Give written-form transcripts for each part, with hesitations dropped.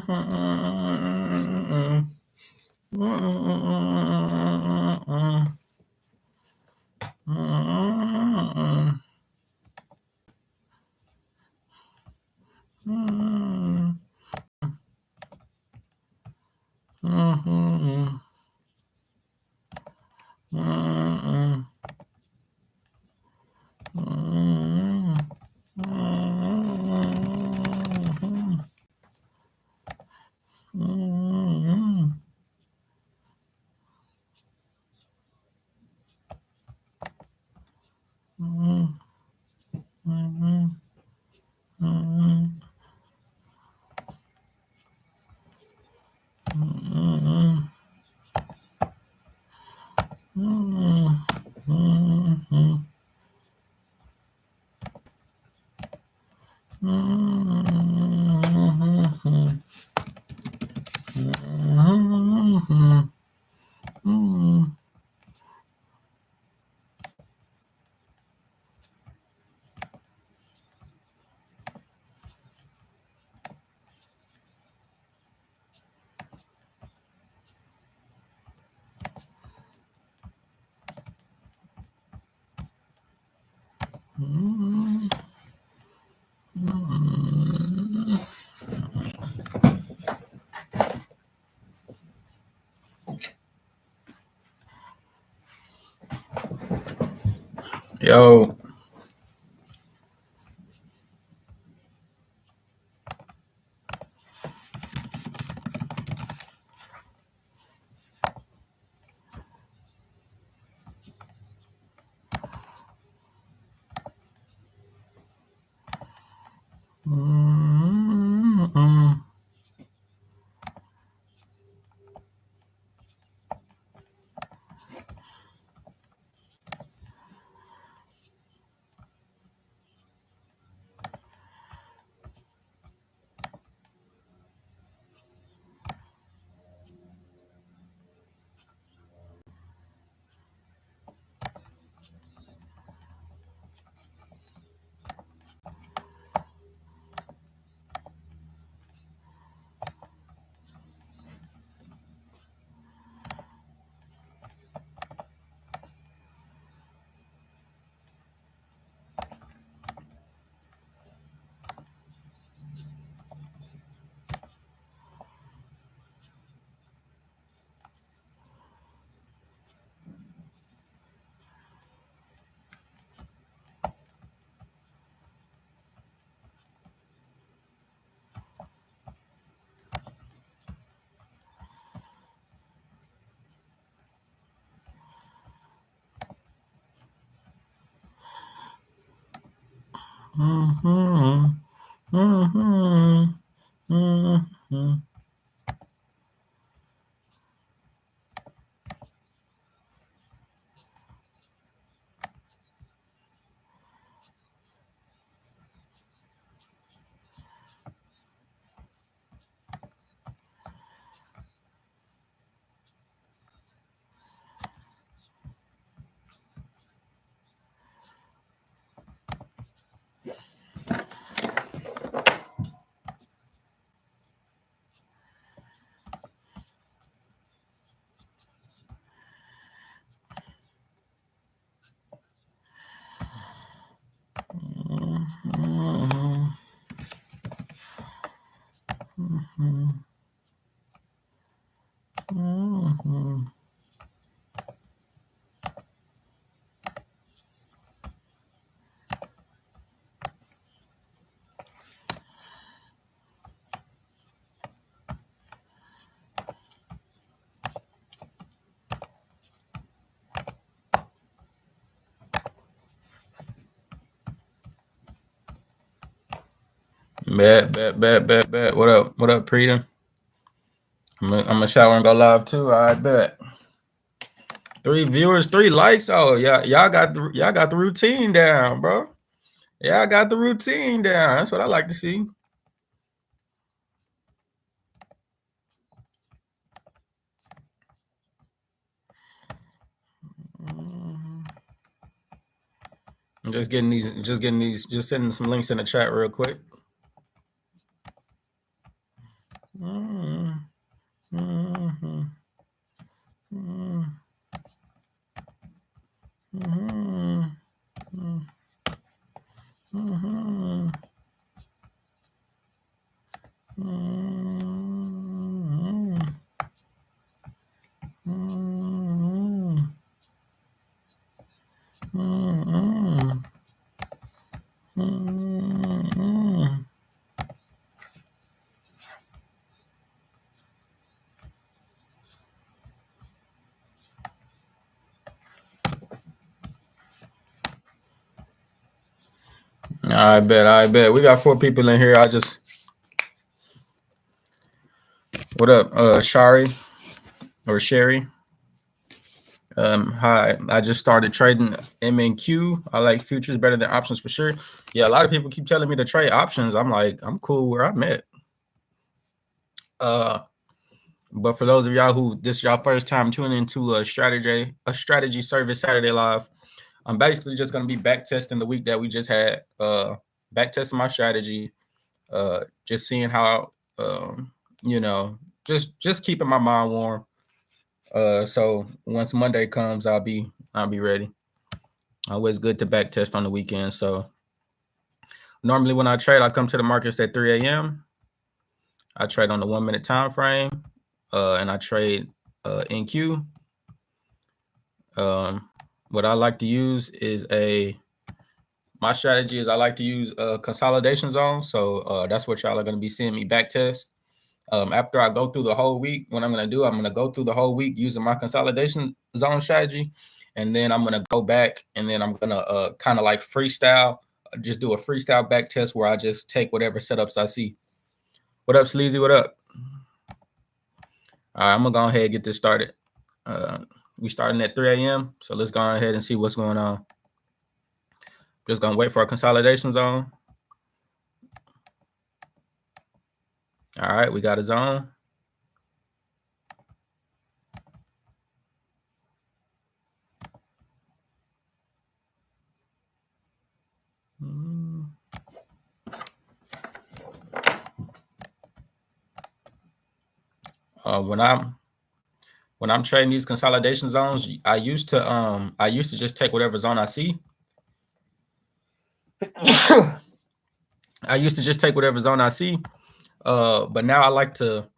Yo. Bet. What up? What up, Preeta? I'm gonna shower and go live too. I bet. 3 viewers, 3 likes. Oh, y'all got the routine down, bro. Yeah, I got the routine down. That's what I like to see. I'm just sending some links in the chat real quick. Mm, mhm, mm, mhm, mhm, mhm, mhm, mhm, mhm. I bet, I bet. We got 4 people in here. What up, Shari or Sherry? Hi. I just started trading MNQ. I like futures better than options for sure. Yeah, a lot of people keep telling me to trade options. I'm like, I'm cool where I'm at. Uh, but for those of y'all who this is y'all first time tuning into a strategy service Saturday Live, I'm basically just gonna be back testing the week that we just had. Back testing my strategy. Just seeing how you know, just keeping my mind warm. So once Monday comes, I'll be ready. Always good to back test on the weekend. So normally when I trade, I come to the markets at 3 a.m. I trade on the 1 minute time frame, and I trade NQ. What I like to use is my strategy is I like to use a consolidation zone. So that's what y'all are going to be seeing me back test. After I go through the whole week, what I'm going to do, I'm going to go through the whole week using my consolidation zone strategy. And then I'm going to go back and then I'm going to kind of like freestyle, just do a freestyle back test where I just take whatever setups I see. What up, Sleazy? What up? All right, I'm going to go ahead and get this started. We starting at 3 a.m. So let's go ahead and see what's going on. Just going to wait for a consolidation zone. All right, we got a zone. When I'm trading these consolidation zones, I used to just take whatever zone I see. I used to just take whatever zone I see. But now I like to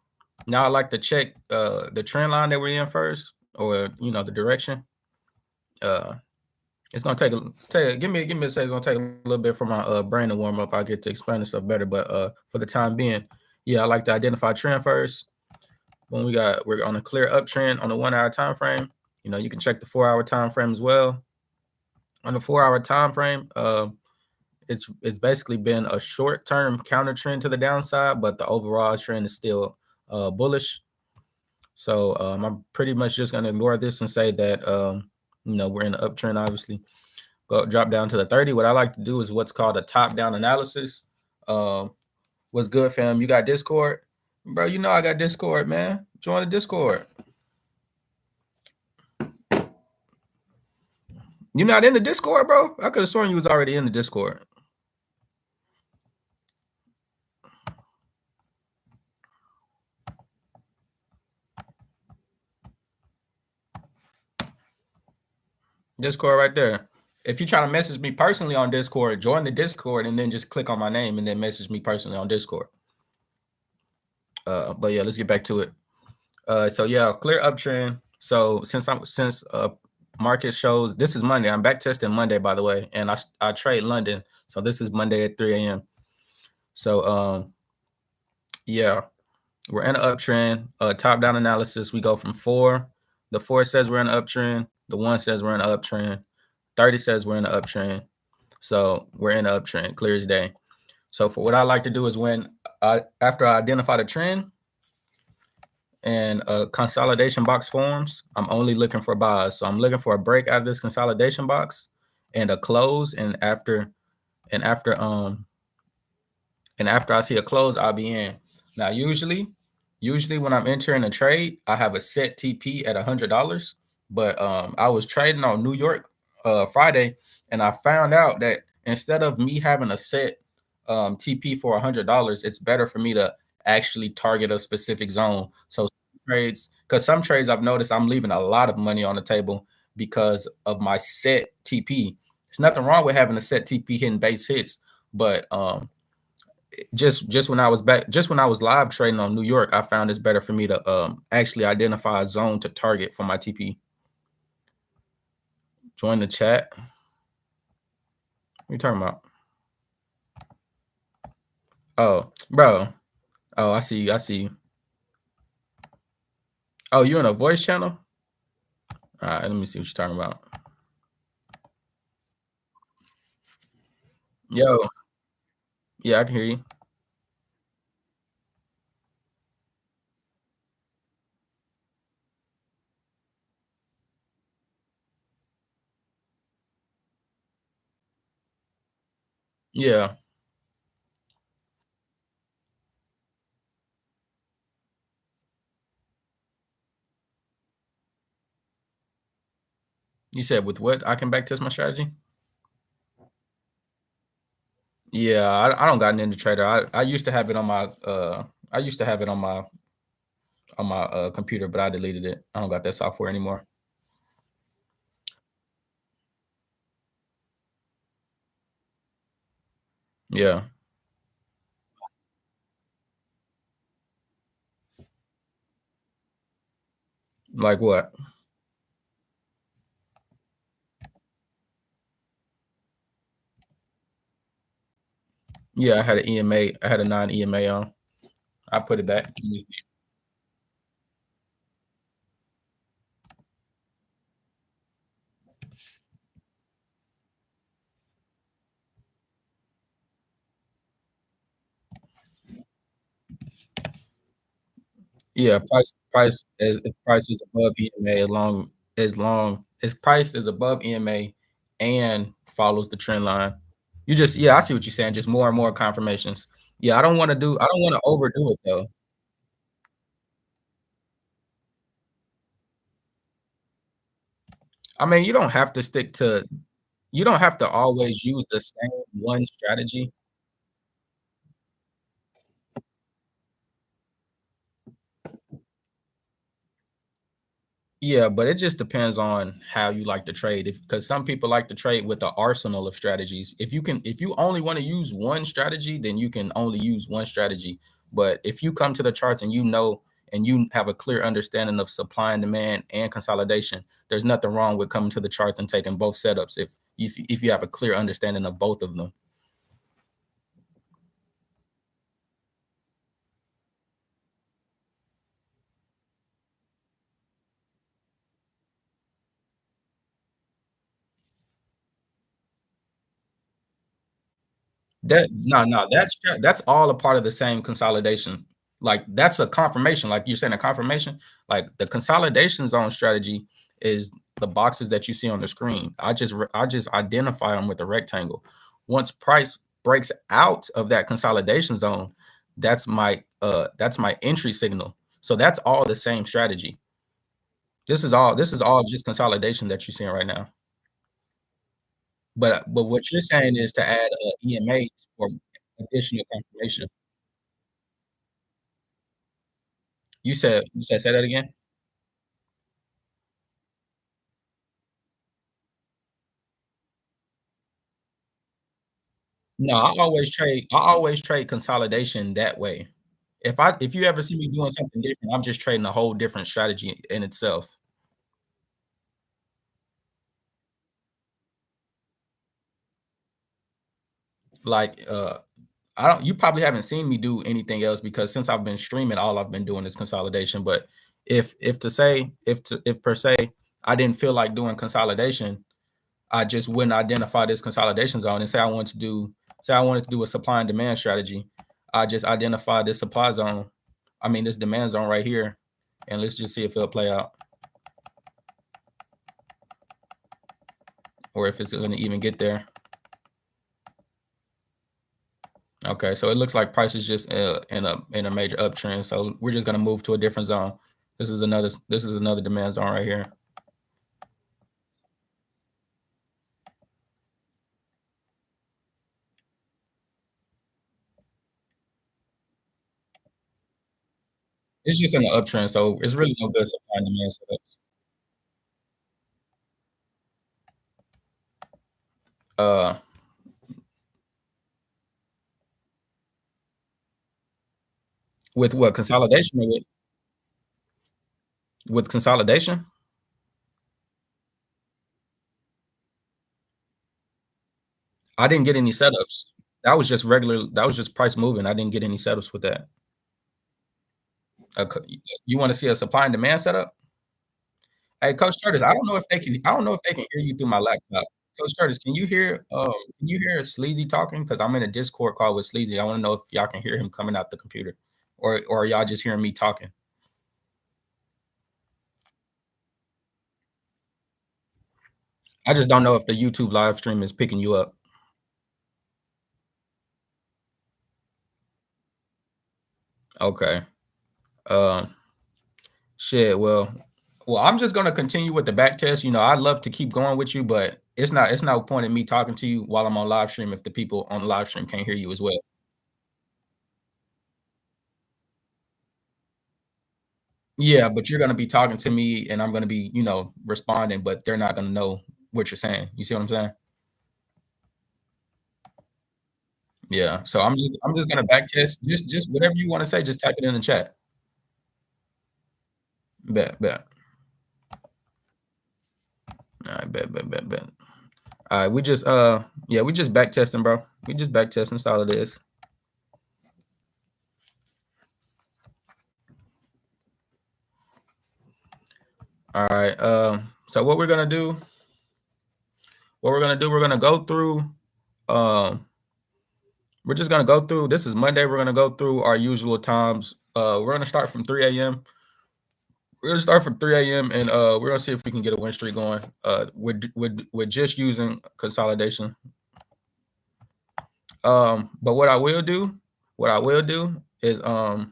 check the trend line that we're in first, or the direction. Uh, it's gonna give me a second. It's gonna take a little bit for my brain to warm up. I'll get to explain this stuff better. But for the time being, yeah, I like to identify trend first. When we're on a clear uptrend on the 1 hour time frame. You can check the 4 hour time frame as well. On the 4 hour time frame, it's basically been a short term counter trend to the downside, but the overall trend is still bullish. So I'm pretty much just gonna ignore this and say that we're in an uptrend. Obviously, go drop down to the 30. What I like to do is what's called a top down analysis. What's good, fam? You got Discord, bro? I got Discord, man. Join the Discord. You're not in the Discord, bro? I could have sworn you was already in the Discord. Discord right there. If you're trying to message me personally on Discord, join the Discord and then just click on my name and then message me personally on Discord. But yeah, let's get back to it. So yeah, clear uptrend. So since market shows this is Monday, I'm back testing Monday, by the way, and I trade London. So this is Monday at 3 a.m. So yeah, we're in an uptrend. Top down analysis. We go from 4. The 4 says we're in an uptrend. The 1 says we're in an uptrend. 30 says we're in an uptrend. So we're in an uptrend, clear as day. So for what I like to do is after I identify the trend and a consolidation box forms, I'm only looking for buys. So I'm looking for a break out of this consolidation box and a close. And after I see a close, I'll be in. Now, usually when I'm entering a trade, I have a set TP at $100. But I was trading on New York Friday, and I found out that instead of me having a set TP for $100, it's better for me to actually target a specific zone. So trades, because some trades I've noticed I'm leaving a lot of money on the table because of my set TP. There's nothing wrong with having a set TP hitting base hits, but just when I was live trading on New York, I found it's better for me to actually identify a zone to target for my TP. Join the chat. What are you talking about? Oh, bro. Oh, I see you. I see you. Oh, you in a voice channel? All right, let me see what you're talking about. Yo, yeah, I can hear you. Yeah. You said with what I can backtest my strategy? Yeah, I don't got an trader. I used to have it on my I used to have it on my computer, but I deleted it. I don't got that software anymore. Yeah. Like what? Yeah, I had an EMA. I had a non EMA on. I put it back. Yeah, price is if price is above EMA as long as price is above EMA and follows the trend line. You just yeah, I see what you're saying. Just more and more confirmations. Yeah, I don't want to overdo it though. I mean, you don't have to always use the same one strategy. Yeah, but it just depends on how you like to trade. If because some people like to trade with the arsenal of strategies. If you only want to use one strategy, then you can only use one strategy. But if you come to the charts and you know and you have a clear understanding of supply and demand and consolidation, there's nothing wrong with coming to the charts and taking both setups if you have a clear understanding of both of them. That no, no, that's all a part of the same consolidation. Like that's a confirmation. Like you're saying, a confirmation. Like the consolidation zone strategy is the boxes that you see on the screen. I just identify them with a rectangle. Once price breaks out of that consolidation zone, that's my entry signal. So that's all the same strategy. This is all just consolidation that you're seeing right now. But what you're saying is to add a EMA for additional confirmation. You said say that again? No, I always trade consolidation that way. If you ever see me doing something different, I'm just trading a whole different strategy in itself. Like, I don't you probably haven't seen me do anything else because since I've been streaming, all I've been doing is consolidation. But if per se I didn't feel like doing consolidation, I just wouldn't identify this consolidation zone and say I wanted to do a supply and demand strategy. I just identify this supply zone. I mean this demand zone right here, and let's just see if it'll play out or if it's going to even get there. Okay, so it looks like price is just in a major uptrend. So we're just going to move to a different zone. This is another demand zone right here. It's just in the uptrend, so it's really no good supply and demand setups. Uh, with what consolidation or with consolidation? I didn't get any setups. That was just price moving. I didn't get any setups with that. Co you wanna see a supply and demand setup? Hey, Coach Curtis, I don't know if they can hear you through my laptop. Coach Curtis, can you hear Sleazy talking? Because 'Cause I'm in a Discord call with Sleazy. I wanna know if y'all can hear him coming out the computer, or are y'all just hearing me talking? I just don't know if the YouTube live stream is picking you up. Okay. Um, shit, I'm just gonna continue with the back test. I'd love to keep going with you, but it's no point in me talking to you while I'm on live stream if the people on live stream can't hear you as well. Yeah, but you're gonna be talking to me and I'm gonna be, responding, but they're not gonna know what you're saying. You see what I'm saying? Yeah. So I'm just gonna back test. Just whatever you want to say, just type it in the chat. Bet, bet. All right, bet. All right, we just back testing, bro. We just back testing. That's all it is. All right. So we're gonna go through. Um, we're just gonna go through. This is Monday. We're gonna go through our usual times. We're gonna start from 3 a.m. We're gonna start from 3 a.m. and we're gonna see if we can get a win streak going. We're just using consolidation. But what I will do is I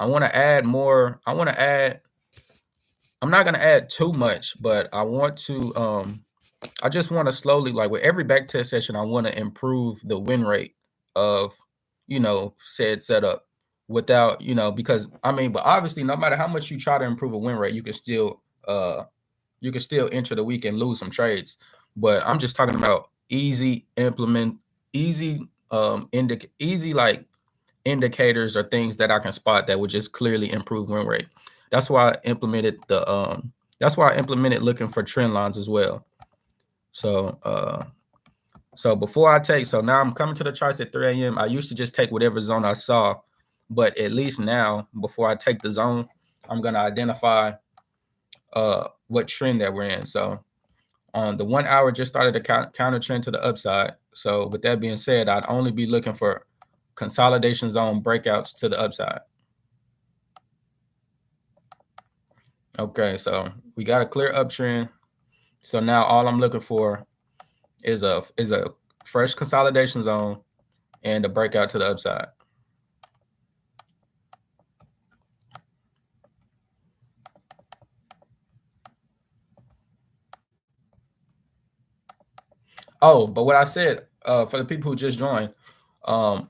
want to add more. I'm not gonna add too much, but I just want to slowly, like with every back test session, I want to improve the win rate of, said setup without, because but obviously no matter how much you try to improve a win rate, you can still enter the week and lose some trades. But I'm just talking about easy easy like indicators or things that I can spot that would just clearly improve win rate. That's why I implemented looking for trend lines as well. So so now I'm coming to the charts at 3 a.m. I used to just take whatever zone I saw, but at least now before I take the zone, I'm gonna identify what trend that we're in. So on the 1 hour just started a counter trend to the upside. So with that being said, I'd only be looking for consolidation zone breakouts to the upside. Okay, so we got a clear uptrend. So now all I'm looking for is a fresh consolidation zone and a breakout to the upside. Oh, but what I said for the people who just joined, y'all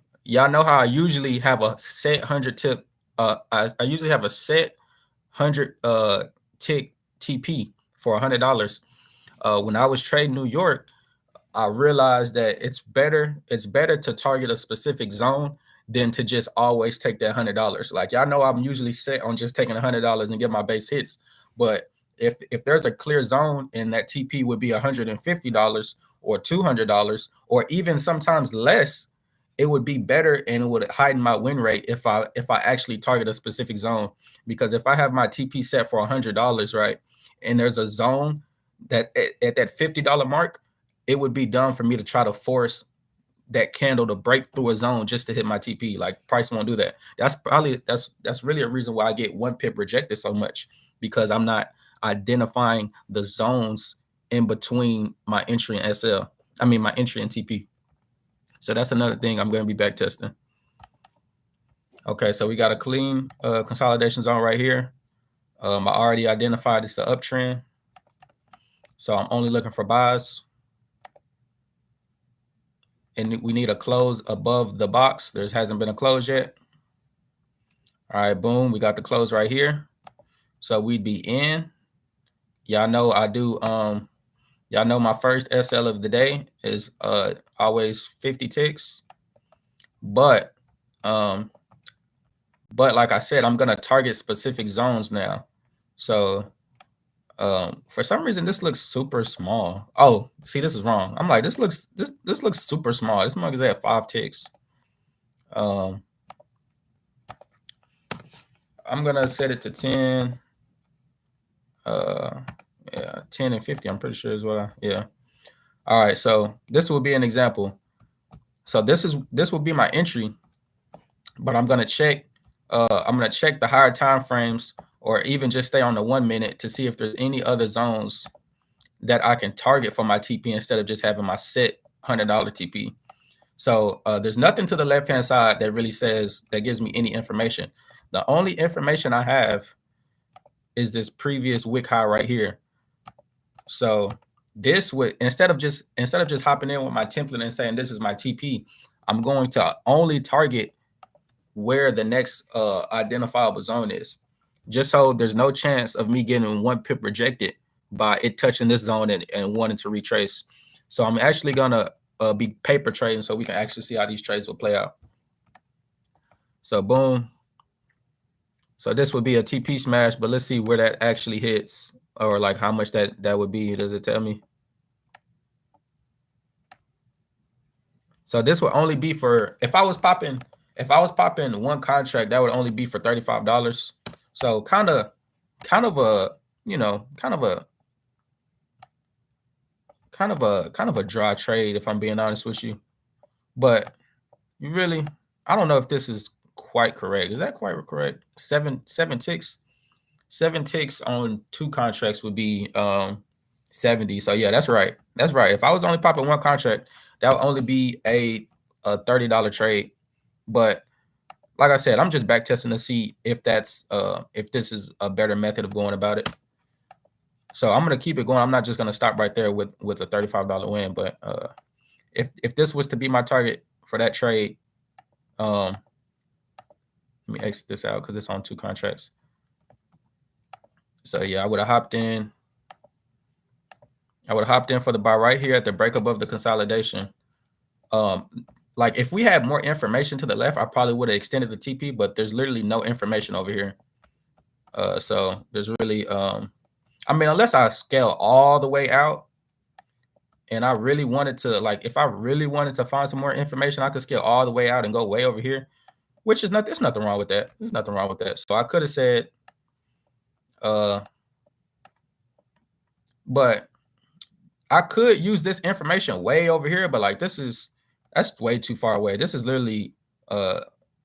know how I usually have a set 100 tip. I usually have a set 100 tick TP for $100. When I was trading New York, I realized that it's better to target a specific zone than to just always take that $100. Like y'all know I'm usually set on just taking $100 and get my base hits. But if there's a clear zone and that TP would be $150 or $200 or even sometimes less, it would be better and it would heighten my win rate if I actually target a specific zone. Because if I have my TP set for $100, right, and there's a zone that at that $50 mark, it would be dumb for me to try to force that candle to break through a zone just to hit my TP. Like price won't do that. That's really a reason why I get one pip rejected so much, because I'm not identifying the zones in between my entry and SL. I mean my entry and TP. So that's another thing I'm going to be back testing. Okay, so we got a clean consolidation zone right here. I already identified it's an uptrend, so I'm only looking for buys. And we need a close above the box. There hasn't been a close yet. All right, boom, we got the close right here. So we'd be in. Y'all know I do y'all know my first SL of the day is always 50 ticks. But like I said, I'm gonna target specific zones now. So for some reason this looks super small. Oh, see, this is wrong. I'm like, this looks super small. This mug is at 5 ticks. I'm gonna set it to 10. Yeah, 10 and 50. I'm pretty sure is what yeah. All right, so this will be an example. So this will be my entry, but I'm gonna check the higher time frames, or even just stay on the 1 minute to see if there's any other zones that I can target for my TP instead of just having my set $100 TP. So there's nothing to the left hand side that really says that gives me any information. The only information I have is this previous wick high right here. So this would, instead of just hopping in with my template and saying this is my TP, I'm going to only target where the next identifiable zone is, just so there's no chance of me getting 1 pip rejected by it touching this zone and wanting to retrace. So I'm actually gonna be paper trading so we can actually see how these trades will play out. So boom. So this would be a TP smash, but let's see where that actually hits, or like how much that would be. Does it tell me? So this would only be for, if I was popping 1 contract, that would only be for $35. So kind of a, you know, kind of a dry trade, if I'm being honest with you. But you really, I don't know if this is quite correct. Is that quite correct? Seven ticks. 7 ticks on 2 contracts would be 70. So yeah, that's right. That's right. If I was only popping 1 contract, that would only be a $30 trade. But like I said, I'm just back testing to see if that's if this is a better method of going about it. So I'm gonna keep it going. I'm not just gonna stop right there with a $35 win. But if this was to be my target for that trade, let me exit this out because it's on 2 contracts. So yeah, I would have hopped in. I would have hopped in for the buy right here at the break above the consolidation. Like if we had more information to the left, I probably would have extended the TP, but there's literally no information over here. So there's really, I mean, unless I scale all the way out and I really wanted to, like, if I really wanted to find some more information, I could scale all the way out and go way over here, which is not, there's nothing wrong with that. There's nothing wrong with that. So I could have said, but I could use this information way over here, but like that's way too far away. This is literally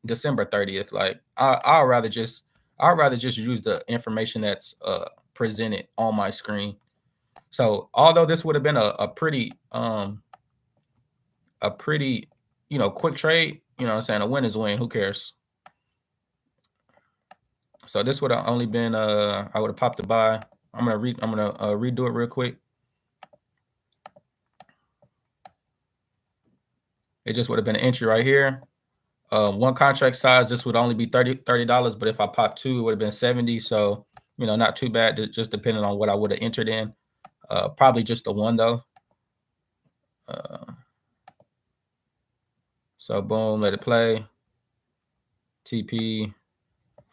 December 30th. Like I'd rather just use the information that's presented on my screen. So although this would have been a pretty quick trade, you know what I'm saying, a win is a win, who cares? So this would have only been I would have popped the buy. I'm gonna redo it real quick. It just would have been an entry right here. 1 contract size, this would only be $30, but if I pop 2, it would have been 70. So, you know, not too bad, just depending on what I would have entered in. Probably just the 1 though. So boom, let it play. TP,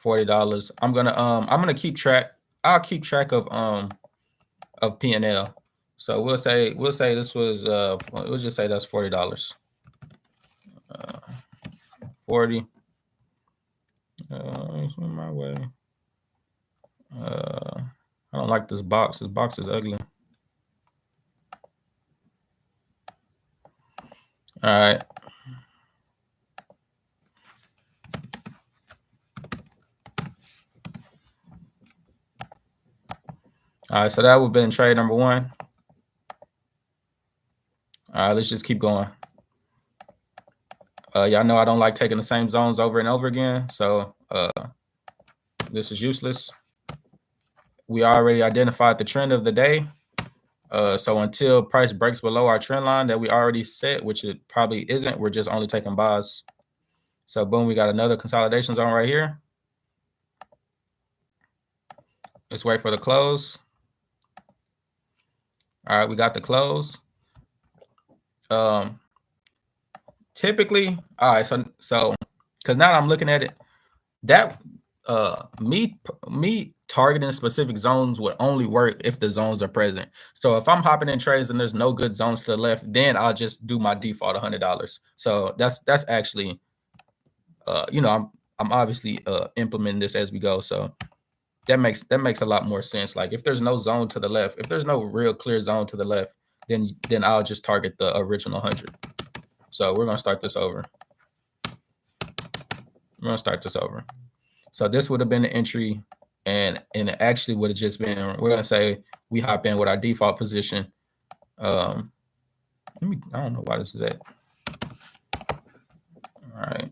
$40. I'm gonna keep track. I'll keep track of P&L. So we'll say this was we'll just say that's $40. 40. My way. I don't like this box. This box is ugly. All right. All right, so that would have been trade number 1. All right, let's just keep going. Y'all know I don't like taking the same zones over and over again, so this is useless. We already identified the trend of the day. So until price breaks below our trend line that we already set, which it probably isn't, we're just only taking buys. So boom, we got another consolidation zone right here. Let's wait for the close. All right, we got the close. Typically, all right, so because now I'm looking at it, that me targeting specific zones would only work if the zones are present. So if I'm hopping in trades and there's no good zones to the left, then I'll just do my default $100. So that's actually I'm obviously implementing this as we go. So that makes a lot more sense. Like if there's no zone to the left, if there's no real clear zone to the left, then I'll just target the original 100. So we're gonna start this over. So this would have been the entry, and it actually would have just been, we're gonna say we hop in with our default position. I don't know why this is at. All right.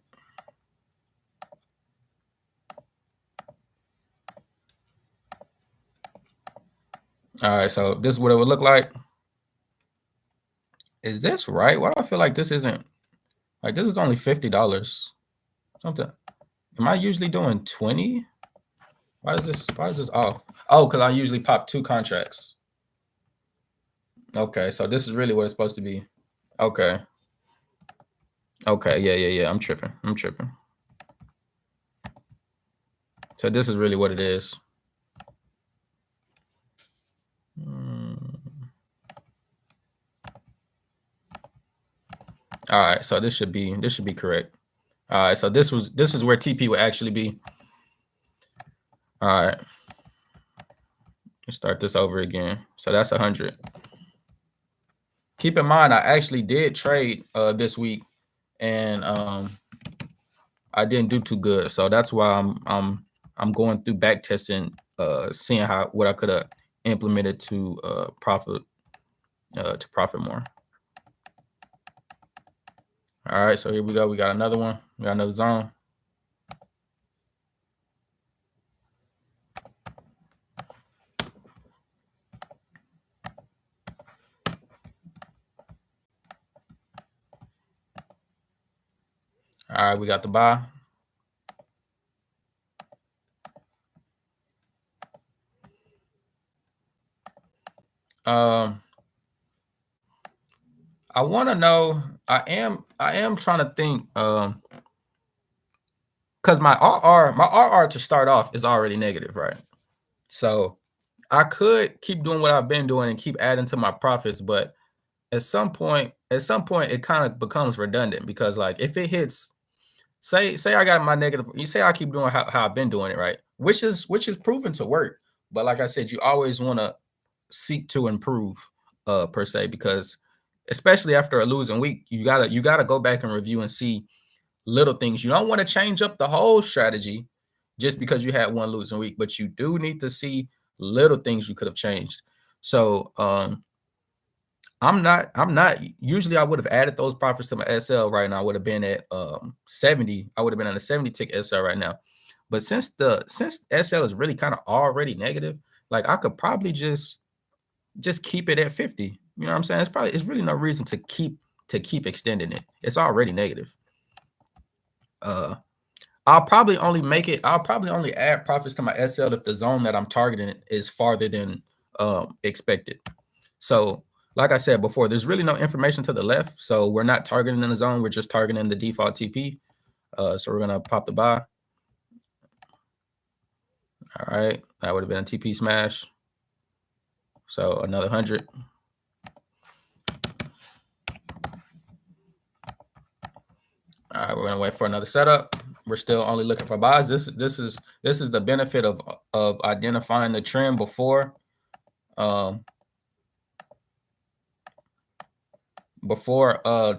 All right, so this is what it would look like. Is this right? Why do I feel like this isn't, like this is only $50? Something. Am I usually doing 20? Why is this off? Oh, because I usually pop 2 contracts. Okay, so this is really what it's supposed to be. Okay. Okay, yeah. I'm tripping. So this is really what it is. All right, so this should be correct. All right, so this is where TP would actually be. All right, let's start this over again. So that's 100. Keep in mind, I actually did trade this week, and I didn't do too good. So that's why I'm going through back testing, seeing what I could have implemented to profit more. All right, so here we go. We got another one. We got another zone. All right, we got the buy. I want to know. I am trying to think. Because my RR to start off is already negative, right? So I could keep doing what I've been doing and keep adding to my profits, but at some point, it kind of becomes redundant because, like, if it hits, say I got my negative, you say I keep doing how I've been doing it, right? Which is proven to work. But like I said, you always want to seek to improve, per se, because especially after a losing week, you gotta go back and review and see little things. You don't want to change up the whole strategy just because you had one losing week, but you do need to see little things you could have changed. So I'm not usually I would have added those profits to my SL right now. I would have been at 70. I would have been on a 70 tick SL right now. But since SL is really kind of already negative, like I could probably just keep it at 50. You know what I'm saying? It's really no reason to keep extending it. It's already negative. I'll probably only add profits to my SL if the zone that I'm targeting is farther than expected. So, like I said before, there's really no information to the left, so we're not targeting in the zone. We're just targeting the default TP. So we're gonna pop the buy. All right, that would have been a TP smash. So another 100. All right, we're gonna wait for another setup. We're still only looking for buys. This is the benefit of identifying the trend before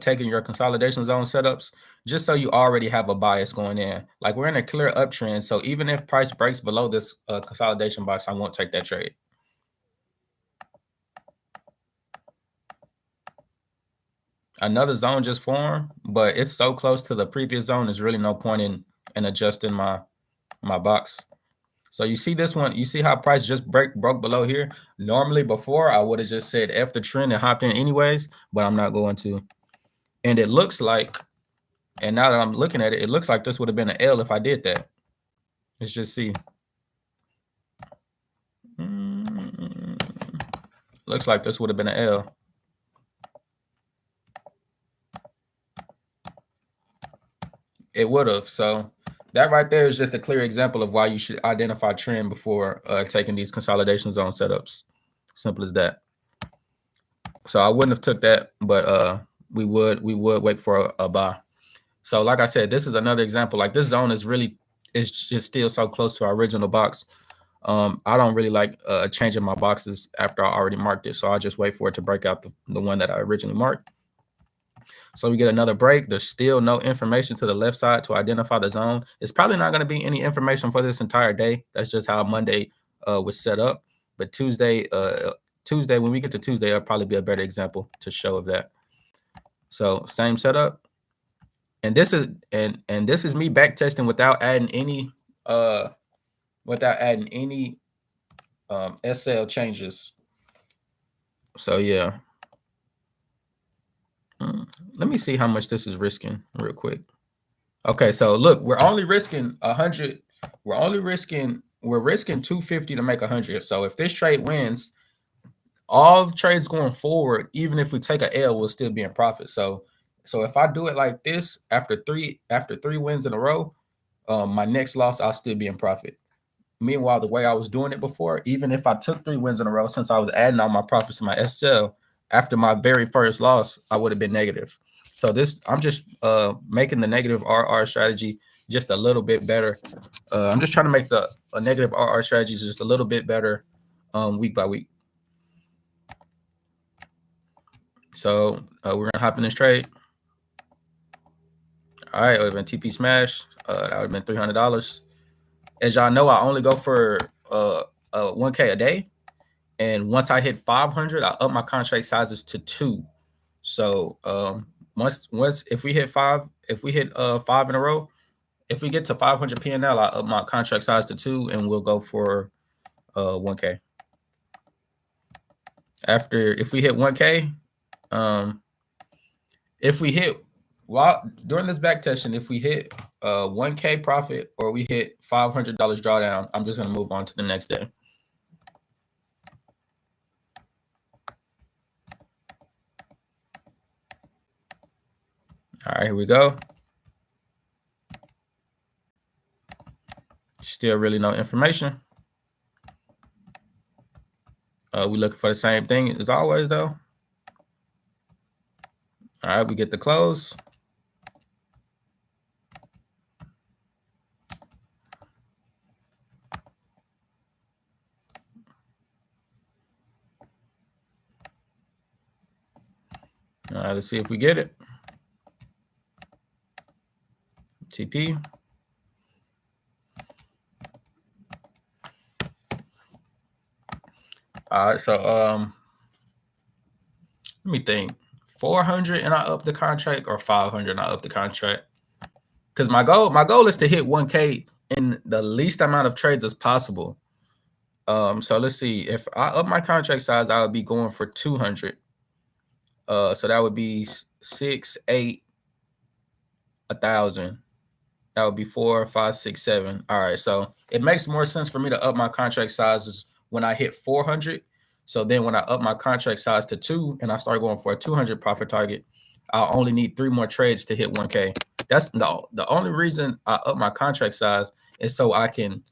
taking your consolidation zone setups, just so you already have a bias going in. Like we're in a clear uptrend, so even if price breaks below this consolidation box, I won't take that trade. Another zone just formed, but it's so close to the previous zone, there's really no point in adjusting my box. So you see this one, you see how price just broke below here. Normally before I would have just said F the trend and hopped in anyways, but I'm not going to. And it looks like, and now that I'm looking at it, it looks like this would have been an L if I did that. Let's just see. Looks like this would have been an L. It would have. So that right there is just a clear example of why you should identify trend before taking these consolidation zone setups. Simple as that. So I wouldn't have took that, but we would wait for a buy. So like I said, this is another example. Like this zone is just still so close to our original box. I don't really like changing my boxes after I already marked it. So I'll just wait for it to break out the one that I originally marked. So we get another break. There's still no information to the left side to identify the zone. It's probably not going to be any information for this entire day. That's just how Monday was set up. But Tuesday, when we get to Tuesday, it'll probably be a better example to show of that. So same setup. And this is me back testing without adding any SL changes. So yeah. Let me see how much this is risking real quick. Okay, so look, we're only risking 100. We're risking 250 to make 100. So if this trade wins, all trades going forward, even if we take a L, we'll still be in profit. So if I do it like this after three wins in a row, my next loss, I'll still be in profit. Meanwhile, the way I was doing it before, even if I took 3 wins in a row, since I was adding all my profits to my SL, after my very first loss, I would have been negative. So I'm just making the negative RR strategy just a little bit better. I'm just trying to make a negative RR strategy just a little bit better week by week. So we're gonna hop in this trade. All right, it would have been TP smash. That would have been $300. As y'all know, I only go for 1K a day. And once I hit 500, I up my contract sizes to 2. So once if we hit 5 in a row, if we get to 500 PNL, I up my contract size to 2, and we'll go for 1K. If we hit 1K, if we hit during this back testing, if we hit 1K profit or we hit $500 drawdown, I'm just gonna move on to the next day. All right, here we go. Still really no information. We looking for the same thing as always, though. All right, we get the close. All right, let's see if we get it. TP. All right, so let me think. 400 and I up the contract, or 500 and I up the contract? Because my goal is to hit 1K in the least amount of trades as possible. So let's see. If I up my contract size, I would be going for 200. So that would be 6, 8, 1,000. That would be 4, 5, 6, 7. All right. So it makes more sense for me to up my contract sizes when I hit 400. So then when I up my contract size to 2 and I start going for a 200 profit target, I'll only need 3 more trades to hit 1K. That's the only reason I up my contract size is so I can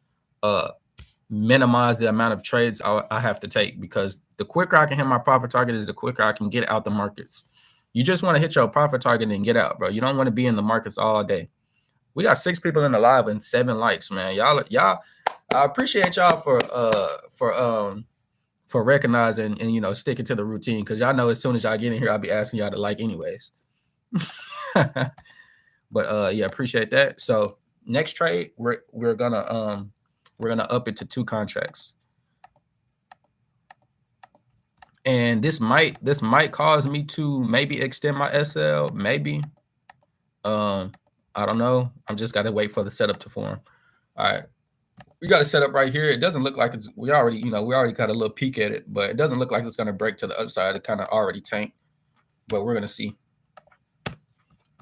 minimize the amount of trades I have to take, because the quicker I can hit my profit target is the quicker I can get out the markets. You just want to hit your profit target and get out, bro. You don't want to be in the markets all day. We got 6 people in the live and 7 likes, man. Y'all, I appreciate y'all for recognizing and sticking to the routine, because y'all know as soon as y'all get in here, I'll be asking y'all to like anyways. But yeah, appreciate that. So next trade, we're gonna up it to 2 contracts. And this might cause me to maybe extend my SL, maybe. I don't know. I'm just got to wait for the setup to form. All right. We got a setup right here. It doesn't look like we already got a little peek at it, but it doesn't look like it's going to break to the upside. It kind of already tanked, but we're going to see.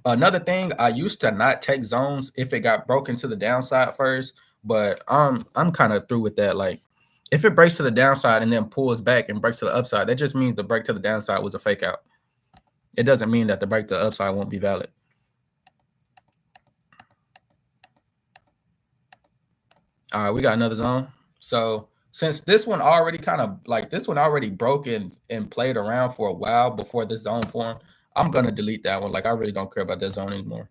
Another thing, I used to not take zones if it got broken to the downside first, but I'm kind of through with that. Like, If it breaks to the downside and then pulls back and breaks to the upside, that just means the break to the downside was a fake out. It doesn't mean that the break to the upside won't be valid. All right, we got another zone. So since this one already kind of like this one already broke and played around for a while before this zone formed, I'm gonna delete that one. Like I really don't care about that zone anymore.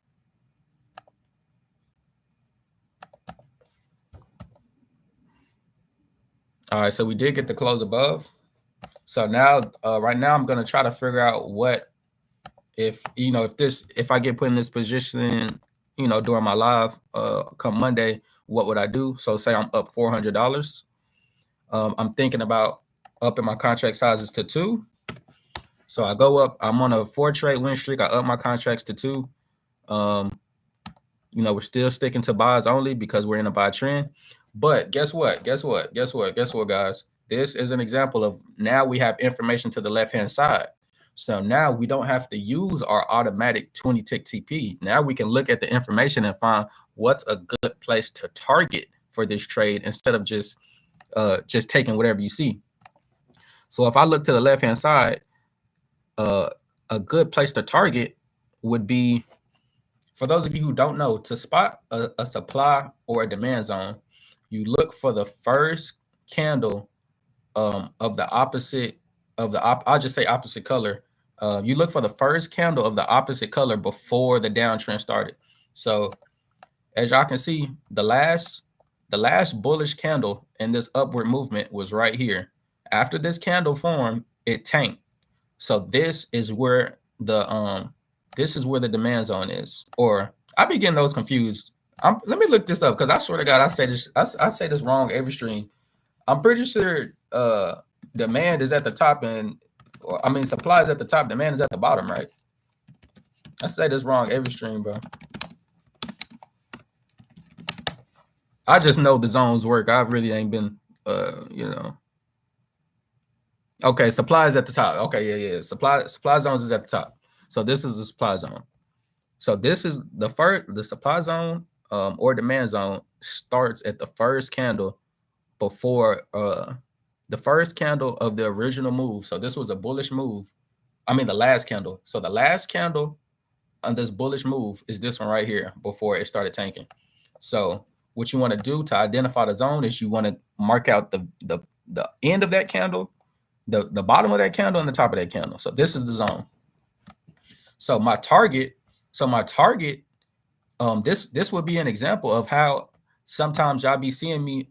All right, so we did get the close above. So now, right now, I'm gonna try to figure out what if if I get put in this position, during my live come Monday, what would I do? So say I'm up $400. I'm thinking about upping my contract sizes to 2. So I go up. I'm on a 4-trade win streak. I up my contracts to 2. Um, we're still sticking to buys only because we're in a buy trend. But guess what? Guess what? Guess what? Guess what, guys? This is an example of now we have information to the left-hand side. So now we don't have to use our automatic 20-tick TP. Now we can look at the information and find what's a good place to target for this trade instead of just taking whatever you see. So if I look to the left-hand side, a good place to target would be, for those of you who don't know, to spot a supply or a demand zone, you look for the first candle of the opposite I'll just say opposite color. You look for the first candle of the opposite color before the downtrend started. So as y'all can see, the last bullish candle in this upward movement was right here. After this candle formed, it tanked. So this is where the demand zone is. Or I be getting those confused. Let me look this up because I swear to God, I say this wrong every stream. I'm pretty sure demand is at the top supply is at the top, demand is at the bottom, right? I say this wrong every stream, bro. I just know the zones work. I really ain't been Okay, supply is at the top. Okay, yeah. Supply zones is at the top. So this is the supply zone. So this is the supply zone or demand zone starts at the first candle before the first candle of the original move. So this was a bullish move. I mean the last candle. So the last candle on this bullish move is this one right here before it started tanking. So what you want to do to identify the zone is you want to mark out the end of that candle, the bottom of that candle, and the top of that candle. So this is the zone. So my target, this would be an example of how sometimes y'all be seeing me.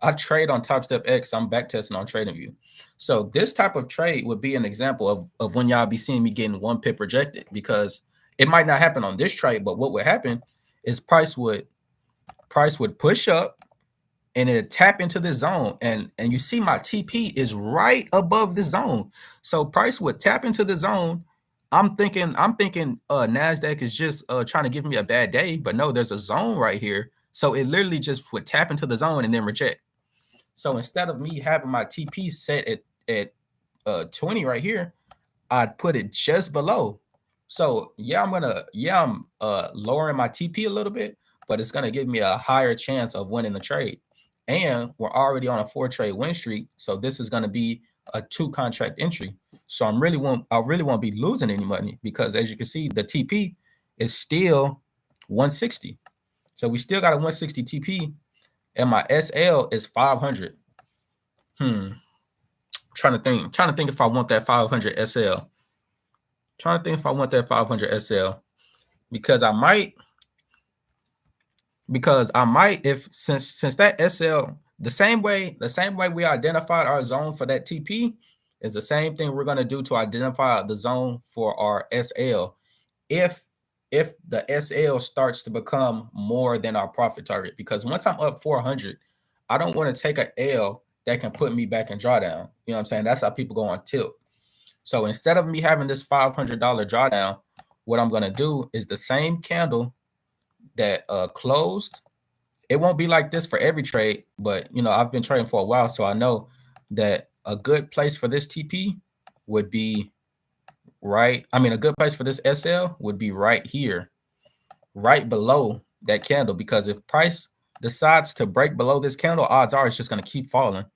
I trade on Topstep X. I'm back testing on TradingView. So this type of trade would be an example of when y'all be seeing me getting 1 pip rejected, because it might not happen on this trade, but what would happen is price would push up and it tap into the zone, and you see my TP is right above the zone. So price would tap into the zone. I'm thinking Nasdaq is just trying to give me a bad day, but no, there's a zone right here. So it literally just would tap into the zone and then reject. So instead of me having my TP set at 20 right here, I'd put it just below. So I'm lowering my TP a little bit, but it's gonna give me a higher chance of winning the trade. And we're already on a 4-trade win streak, so this is gonna be a 2 contract entry. So I really won't be losing any money, because as you can see, the TP is still 160. So we still got a 160 TP, and my SL is 500. Trying to think if I want that 500 SL. Trying to think if I want that 500 SL, because I might if since that SL, the same way we identified our zone for that TP is the same thing we're going to do to identify the zone for our SL. If the SL starts to become more than our profit target, because once I'm up 400, I don't want to take an L that can put me back in drawdown. You know what I'm saying? That's how people go on tilt. So instead of me having this $500 drawdown, what I'm going to do is the same candle that closed. It won't be like this for every trade, but I've been trading for a while, so I know that a good place for this TP would be a good place for this SL would be right here, right below that candle, because if price decides to break below this candle, odds are it's just going to keep falling.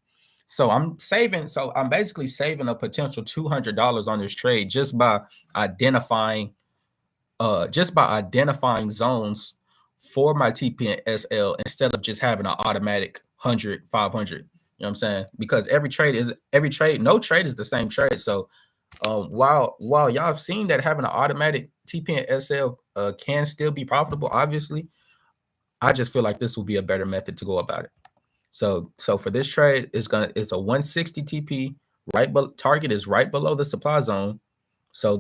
So I'm saving. So I'm basically saving a potential $200 on this trade just by identifying zones for my TP and SL instead of just having an automatic 100, 500. You know what I'm saying? Because no trade is the same trade. So while y'all have seen that having an automatic TP and SL can still be profitable, obviously, I just feel like this will be a better method to go about it. So for this trade, it's a 160 TP, right, but target is right below the supply zone. So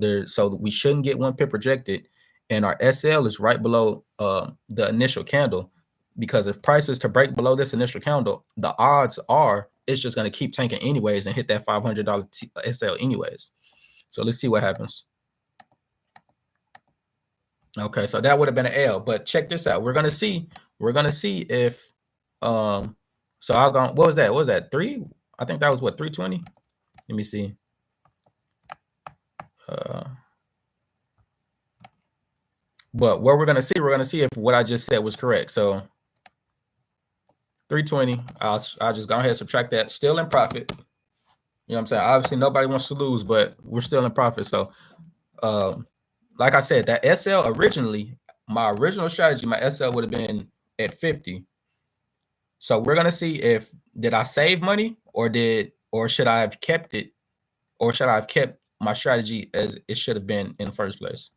we shouldn't get 1 pip rejected, and our SL is right below the initial candle, because if prices to break below this initial candle, the odds are it's just going to keep tanking anyways and hit that $500 SL anyways. So let's see what happens. Okay, so that would have been an L, but check this out. We're gonna see if so I'll go. What was that? What was that? 3? I think that was what, 320? Let me see. But what we're gonna see if what I just said was correct. So 320. I'll just go ahead and subtract that. Still in profit. You know what I'm saying? Obviously nobody wants to lose, but we're still in profit. So like I said, that SL originally, my original strategy, my SL would have been at 50. So we're gonna see if did I save money or should I have kept it, or should I have kept my strategy as it should have been in the first place?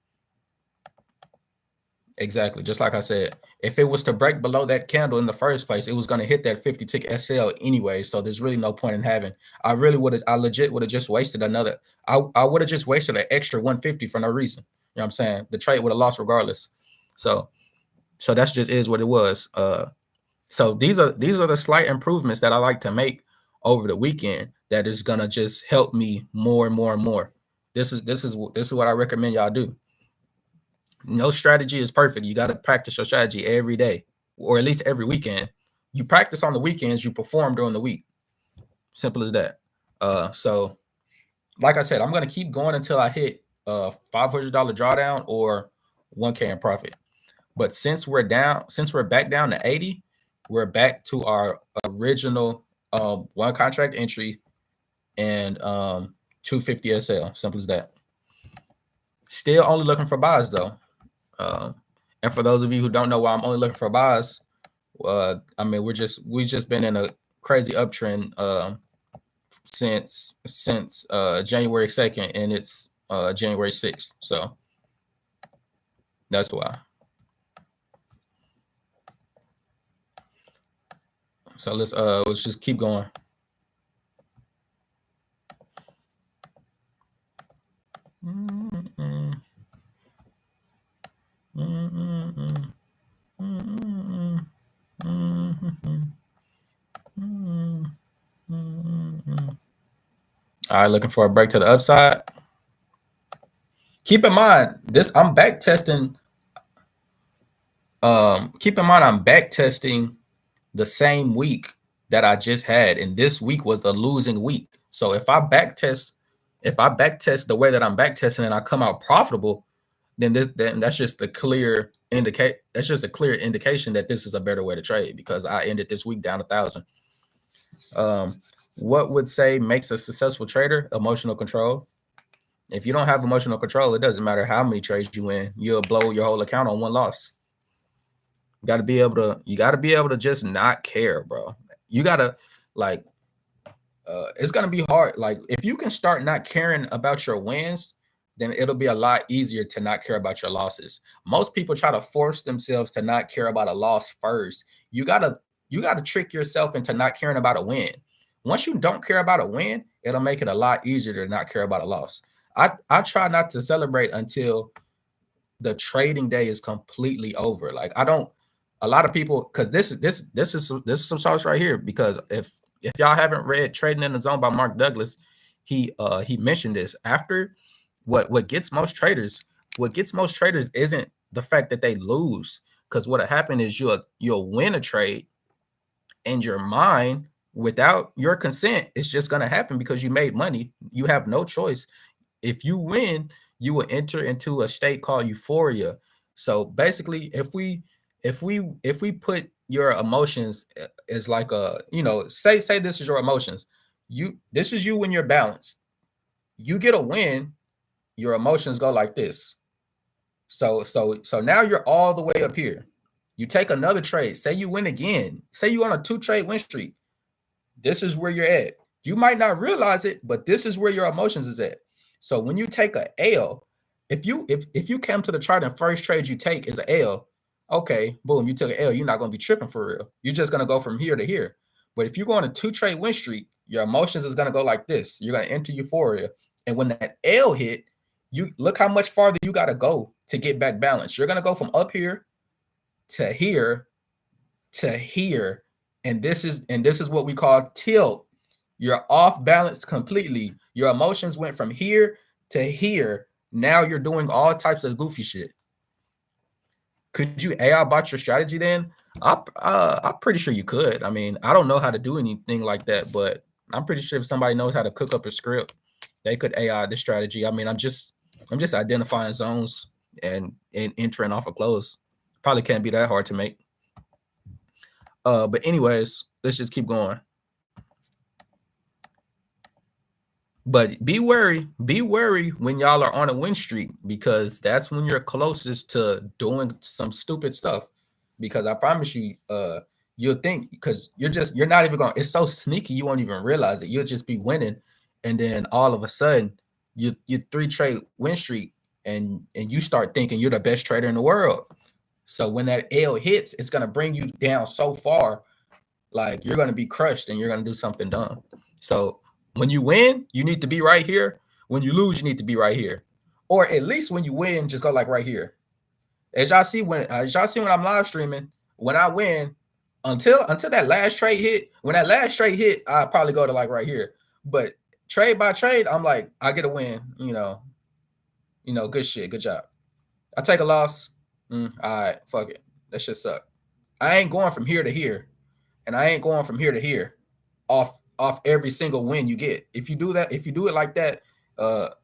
Exactly, just like I said, if it was to break below that candle in the first place, it was going to hit that 50 tick SL anyway. So there's really no point in having. I legit would have just wasted another. I would have just wasted an extra 150 for no reason. You know what I'm saying? The trade would have lost regardless. So that's just is what it was. So these are the slight improvements that I like to make over the weekend that is gonna just help me more and more and more. This is what I recommend y'all do. No strategy is perfect. You got to practice your strategy every day, or at least every weekend. You practice on the weekends, you perform during the week. Simple as that. So like I said, I'm gonna keep going until I hit a $500 drawdown or 1K in profit. But since we're back down to 80, we're back to our original one contract entry and 250 SL. Simple as that. Still only looking for buys though. And for those of you who don't know why I'm only looking for buys, I mean we've just been in a crazy uptrend since January 2nd, and it's January 6th. So that's why. So let's just keep going. All right, looking for a break to the upside. Keep in mind, I'm back testing. Keep in mind, I'm back testing the same week that I just had, and this week was the losing week. So if I back test the way that I'm back testing and I come out profitable, then that's just a clear indication that this is a better way to trade, because I ended this week down 1,000. What would say makes a successful trader? Emotional control. If you don't have emotional control, it doesn't matter how many trades you win, you'll blow your whole account on one loss. You got to be able to just not care, bro. You got to it's going to be hard. Like if you can start not caring about your wins, then it'll be a lot easier to not care about your losses. Most people try to force themselves to not care about a loss first. You got to trick yourself into not caring about a win. Once you don't care about a win, it'll make it a lot easier to not care about a loss. I try not to celebrate until the trading day is completely over. Like a lot of people, because this is some sauce right here. Because if y'all haven't read Trading in the Zone by Mark Douglas, he mentioned this. After what gets most traders isn't the fact that they lose, because what happened is you'll win a trade, and your mind, without your consent, it's just going to happen because you made money. You have no choice. If you win, you will enter into a state called euphoria. So basically, if we put your emotions is like a, say this is your emotions. This is you when you're balanced. You get a win, your emotions go like this. So now you're all the way up here. You take another trade. Say you win again. Say you on a 2 trade win streak. This is where you're at. You might not realize it, but this is where your emotions is at. So when you take a L, if you come to the chart and first trade you take is a L, okay, boom, you took an L. You're not gonna be tripping for real. You're just gonna go from here to here. But if you go on a 2 trade win streak, your emotions is gonna go like this. You're gonna enter euphoria, and when that L hit, you look how much farther you gotta go to get back balance. You're gonna go from up here to here to here, and this is what we call tilt. You're off balance completely. Your emotions went from here to here. Now you're doing all types of goofy shit. Could you AI bot your strategy then? I'm pretty sure you could. I mean, I don't know how to do anything like that, but I'm pretty sure if somebody knows how to cook up a script, they could AI the strategy. I mean, I'm just identifying zones and entering off of close. Probably can't be that hard to make. But anyways, let's just keep going. But be wary when y'all are on a win streak, because that's when you're closest to doing some stupid stuff. Because I promise you, you'll think, because you're not even going. It's so sneaky you won't even realize it. You'll just be winning, and then all of a sudden you 3 trade win streak, and you start thinking you're the best trader in the world. So when that L hits, it's gonna bring you down so far, like you're gonna be crushed and you're gonna do something dumb. So when you win, you need to be right here. When you lose, you need to be right here. Or at least when you win, just go like right here. As y'all see when I'm live streaming, when I win, until that last trade hit, when that last trade hit, I probably go to like right here. But trade by trade, I'm like, I get a win, good shit, good job. I take a loss. All right, fuck it. That shit suck. I ain't going from here to here, and I ain't going from here to here off every single win you get. If you do that, if you do it like that,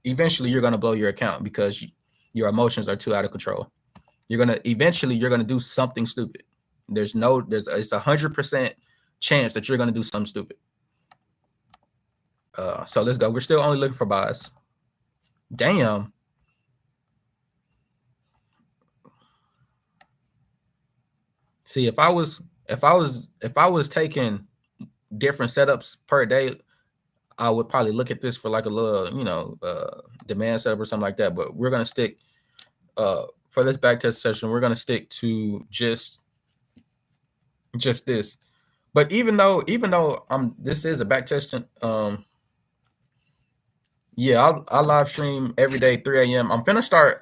eventually you're gonna blow your account because your emotions are too out of control. You're gonna do something stupid. It's 100% chance that you're gonna do something stupid. So let's go. We're still only looking for buys. Damn. See, if I was taking different setups per day, I would probably look at this for like a little, demand setup or something like that. But we're gonna stick for this back test session. We're gonna stick to just this. But even though this is a back testing, yeah, I live stream every day 3 a.m. I'm finna start.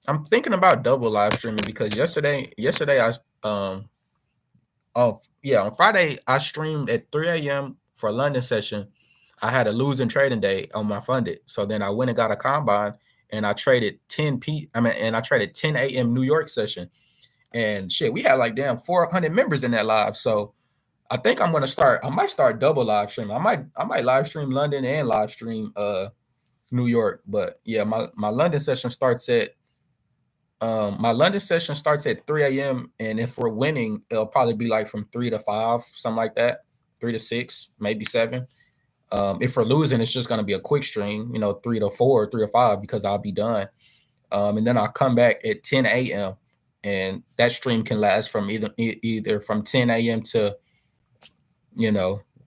I'm thinking about double live streaming because yesterday I oh yeah, on Friday I streamed at 3 a.m. for a London session. I had a losing trading day on my funded. So then I went and got a combine and I traded 10 a.m. New York session. And shit, we had like damn 400 members in that live. So I might start double live stream. I might live stream London and live stream New York. But yeah, my London session starts at 3 a.m. And if we're winning, it'll probably be like from 3 to 5, something like that. 3 to 6, maybe 7. If we're losing, it's just gonna be a quick stream, 3 to 4, 3 to 5, because I'll be done. And then I'll come back at 10 a.m. and that stream can last from either from 10 a.m. to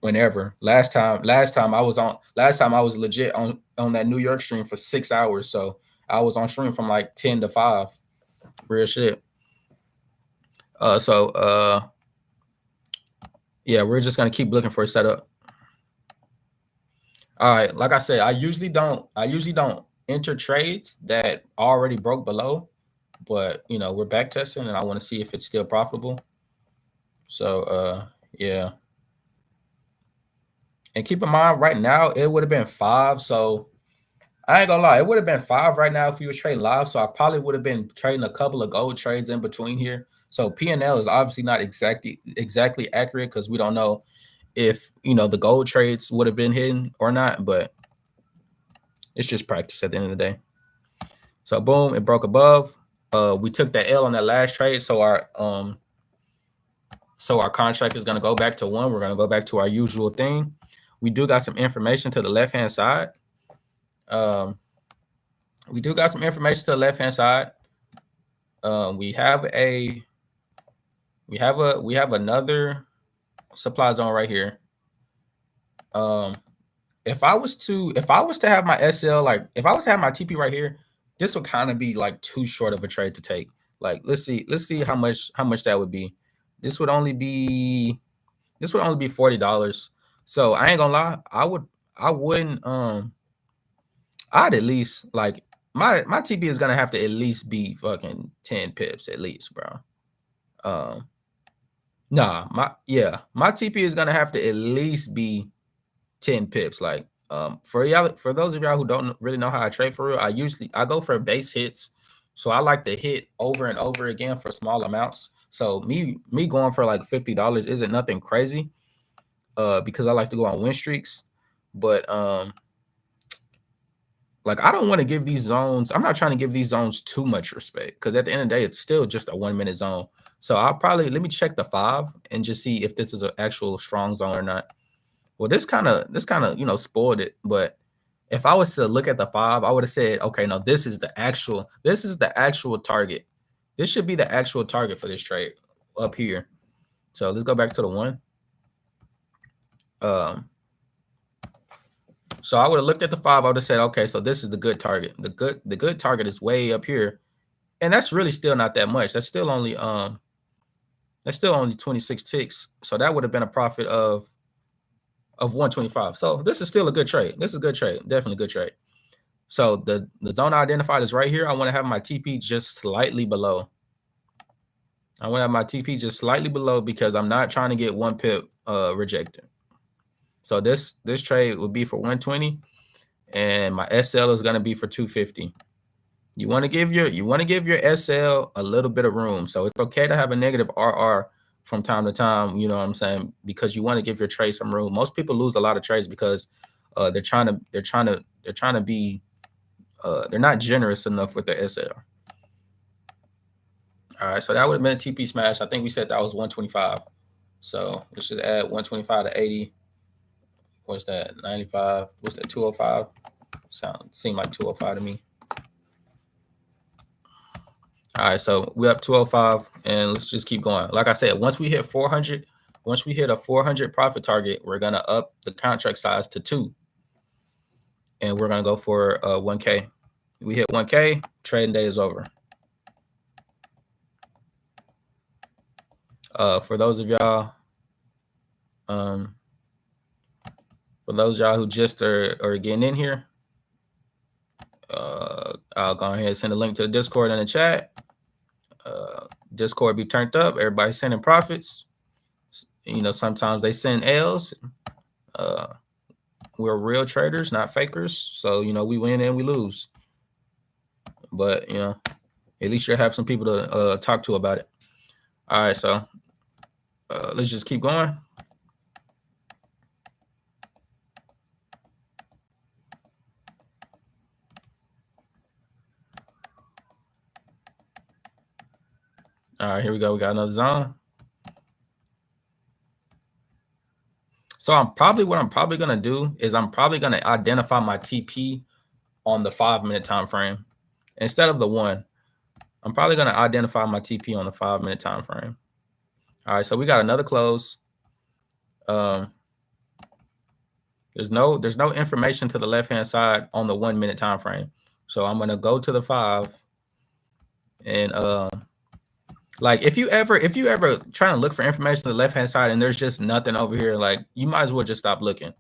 whenever. Last time I was legit on that New York stream for 6 hours. So I was on stream from like 10 to 5. Real shit. So yeah, we're just gonna keep looking for a setup. All right, like I said, I usually don't enter trades that already broke below, but we're back testing and I want to see if it's still profitable. So yeah. And keep in mind, right now it would have been 5. So I ain't gonna lie, it would have been 5 right now if we was trading live. So I probably would have been trading a couple of gold trades in between here. So P&L is obviously not exactly accurate because we don't know if the gold trades would have been hidden or not, but it's just practice at the end of the day. So boom, it broke above. we took that L on that last trade, so our contract is gonna go back to 1. We're gonna go back to our usual thing. We do got some information to the left hand side. We do got some information to the left hand side. We have another supply zone right here. If I was to have my SL, like if I was to have my TP right here, this would kind of be like too short of a trade to take. Like let's see how much that would be. This would only be $40. So I ain't gonna lie, I wouldn't I'd at least like my TP is gonna have to at least be fucking 10 pips at least, bro. Nah, my TP is gonna have to at least be 10 pips. Like for those of y'all who don't really know how I trade for real, I go for base hits. So I like to hit over and over again for small amounts. So me going for like $50 isn't nothing crazy. Because I like to go on win streaks. But like I don't want to give these zones, I'm not trying to give these zones too much respect because at the end of the day, it's still just a 1 minute zone. So I'll probably let me check the 5 and just see if this is an actual strong zone or not. Well, this kind of spoiled it. But if I was to look at the 5, I would have said, okay, no, this is the actual target. This should be the actual target for this trade up here. So let's go back to the 1. So I would have looked at the 5. I would have said, okay, so this is the good target. The good target is way up here, and that's really still not that much. That's still only 26 ticks. So that would have been a profit of 125. So this is still a good trade. This is a good trade. Definitely a good trade. So the zone I identified is right here. I want to have my TP just slightly below. I want to have my TP just slightly below because I'm not trying to get 1 pip rejected. So this trade would be for 120, and my SL is going to be for 250. You want to give your SL a little bit of room. So it's okay to have a negative RR from time to time, you know what I'm saying? Because you want to give your trade some room. Most people lose a lot of trades because they're trying to be they're not generous enough with their SL. All right, so that would have been a TP smash. I think we said that was 125. So let's just add 125 to 80. What's that? 95. What's that? 205. Seemed like 205 to me. All right, so we're up 205, and let's just keep going. Like I said, once we hit a 400 profit target, we're gonna up the contract size to 2, and we're gonna go for 1K. We hit 1K, trading day is over. For those of y'all, who just are getting in here, I'll go ahead and send a link to the Discord in the chat. Discord be turned up. Everybody sending profits. You know, sometimes they send L's. We're real traders, not fakers. So, you know, we win and we lose. But, you know, at least you'll have some people to talk to about it. All right, so let's just keep going. All right, here we go. We got another zone. So what I'm probably gonna do is I'm probably gonna identify my TP on the 5 minute time frame instead of the 1. I'm probably gonna identify my TP on the 5 minute time frame. All right, so we got another close. There's no information to the left hand side on the 1 minute time frame. So I'm gonna go to the 5, and like if you ever trying to look for information to the left hand side and there's just nothing over here, like you might as well just stop looking,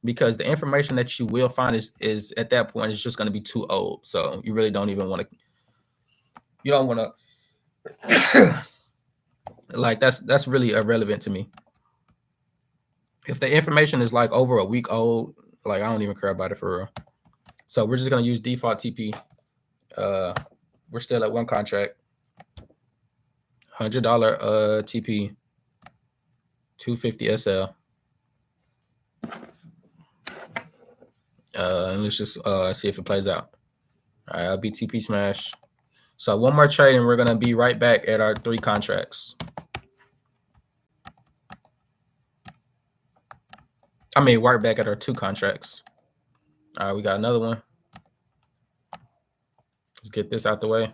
because the information that you will find is at that point is just going to be too old. So you really don't even want to. You don't want to. Like that's really irrelevant to me. If the information is like over a week old, like I don't even care about it for real. So we're just gonna use default TP. We're still at 1 contract. $100 TP. 250 SL. And let's just see if it plays out. All right, I'll be TP smash. So one more trade and we're gonna be right back at our 3 contracts. I mean, right back at our 2 contracts. All right, we got another one. Let's get this out the way.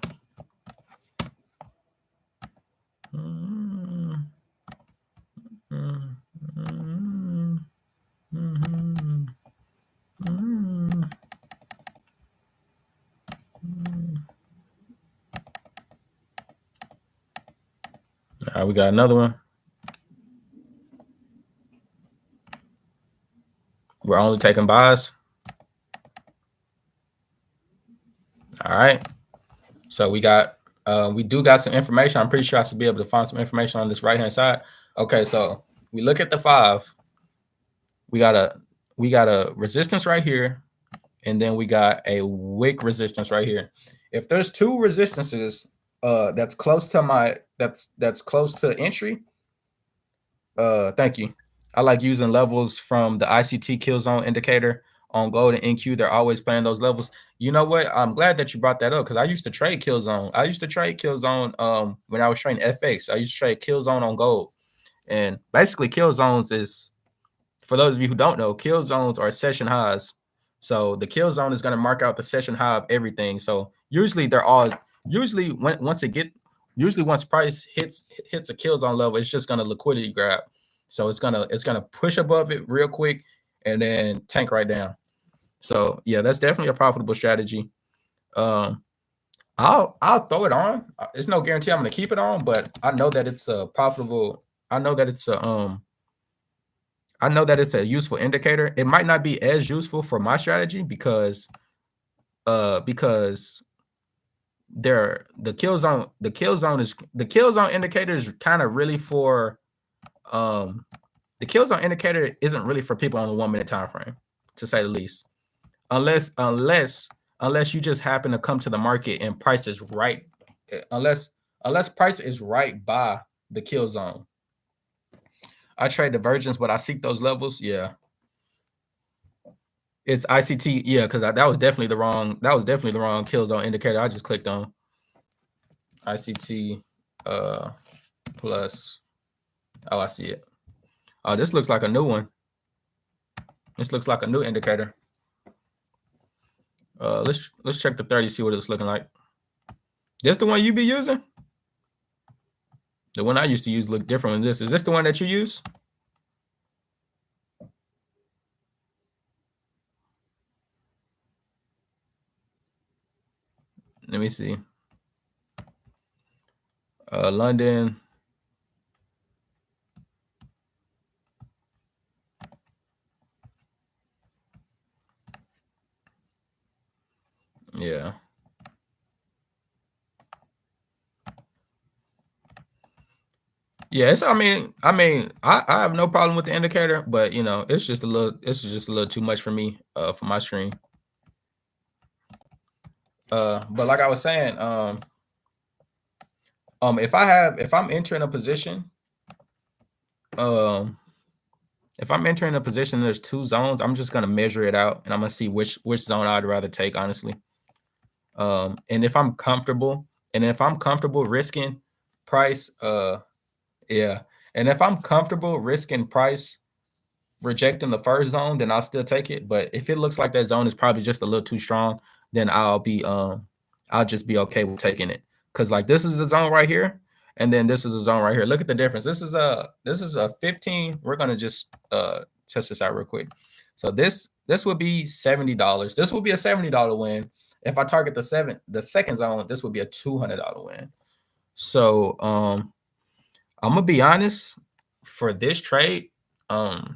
All right, we got another one. We're only taking buys. All right. So we do got some information. I'm pretty sure I should be able to find some information on this right hand side. Okay, so we look at the 5. We got a resistance right here, and then we got a wick resistance right here. If there's 2 resistances that's close to entry, thank you. I like using levels from the ICT kill zone indicator on gold and NQ. They're always playing those levels. You know what? I'm glad that you brought that up because I used to trade kill zone. I used to trade kill zone when I was trading FX. I used to trade kill zone on gold. And basically kill zones is, for those of you who don't know, kill zones are session highs. So the kill zone is going to mark out the session high of everything. So usually once price hits a kill zone level, it's just going to liquidity grab. So it's gonna push above it real quick and then tank right down. So yeah, that's definitely a profitable strategy. I'll throw it on. It's no guarantee I'm gonna keep it on, but I know that it's a profitable. I know that it's a useful indicator. It might not be as useful for my strategy because the kill zone indicator is kind of really for the kill zone indicator isn't really for people on a 1 minute time frame, to say the least. Unless you just happen to come to the market and price is right. Unless price is right by the kill zone. I trade divergence, but I seek those levels. Yeah. It's ICT, yeah, because that was definitely the wrong kill zone indicator I just clicked on. ICT plus. Oh, I see it. Oh, this looks like a new one. This looks like a new indicator. Let's check the 30, see what it's looking like. This the one you be using? The one I used to use look different than this. Is this the one that you use? Let me see. London. Yeah. Yes, I mean, I have no problem with the indicator, but you know, it's just a little too much for me, for my screen. But like I was saying, if I'm entering a position, if I'm entering a position, there's 2 zones, I'm just gonna measure it out and I'm gonna see which zone I'd rather take, honestly. And if I'm comfortable risking price, yeah. And if I'm comfortable risking price rejecting the first zone, then I'll still take it. But if it looks like that zone is probably just a little too strong, then I'll just be okay with taking it. Cause like this is a zone right here, and then this is a zone right here. Look at the difference. This is a 15. We're gonna just test this out real quick. So this would be $70. This would be a $70 win. If I target the second zone, this would be a $200 win. So I'm gonna be honest, for this trade, because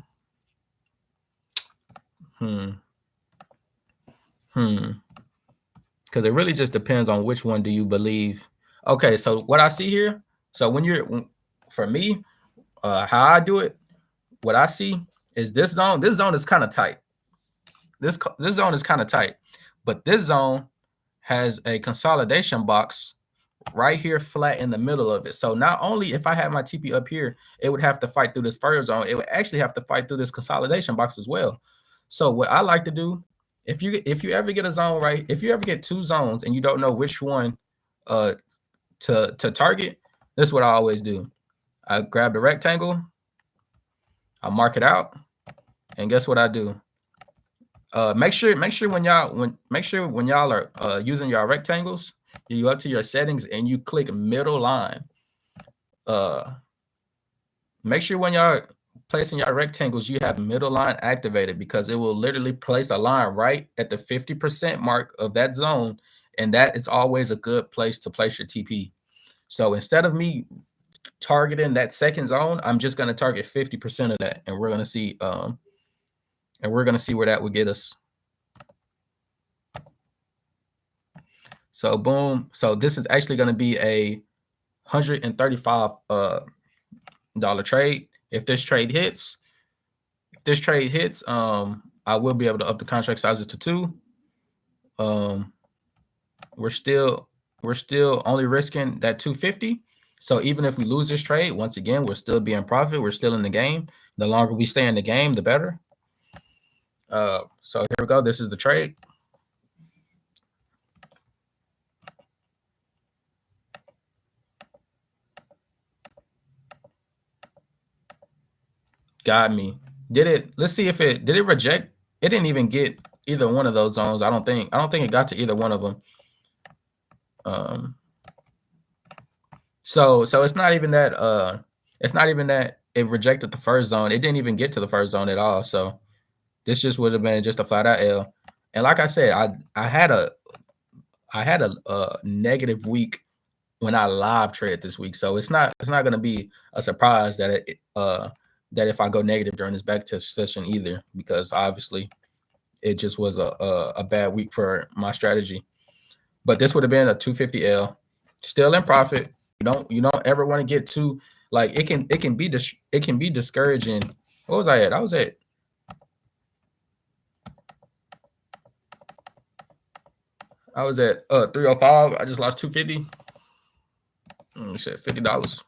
it really just depends on which one do you believe. Okay, so what I see here, so for me, how I do it, what I see is this zone is kind of tight. This zone is kind of tight, but this zone has a consolidation box right here flat in the middle of it. So not only if I had my TP up here, it would have to fight through this first zone, it would actually have to fight through this consolidation box as well. So what I like to do, if you ever get a zone right, if you ever get 2 zones and you don't know which one to target, this is what I always do. I grab the rectangle, I mark it out, and guess what I do? Make sure when y'all are using your rectangles, you go to your settings and you click middle line. Make sure when y'all placing your rectangles, you have middle line activated, because it will literally place a line right at the 50% mark of that zone, and that is always a good place to place your TP. So instead of me targeting that second zone, I'm just going to target 50% of that, and we're going to see where that would get us. So boom. So this is actually going to be a $135 dollar trade. If this trade hits, I will be able to up the contract sizes to 2. We're still only risking that 250. So even if we lose this trade, once again, we're still being profit. We're still in the game. The longer we stay in the game, the better. So here we go. This is the trade. Got me. Let's see if did it reject? It didn't even get either one of those zones. I don't think it got to either one of them. So it's not even that it rejected the first zone. It didn't even get to the first zone at all. So this just would have been just a flat out L. And like I said, I had a negative week when I live trade this week. So it's not going to be a surprise that that if I go negative during this backtest session either, because obviously it just was a bad week for my strategy. But this would have been a 250 L, still in profit. You don't ever want to get too, like, it can be discouraging. What was I at? I was at 305. I just lost 250. Shit, $50.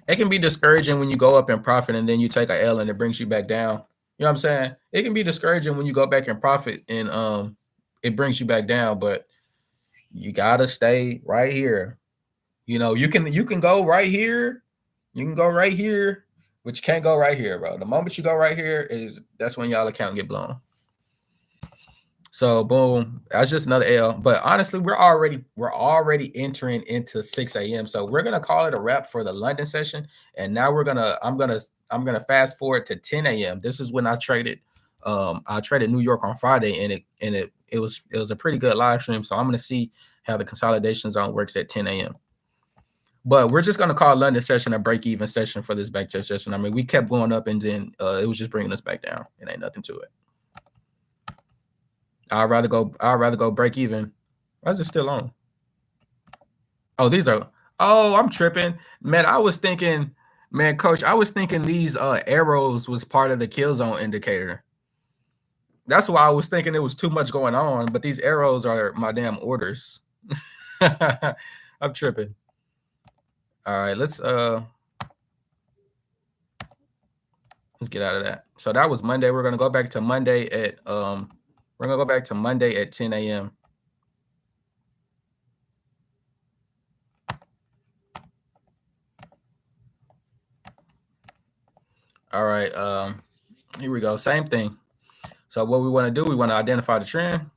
It can be discouraging when you go up in profit and then you take a L and it brings you back down. You know what I'm saying? It can be discouraging when you go back in profit and it brings you back down, but you gotta stay right here. You know, you can go right here, you can go right here, but you can't go right here, bro. The moment you go right here that's when y'all account get blown. So boom, that's just another L. But honestly, we're already entering into 6 a.m. So we're gonna call it a wrap for the London session. And now I'm gonna fast forward to 10 a.m. This is when I traded New York on Friday, and it was a pretty good live stream. So I'm gonna see how the consolidation zone works at 10 a.m. But we're just gonna call London session a break-even session for this backtest session. I mean, we kept going up and then it was just bringing us back down. It ain't nothing to it. I'd rather go break even. Why is it still on? Oh, I'm tripping. Man, I was thinking, coach, I was thinking these arrows was part of the kill zone indicator. That's why I was thinking it was too much going on, but these arrows are my damn orders. I'm tripping. All right, let's get out of that. So that was Monday. We're gonna go back to Monday at 10 a.m. All right, here we go. Same thing. So what we want to do, we want to identify the trend.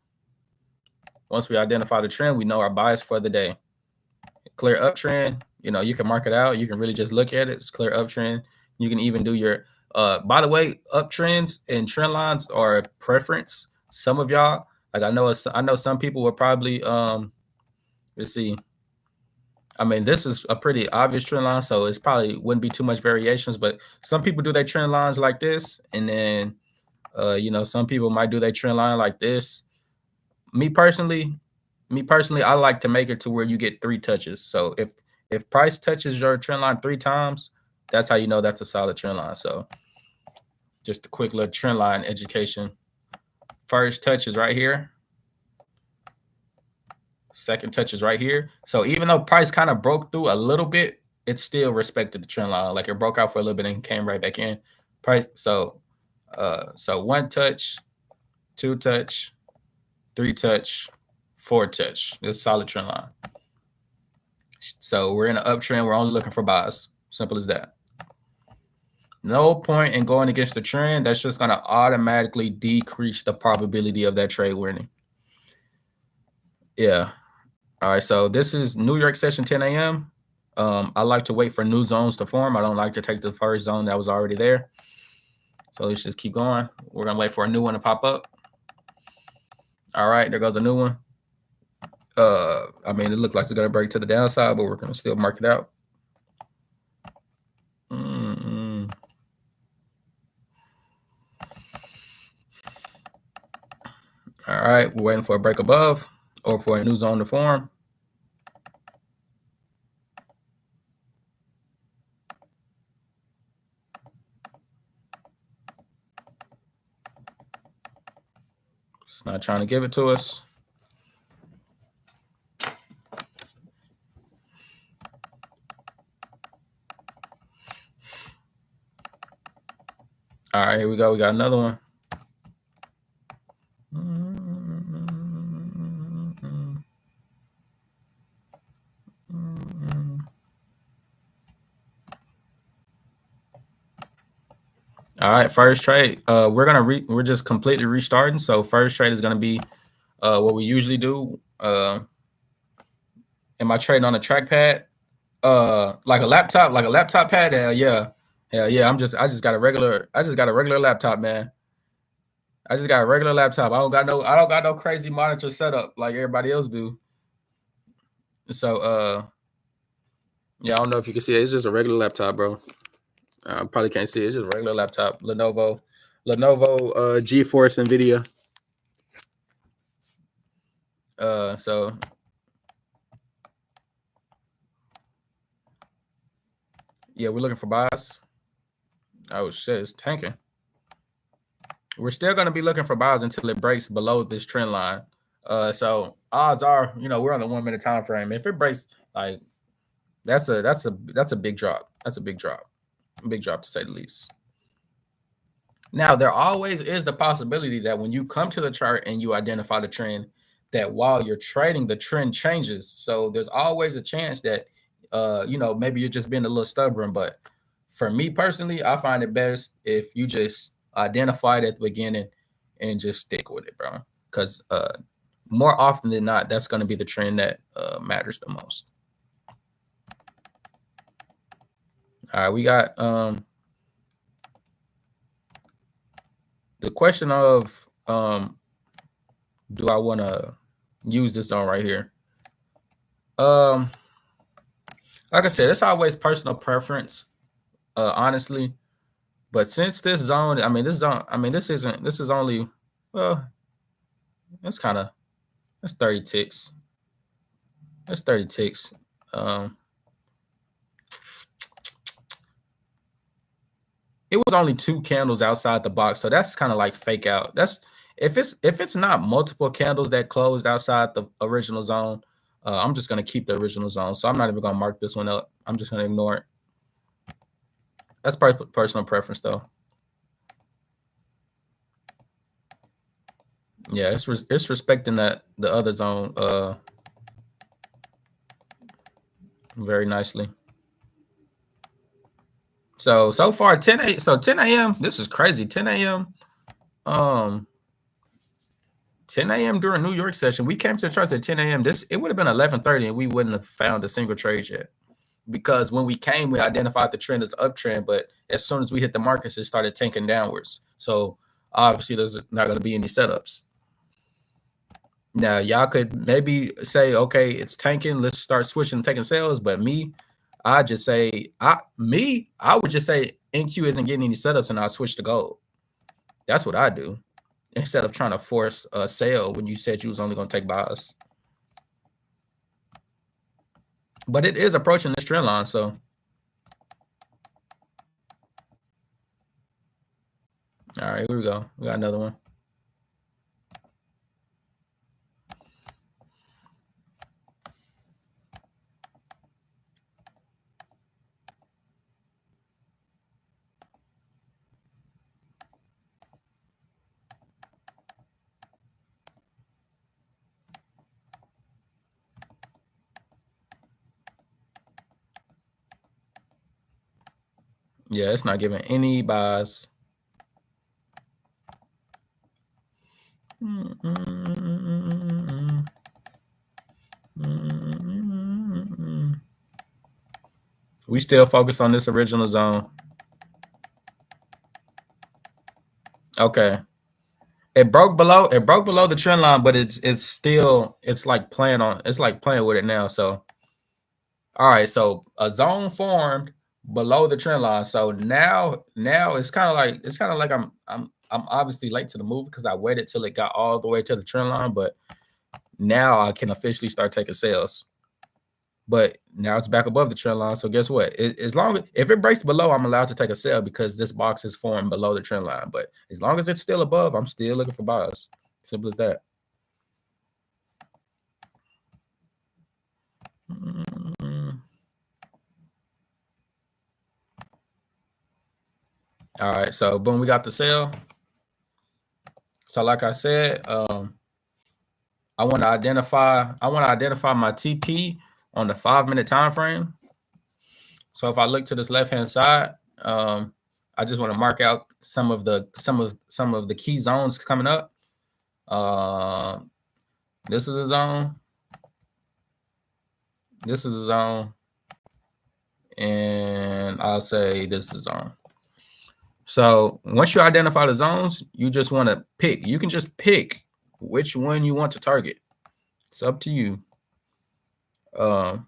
Once we identify the trend, we know our bias for the day. Clear uptrend, you can mark it out. You can really just look at it. It's clear uptrend. You can even do your by the way, uptrends and trend lines are a preference. Some of y'all, like I know some people will probably let's see. I mean, this is a pretty obvious trend line, so it's probably wouldn't be too much variations, but some people do their trend lines like this, and then some people might do their trend line like this. Me personally, I like to make it to where you get 3 touches. So if price touches your trend line 3 times, that's how you know that's a solid trend line. So just a quick little trend line education. First touch is right here. Second touch is right here. So even though price kind of broke through a little bit, it still respected the trend line. Like it broke out for a little bit and came right back in. Price. So 1 touch, 2 touch, 3 touch, 4 touch. It's a solid trend line. So we're in an uptrend. We're only looking for buys. Simple as that. No point in going against the trend. That's just going to automatically decrease the probability of that trade winning. Yeah. All right. So this is New York session 10 a.m. I like to wait for new zones to form. I don't like to take the first zone that was already there. So let's just keep going. We're going to wait for a new one to pop up. All right. There goes a new one. I mean, it looks like it's going to break to the downside, but we're going to still mark it out. All right, we're waiting for a break above or for a new zone to form. It's not trying to give it to us. All right, here we go. We got another one. All right, first trade. We're just completely restarting. So first trade is gonna be what we usually do. Am I trading on a trackpad? Like a laptop pad? Hell yeah. I just got a regular laptop, man. I just got a regular laptop. I don't got no crazy monitor setup like everybody else do. So yeah, I don't know if you can see it. It's just a regular laptop, bro. Probably can't see it. It's just a regular laptop. Lenovo GeForce NVIDIA. So yeah, we're looking for buys. Oh shit, it's tanking. We're still gonna be looking for buys until it breaks below this trend line. So odds are, we're on the 1 minute time frame. If it breaks, like that's a big drop. That's a big drop. Big drop to say the least. Now, there always is the possibility that when you come to the chart and you identify the trend, that while you're trading, the trend changes. So there's always a chance that, maybe you're just being a little stubborn. But for me personally, I find it best if you just identify it at the beginning and just stick with it, bro. Because more often than not, that's going to be the trend that matters the most. All right, we got the question of do I want to use this on right here? Like I said, it's always personal preference, honestly. But since this zone, this is only, well, it's kind of, that's 30 ticks. That's 30 ticks. It was only 2 candles outside the box, so that's kind of like fake out. That's if it's not multiple candles that closed outside the original zone, I'm just gonna keep the original zone. So I'm not even gonna mark this one up. I'm just gonna ignore it. That's personal preference, though. Yeah, it's respecting that the other zone very nicely. So far 10 a.m. This is crazy. 10 a.m. 10 a.m. during New York session. We came to the charts at 10 a.m. It would have been 11:30 and we wouldn't have found a single trade yet. Because when we came, we identified the trend as uptrend, but as soon as we hit the markets, it started tanking downwards. So obviously there's not going to be any setups. Now y'all could maybe say, okay, it's tanking. Let's start switching and taking sales. But I would just say NQ isn't getting any setups, and I'll switch to gold. That's what I do instead of trying to force a sale when you said you was only going to take buys. But it is approaching this trend line, so. All right, here we go. We got another one. Yeah, it's not giving any buys. We still focus on this original zone. Okay. It broke below the trend line, but it's still like playing with it now. So all right, so a zone formed below the trend line. So now it's kind of like I'm obviously late to the move because I waited till it got all the way to the trend line, but now I can officially start taking sales. But now it's back above the trend line. So guess what? If it breaks below, I'm allowed to take a sell because this box is formed below the trend line. But as long as it's still above, I'm still looking for buys. Simple as that. All right, so boom, we got the sell. So like I said, I want to identify my TP on the 5-minute time frame. So if I look to this left hand side, I just want to mark out some of the key zones coming up. This is a zone. This is a zone, and I'll say this is a zone. So once you identify the zones, you just want to pick. You can just pick which one you want to target. It's up to you. But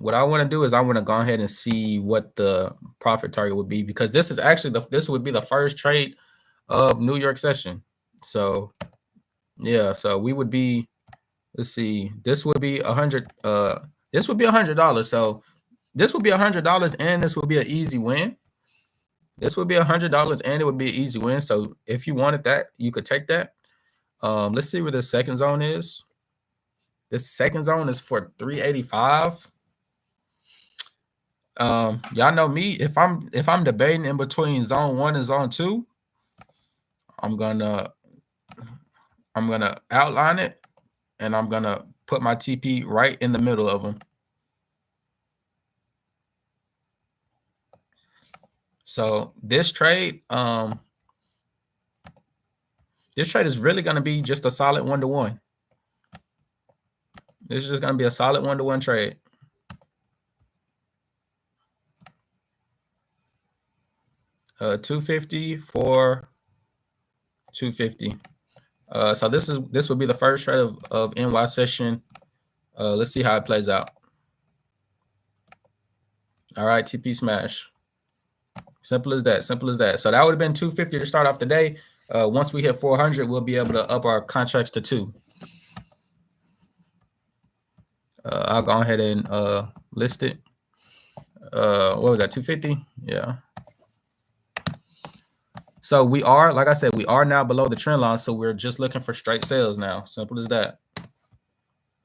what I want to do is I want to go ahead and see what the profit target would be, because this is actually this would be the first trade of New York session. So yeah, so we would be, let's see, this would be $100. This would be $100. So this would be $100, and this would be an easy win. This would be $100, and it would be an easy win. So if you wanted that, you could take that. Let's see where the second zone is. This second zone is for 385. Y'all know me. If I'm debating in between zone 1 and zone 2, I'm gonna outline it, and I'm gonna put my TP right in the middle of them. So this trade is really gonna be just a solid 1-to-1. This is just gonna be a solid 1-to-1 trade. $250 for $250. So this will be the first trade of NY session. Let's see how it plays out. All right, TP smash. Simple as that. Simple as that. So that would have been $250 to start off the day. Once we hit 400, we'll be able to up our contracts to 2. I'll go ahead and list it. What was that? 250? Yeah. So we are, like I said, we are now below the trend line. So we're just looking for straight sales now. Simple as that.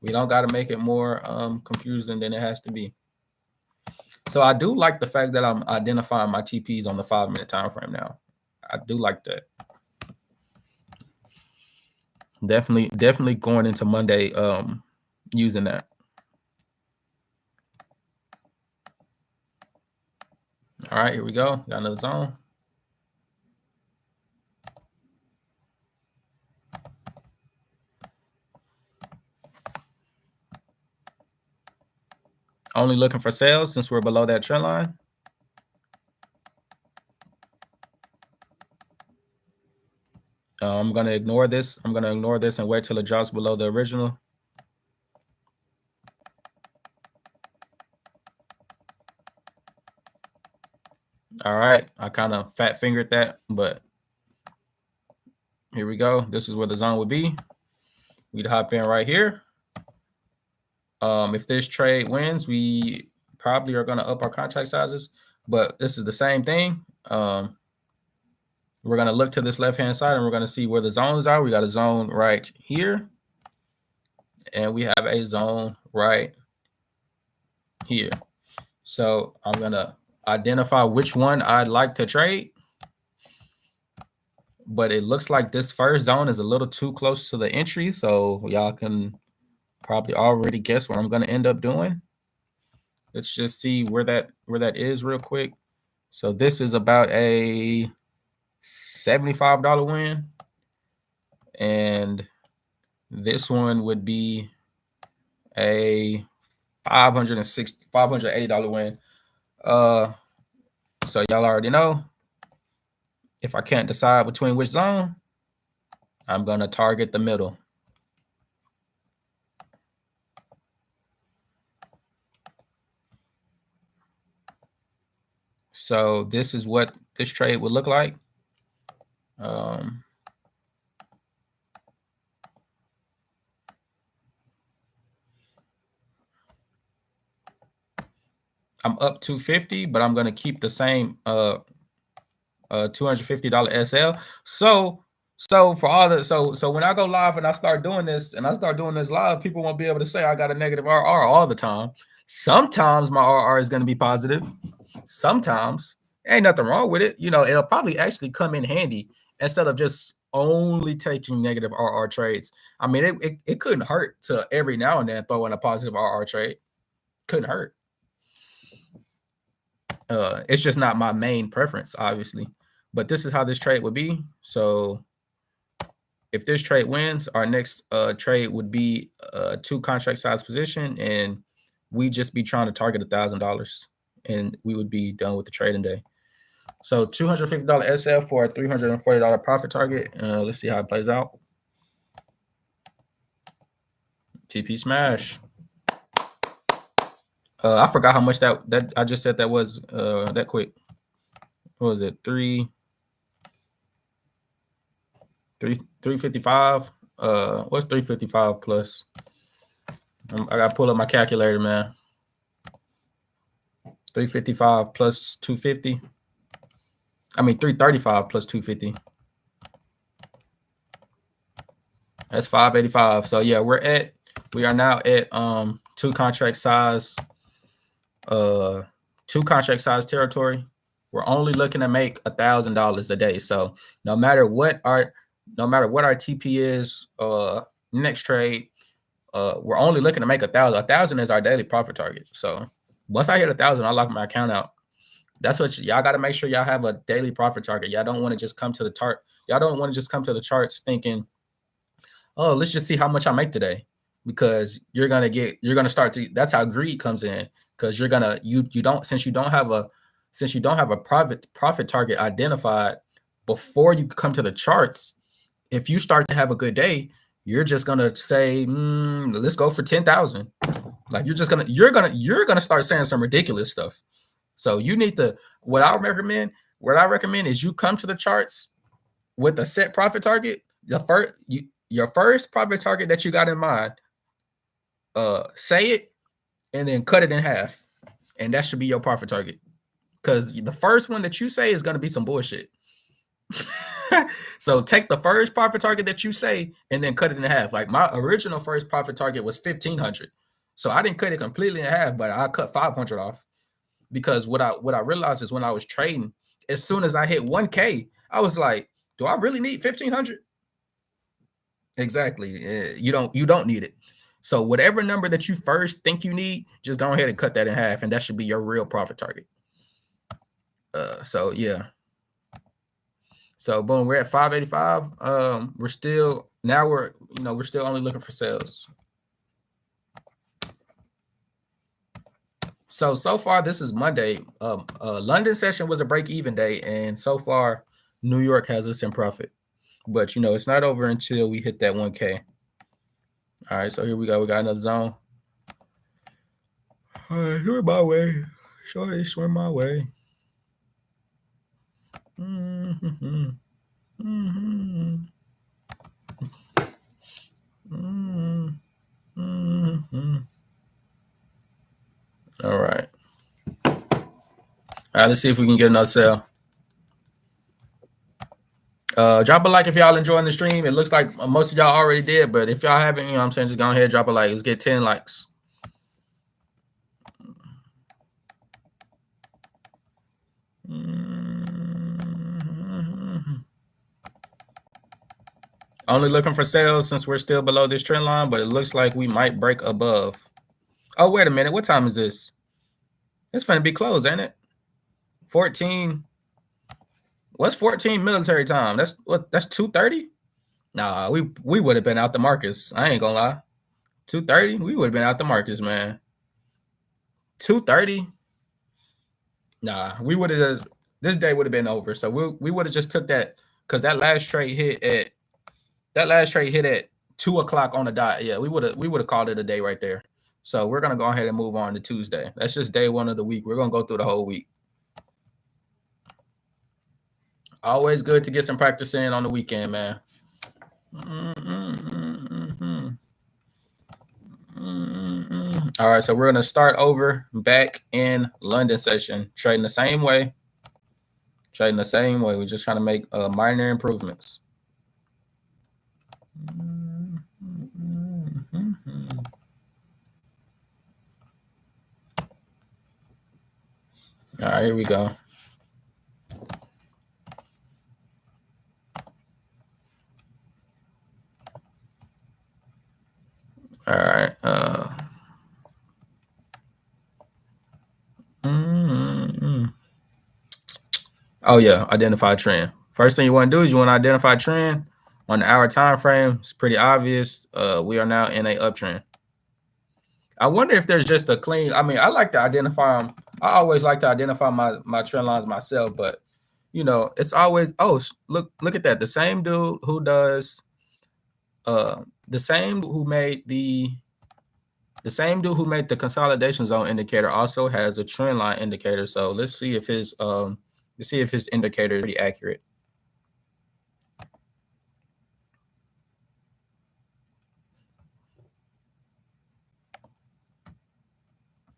We don't got to make it more confusing than it has to be. So I do like the fact that I'm identifying my TPs on the 5-minute time frame now. I do like that. Definitely going into Monday using that. All right, here we go. Got another zone. Only looking for sales since we're below that trend line. I'm going to ignore this. I'm going to ignore this and wait till it drops below the original. All right. I kind of fat fingered that, but here we go. This is where the zone would be. We'd hop in right here. If this trade wins, we probably are going to up our contract sizes, but this is the same thing. We're going to look to this left-hand side, and we're going to see where the zones are. We got a zone right here, and we have a zone right here. So I'm going to identify which one I'd like to trade. But it looks like this first zone is a little too close to the entry, so y'all can probably already guess what I'm going to end up doing. Let's just see where that is real quick. So this is about a $75 win, and this one would be a $580 win. So y'all already know, if I can't decide between which zone, I'm gonna target the middle. So this is what this trade would look like. I'm up 250, but I'm gonna keep the same $250 SL. So for all the so when I go live and I start doing this live, people won't be able to say I got a negative RR all the time. Sometimes my RR is gonna be positive. Sometimes ain't nothing wrong with it. It'll probably actually come in handy instead of just only taking negative RR trades. I mean, it couldn't hurt to every now and then throw in a positive RR trade. Couldn't hurt. It's just not my main preference, obviously. But this is how this trade would be. So if this trade wins, our next trade would be a 2 contract size position, and we just be trying to target $1,000, and we would be done with the trading day. So $250 SL for a $340 profit target. Let's see how it plays out. TP smash. I forgot how much that I just said that was that quick. What was it? 355. What's 355 plus? I gotta pull up my calculator, man. 355 plus 250. I mean 335 plus 250. That's 585. So yeah, we are now at 2 contract size, 2 contract size territory. We're only looking to make $1,000 a day. So no matter what our TP is, next trade, we're only looking to make 1,000. 1,000 is our daily profit target. So once I hit 1,000, I lock my account out. That's what y'all got to make sure y'all have a daily profit target. Y'all don't want to just come to the chart. Y'all don't want to just come to the charts thinking, oh, let's just see how much I make today, because you're gonna start to. That's how greed comes in, because you don't since you don't have a profit target identified before you come to the charts. If you start to have a good day, you're just gonna say, let's go for 10,000. Like you're gonna start saying some ridiculous stuff. So you need to what I recommend is you come to the charts with a set profit target. Your first profit target that you got in mind, say it and then cut it in half, and that should be your profit target. Because the first one that you say is gonna be some bullshit. So take the first profit target that you say and then cut it in half. Like my original first profit target was 1,500, so I didn't cut it completely in half, but I cut 500 off, because what I realized is when I was trading, as soon as I hit 1K, I was like, do I really need 1,500? Exactly. You don't need it. So whatever number that you first think you need, just go ahead and cut that in half, and that should be your real profit target. So yeah. So boom, we're at 585. We're still only looking for sales. So far this is Monday. London session was a break-even day, and so far New York has us in profit. But it's not over until we hit that 1K. All right, so here we go. We got another zone. All right, swim my way. Shorty, swim my way. Mm-hmm. Mm-hmm. Mm-hmm. Mm-hmm. All right. All right, let's see if we can get another sale. Drop a like if y'all enjoying the stream. It looks like most of y'all already did, but if y'all haven't, I'm saying, just go ahead, drop a like. Let's get 10 likes. Only looking for sales since we're still below this trend line, but it looks like we might break above. Oh, wait a minute. What time is this? It's finna be closed, ain't it? 14. What's 14 military time? That's 2:30? Nah, we would have been out the markets. I ain't gonna lie. 2:30, we would have been out the markets, man. 2:30. Nah, we would have just this day would have been over. So we would have just took that because that last trade hit at 2 o'clock on the dot. Yeah, we would have called it a day right there. So we're gonna go ahead and move on to Tuesday. That's just day one of the week. We're gonna go through the whole week. Always good to get some practice in on the weekend, man. All right, so we're gonna start over back in London session, trading the same way. Trading the same way. We're just trying to make minor improvements. All right, here we go. All right. Oh yeah, identify trend. First thing you want to do is you want to identify trend on the hour time frame. It's pretty obvious. We are now in a uptrend. I wonder if there's just a clean. I mean, I like to identify them. I always like to identify my trend lines myself, but it's always look at that. The same dude who does the same who made the consolidation zone indicator also has a trend line indicator. So let's see if his indicator is pretty accurate.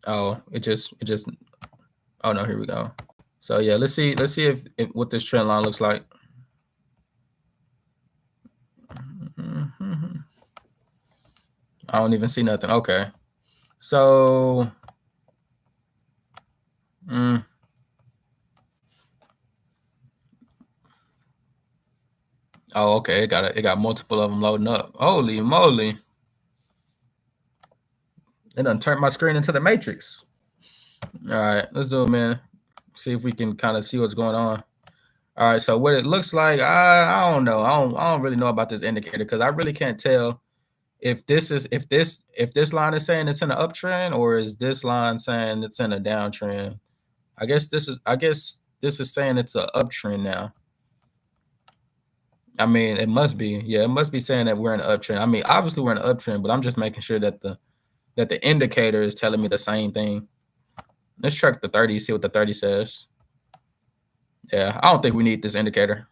Oh, it just oh no, here we go. So yeah, let's see if what this trend line looks like. I don't even see nothing. Okay. So oh, okay, it got multiple of them loading up. Holy moly. It done turned my screen into the Matrix. All right, let's zoom in. See if we can kind of see what's going on. All right, so what it looks like, I don't know. I don't really know about this indicator because I really can't tell if this line is saying it's in an uptrend or is this line saying it's in a downtrend. I guess this is saying it's an uptrend now. I mean, it must be. Yeah, it must be saying that we're in an uptrend. I mean, obviously we're in an uptrend, but I'm just making sure that the indicator is telling me the same thing. Let's check the 30, see what the 30 says. Yeah, I don't think we need this indicator.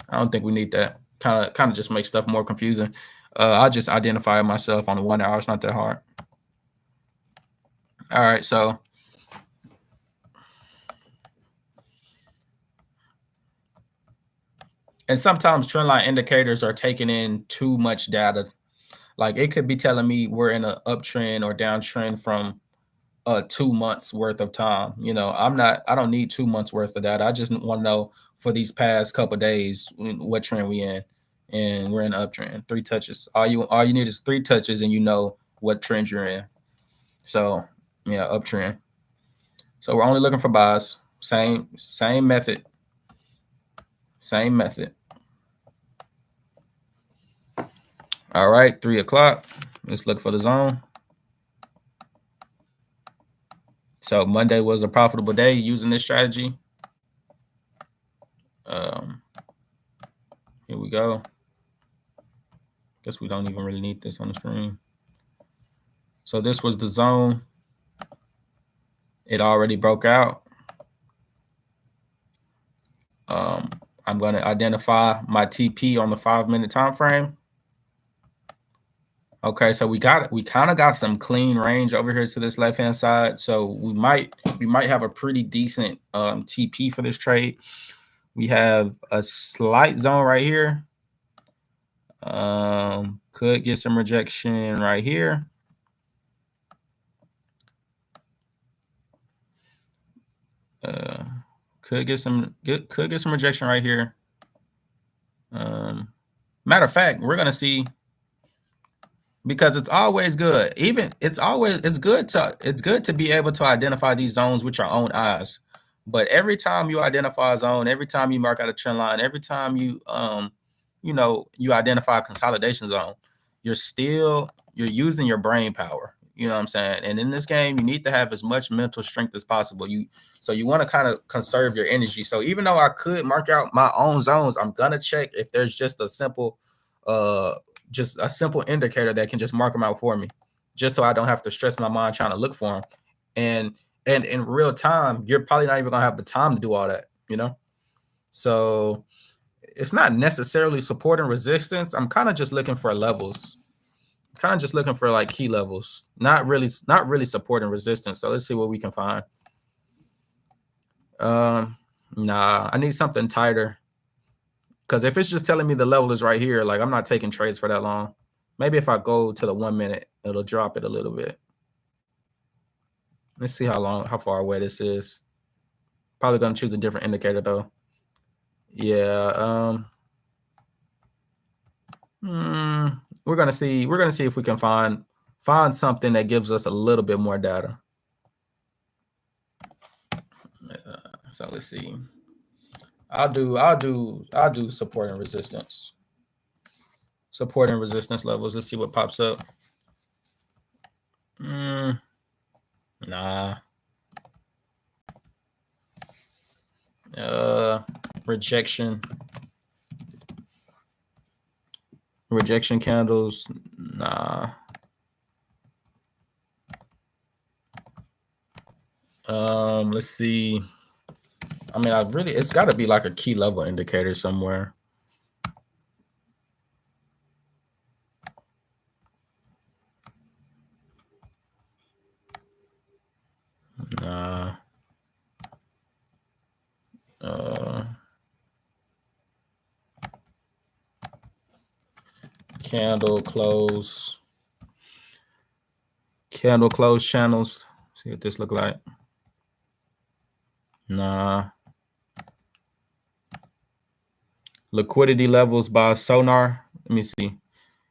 I don't think we need that. Kind of just makes stuff more confusing. I'll just identify myself on the 1 hour. It's not that hard. All right, so and sometimes trend line indicators are taking in too much data. Like it could be telling me we're in an uptrend or downtrend from 2 months worth of time. I don't need 2 months worth of data. I just want to know for these past couple days what trend we in, and we're in uptrend. 3 touches. All you need is 3 touches, and you know what trend you're in. So yeah, uptrend. So we're only looking for buys. Same method. Same method. All right, 3 o'clock. Let's look for the zone. So Monday was a profitable day using this strategy. Here we go. Guess we don't even really need this on the screen. So this was the zone. It already broke out. I'm going to identify my TP on the 5-minute time frame. Okay, so we kind of got some clean range over here to this left-hand side. So we might have a pretty decent TP for this trade. We have a slight zone right here. Could get some rejection right here. Could get some rejection right here. Matter of fact, we're gonna see because it's always good. Even it's good to be able to identify these zones with your own eyes. But every time you identify a zone, every time you mark out a trend line, every time you identify a consolidation zone, you're using your brain power. You know what I'm saying? And in this game, you need to have as much mental strength as possible. You want to kind of conserve your energy. So even though I could mark out my own zones, I'm gonna check if there's uh just a simple indicator that can just mark them out for me, just so I don't have to stress my mind trying to look for them. And and in real time, you're probably not even gonna have the time to do all that. So it's not necessarily support and resistance. I'm kind of just looking for levels, kind of just looking for like key levels, not really support and resistance. So let's see what we can find. Um, nah, I need something tighter. Because if it's just telling me the level is right here, like I'm not taking trades for that long. Maybe if I go to the 1 minute, it'll drop it a little bit. Let's see how far away this is. Probably gonna choose a different indicator though. Yeah. We're gonna see. We're gonna see if we can find something that gives us a little bit more data. So let's see. I'll do support and resistance. Support and resistance levels. Let's see what pops up. Nah. Uh, rejection. Rejection candles. Nah. Let's see. I mean, it's got to be like a key level indicator somewhere. Nah. Candle close. Candle close channels. See what this look like. Nah. Liquidity levels by Sonar. Let me see.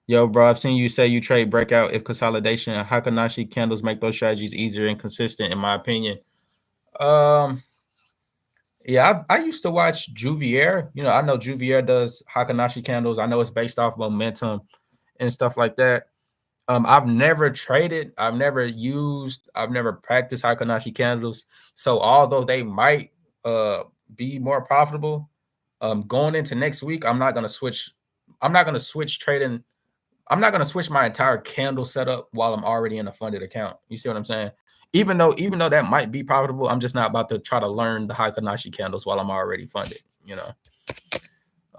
Yo, bro, I've seen you say you trade breakout if consolidation. Hakanashi candles make those strategies easier and consistent, in my opinion. Um, yeah, I used to watch Juvier. I know Juvier does Hakanashi candles. I know it's based off momentum and stuff like that. I've never traded, I've never practiced Hakanashi candles. So although they might uh be more profitable, going into next week, I'm not gonna switch trading. I'm not gonna switch my entire candle setup while I'm already in a funded account. You see what I'm saying? Even though that might be profitable, I'm just not about to try to learn the Hakanashi candles while I'm already funded.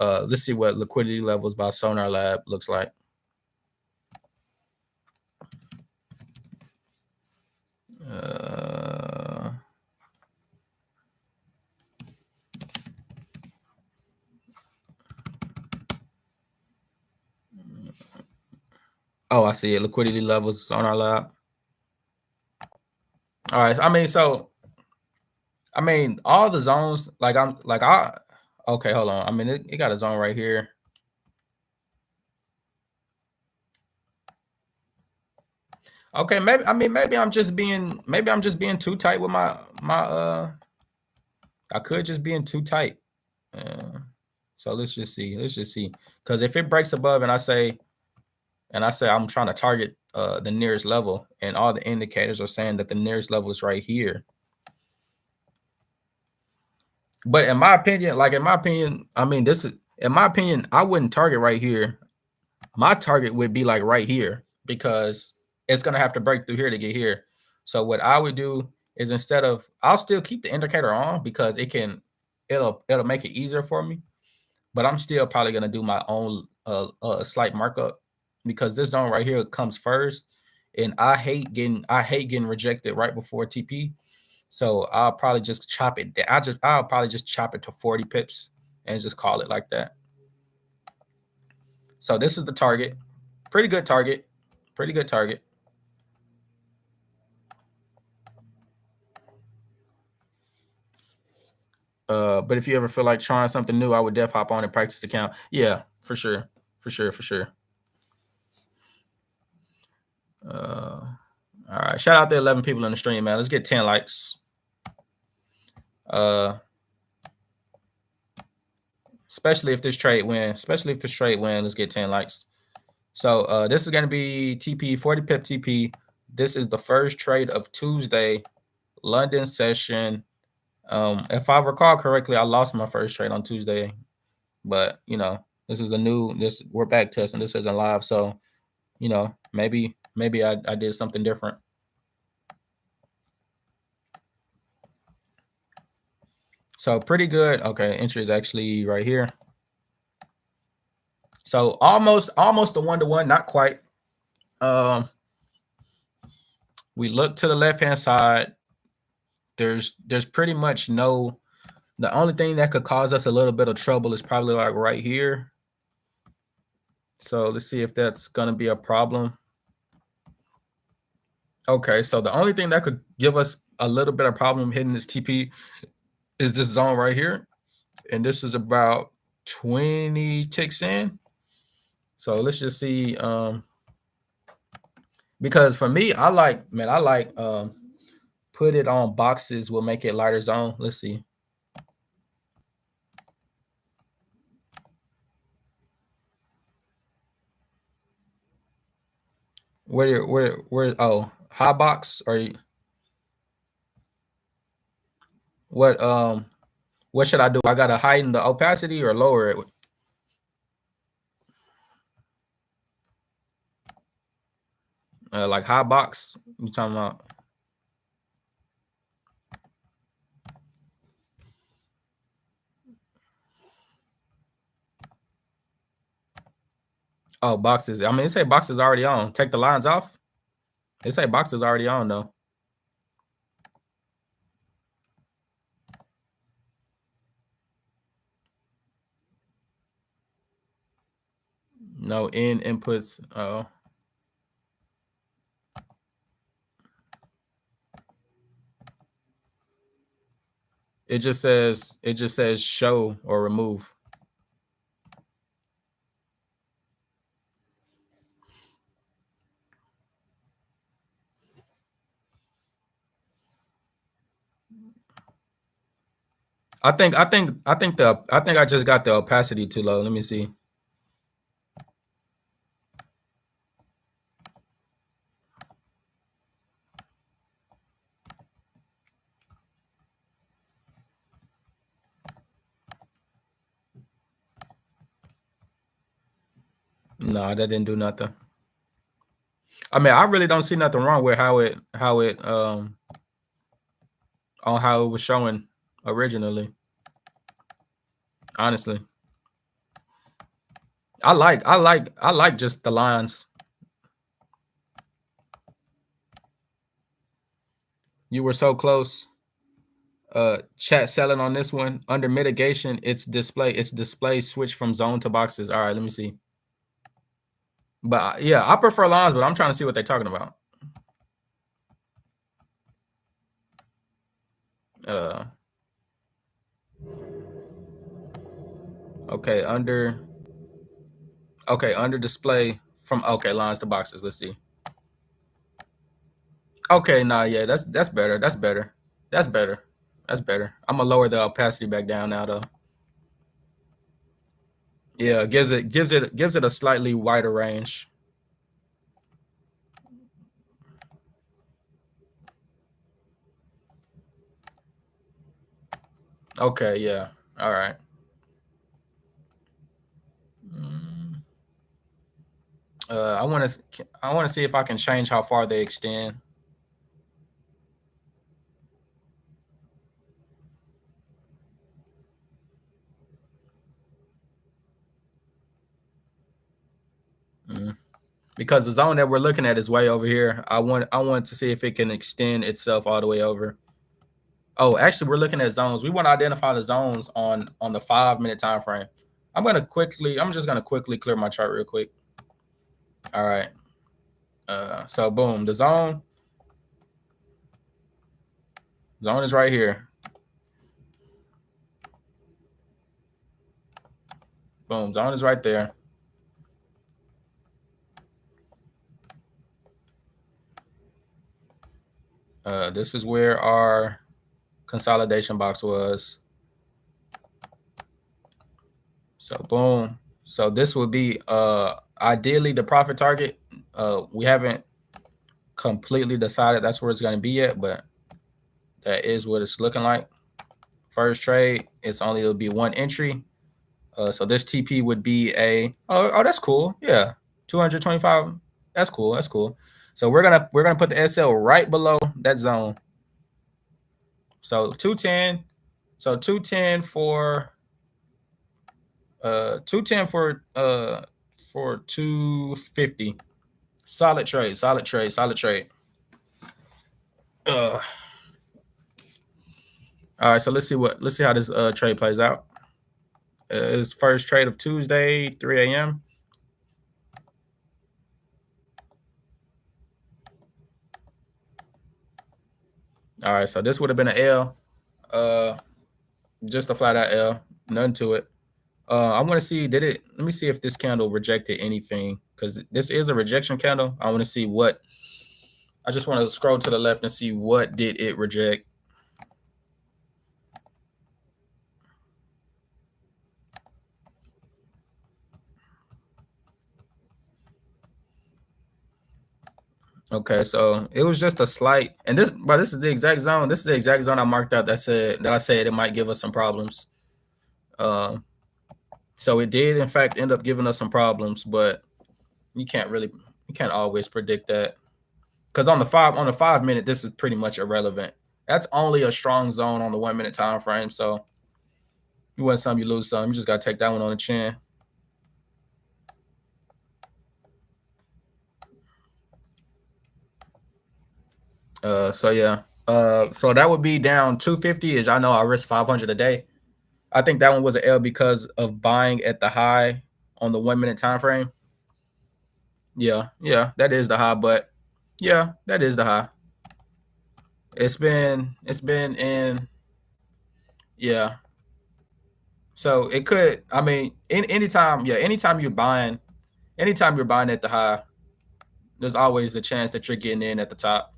Let's see what liquidity levels by Sonar Lab looks like. Oh, I see it. Liquidity levels on our lab. All right. All the zones, okay, hold on. It got a zone right here. Okay, maybe I'm just being too tight with my I could just being too tight. So let's just see. Because if it breaks above and I say I'm trying to target the nearest level, and all the indicators are saying that the nearest level is right here. But in my opinion, I wouldn't target right here. My target would be like right here, because it's gonna have to break through here to get here. So what I would do is, I'll still keep the indicator on, because it'll make it easier for me. But I'm still probably gonna do my own slight markup, because this zone right here comes first, and I hate getting rejected right before TP. So I'll probably just chop it. I'll probably just chop it to 40 pips and just call it like that. So this is the target. Pretty good target. Pretty good target. But if you ever feel like trying something new, I would def hop on and practice account. Yeah, for sure. For sure. All right. Shout out to 11 people in the stream, man. Let's get 10 likes. Especially if this trade wins. Especially if this trade wins, let's get 10 likes. So this is going to be TP, 40 pip TP. This is the first trade of Tuesday, London session. If I recall correctly, I lost my first trade on Tuesday. But, you know, this is we're back testing. This isn't live. So, you know, maybe I did something different. So pretty good. Okay, entry is actually right here. So almost a 1-to-1, not quite. We look to the left-hand side. There's pretty much no. The only thing that could cause us a little bit of trouble is probably like right here. So let's see if that's gonna be a problem. Okay, so the only thing that could give us a little bit of problem hitting this TP is this zone right here, and this is about 20 ticks in. So let's just see. Because for me, I like put it on boxes will make it lighter zone. Let's see. Where oh, high box or what should I do? I gotta heighten the opacity or lower it? Like high box, you talking about? Oh, boxes. I mean, it say boxes already on. Take the lines off. It say boxes already on though. No in inputs. Oh. It just says show or remove. I think I just got the opacity too low. Let me see. No, that didn't do nothing. I mean, I really don't see nothing wrong with how it on how it was showing originally. Honestly, I like just the lines. You were so close. Chat selling on this one under mitigation. It's display switch from zone to boxes. All right, let me see. But yeah, I prefer lines, but I'm trying to see what they're talking about. Okay, under display from lines to boxes. Let's see. Okay, nah, yeah, that's better. That's better. That's better. That's better. I'm gonna lower the opacity back down now though. Yeah, gives it a slightly wider range. Okay, yeah. All right. I want to see if I can change how far they extend. Because the zone that we're looking at is way over here. I want to see if it can extend itself all the way over. Oh, actually, we're looking at zones. We want to identify the zones on the 5-minute time frame. I'm just gonna quickly clear my chart real quick. All right. So boom, the zone is right here. Boom, zone is right there. This is where our consolidation box was. So boom. So this would be ideally the profit target. We haven't completely decided that's where it's going to be yet, but that is what it's looking like. First trade, it'll be one entry. So this TP would be that's cool. Yeah. 225. That's cool. That's cool. So we're gonna put the SL right below that zone. So 210. So 210 for 250. Solid trade. Solid trade. Solid trade. All right, so let's see how this trade plays out. It's first trade of Tuesday, 3 a.m. All right, so this would have been an L. Just a flat out L. Nothing to it. I want to see, let me see if this candle rejected anything, because this is a rejection candle. I want to see I just want to scroll to the left and see what did it reject. Okay, so it was just a slight, and this is the exact zone. This is the exact zone I marked out that I said it might give us some problems. So it did, in fact, end up giving us some problems, but you can't always predict that, because on the 5 minute, this is pretty much irrelevant. That's only a strong zone on the 1 minute time frame. So you win some, you lose some. You just gotta take that one on the chin. So yeah. So that would be down 250. As y'all know, I risk 500 a day. I think that one was an L because of buying at the high on the 1 minute time frame. Yeah, that is the high, but yeah, that is the high. It's been in, yeah. So it could, I mean, anytime you're buying at the high, there's always a chance that you're getting in at the top.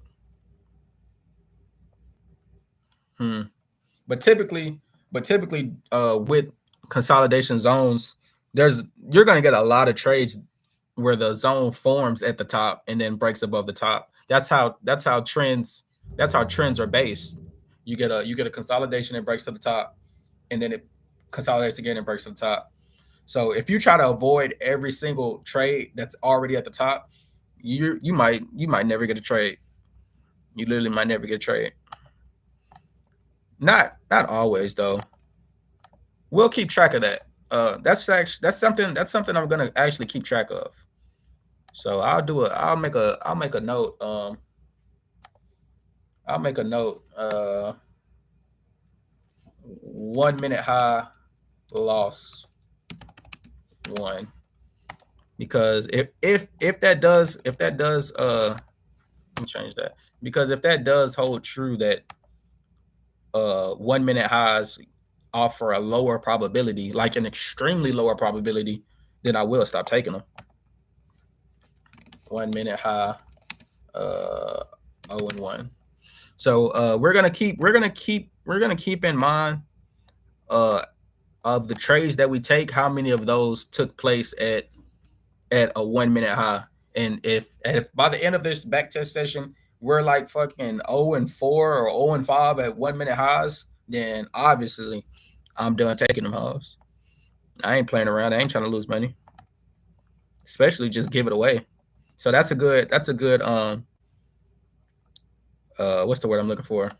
Hmm. But typically, with consolidation zones, you're going to get a lot of trades where the zone forms at the top and then breaks above the top. That's how trends are based. You get a consolidation that breaks to the top, and then it consolidates again and breaks to the top. So if you try to avoid every single trade that's already at the top, you might never get a trade. You literally might never get a trade. Not always though. We'll keep track of that. That's something I'm gonna actually keep track of. So I'll make a note. I'll make a note. 1 minute high loss one, because if that does let me change that, because if that does hold true, that 1 minute highs offer a lower probability, like an extremely lower probability, then I will stop taking them. 1 minute high, 0 and 1. So we're gonna keep in mind uh of the trades that we take, how many of those took place at a 1 minute high. And if by the end of this back test session we're like fucking 0 and 4 or 0 and 5 at 1 minute highs, then obviously I'm done taking them hoes. I ain't playing around. I ain't trying to lose money, especially just give it away. So that's a good what's the word I'm looking for?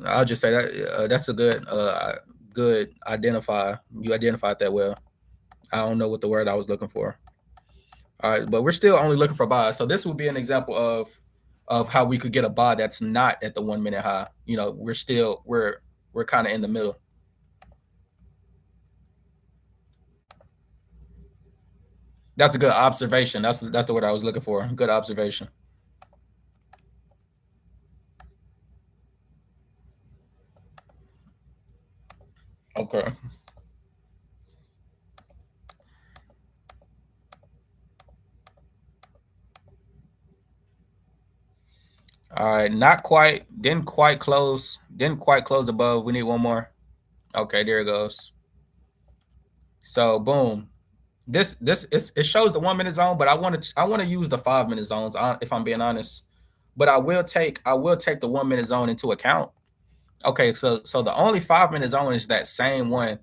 I'll just say that's a good identify. You identified that well. I don't know what the word I was looking for. All right, but we're still only looking for buys. So this would be an example of how we could get a buy that's not at the 1 minute high. We're kind of in the middle. That's a good observation. That's the word I was looking for. Good observation. Okay. All right, not quite. Didn't quite close above. We need one more. Okay, there it goes. So boom. It shows the 1 minute zone, but I want to use the 5 minute zones if I'm being honest. But I will take the 1 minute zone into account. Okay, so the only 5 minute zone is that same one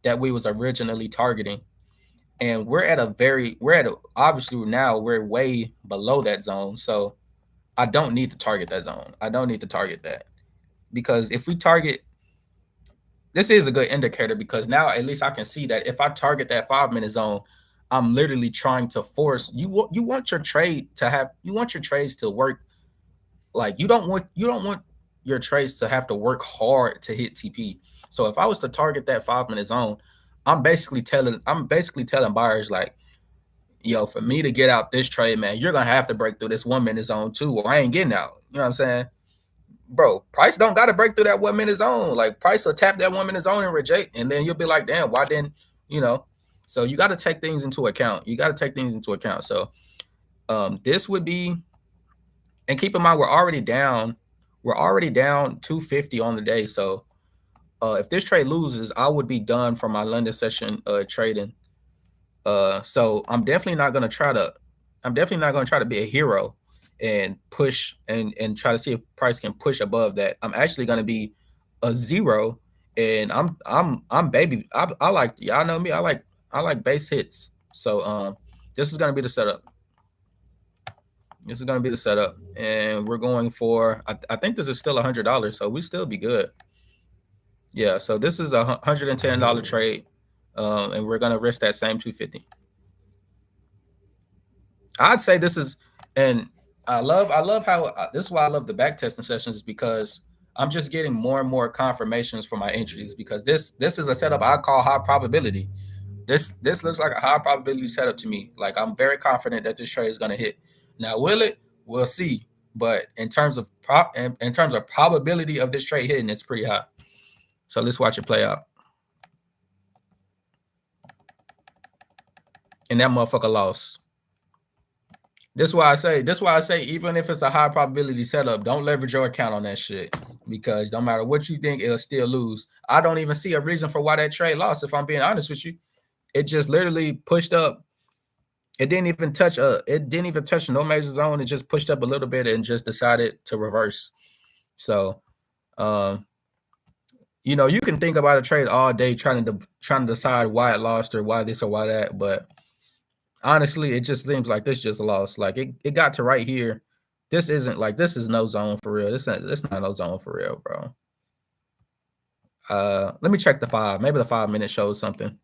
that we was originally targeting. And obviously now we're way below that zone. So I don't need to target that zone. I don't need to target that. Because if we target, this is a good indicator because now at least I can see that if I target that 5 minute zone, I'm literally trying to force you want your trade to have you want your trades to work. Like you don't want your trades to have to work hard to hit TP. So if I was to target that 5 minute zone, I'm basically telling buyers like, yo, for me to get out this trade, man, you're gonna have to break through this 1 minute zone too, or I ain't getting out. You know what I'm saying? Bro, Price don't gotta break through that 1 minute zone. Like Price will tap that 1 minute zone and reject, and then you'll be like, damn, why didn't you know? So you gotta take things into account. You gotta take things into account. So this would be, and keep in mind we're already down 250 on the day. So if this trade loses, I would be done for my London session trading. So I'm definitely not gonna try to be a hero and push and try to see if Price can push above that. I'm actually gonna be a zero, and I'm baby. I like, y'all know me. I like base hits. So this is gonna be the setup. This is gonna be the setup, and we're going for. I think this is still $100, so we still be good. Yeah. So this is $110 trade, and we're gonna risk that same 250. I'd say this is, and I love how this is why I love the back testing sessions, is because I'm just getting more and more confirmations for my entries, because this is a setup I call high probability. This looks like a high probability setup to me. Like I'm very confident that this trade is going to hit. Now, will it? We'll see. But in terms of probability of this trade hitting, it's pretty high. So let's watch it play out. And that motherfucker lost. This why I say even if it's a high probability setup, don't leverage your account on that shit, because no matter what you think, it'll still lose. I don't even see a reason for why that trade lost, if I'm being honest with you. It just literally pushed up. It didn't even touch no major zone. It just pushed up a little bit and just decided to reverse. So um, you can think about a trade all day trying to decide why it lost or why this or why that, but honestly, it just seems like this just lost. Like it got to right here. This is no zone for real. This not no zone for real, bro. Let me check the 5. Maybe the 5 minute shows something.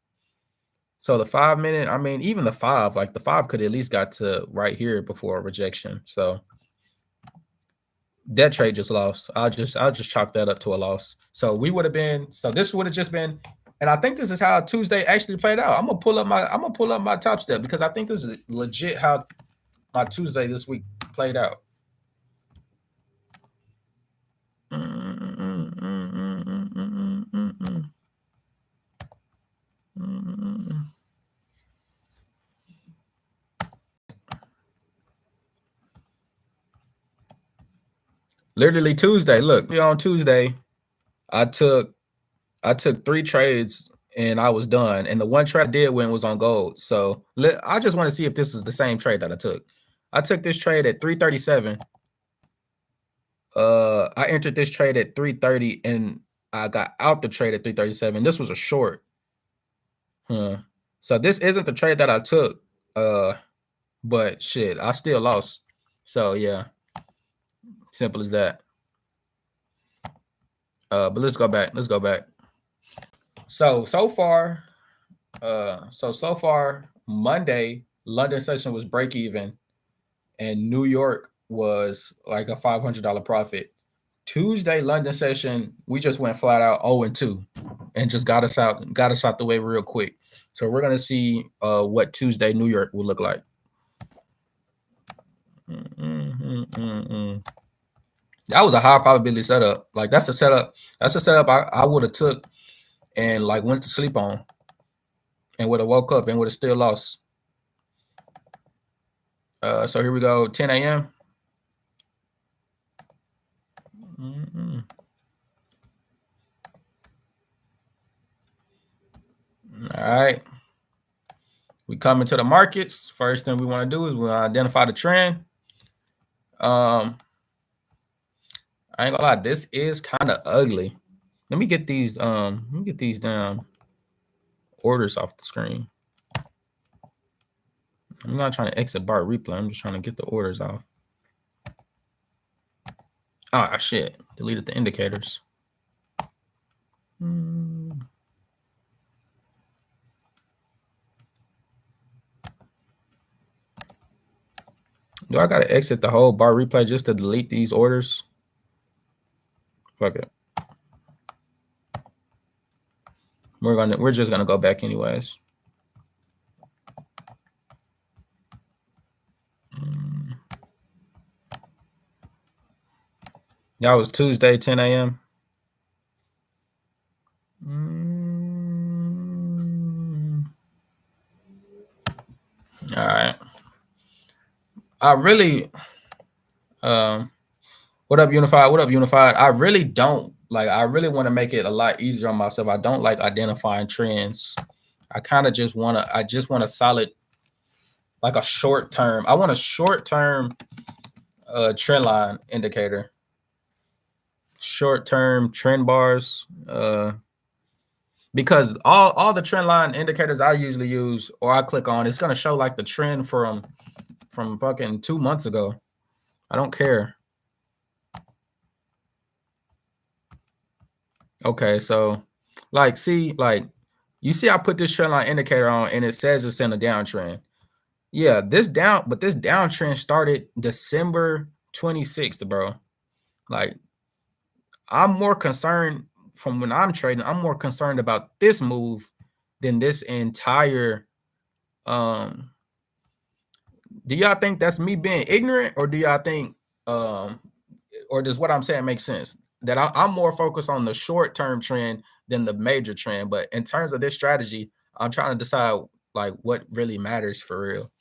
So the 5 minute, I mean, even the 5, like the 5 could at least got to right here before a rejection. So that trade just lost. I'll just chalk that up to a loss. So this would have just been, and I think this is how Tuesday actually played out. I'm gonna pull up my top step, because I think this is legit how my Tuesday this week played out. Literally Tuesday. Look, on Tuesday, I took I took 3 trades and I was done. And the one trade I did win was on gold. So I just want to see if this is the same trade that I took. I took this trade at 337. I entered this trade at 330 and I got out the trade at 337. This was a short. Huh. So this isn't the trade that I took. But shit, I still lost. So yeah, simple as that. But let's go back. Let's go back. So far, Monday, London session was break even, and New York was like a $500 profit. Tuesday London session, we just went flat out 0-2, and just got us out the way real quick. So we're gonna see what Tuesday New York will look like. That was a high probability setup. Like that's a setup. That's a setup I would have took and like went to sleep on, and would have woke up and would have still lost. So here we go, 10 a.m. right. We come into the markets. First thing we want to do is we want to identify the trend. I ain't gonna lie, this is kind of ugly. Let me get these damn orders off the screen. I'm not trying to exit bar replay. I'm just trying to get the orders off. Ah, shit. Deleted the indicators. Do I gotta exit the whole bar replay just to delete these orders? Fuck it. We're just gonna go back anyways. That was Tuesday, 10 a.m. All right. I really, what up, Unified? What up, Unified? I really don't like. I really want to make it a lot easier on myself. I don't like identifying trends. I kind of just want to. I just want a solid, like a short term. I want a short term trend line indicator. Short term trend bars. Because all the trend line indicators I usually use or I click on, it's gonna show like the trend from fucking 2 months ago. I don't care. Okay, so like see, like you see I put this trend line indicator on and it says it's in a downtrend. Yeah, this downtrend started December 26th, bro. Like I'm more concerned from when I'm trading, I'm more concerned about this move than this entire do y'all think that's me being ignorant, or do y'all think, or does what I'm saying make sense? That I'm more focused on the short term trend than the major trend. But in terms of this strategy, I'm trying to decide like what really matters for real.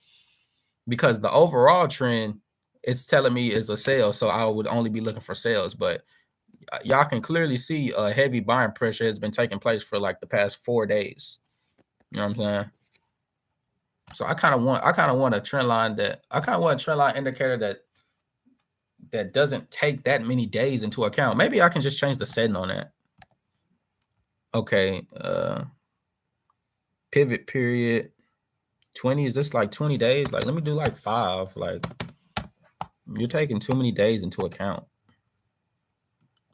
Because the overall trend, it's telling me is a sale, so I would only be looking for sales. But y'all can clearly see a heavy buying pressure has been taking place for like the past 4 days. You know what I'm saying? So I kind of want a trend line indicator that doesn't take that many days into account. Maybe I can just change the setting on that. Okay, pivot period 20. Is this like 20 days? Like let me do like 5. Like you're taking too many days into account.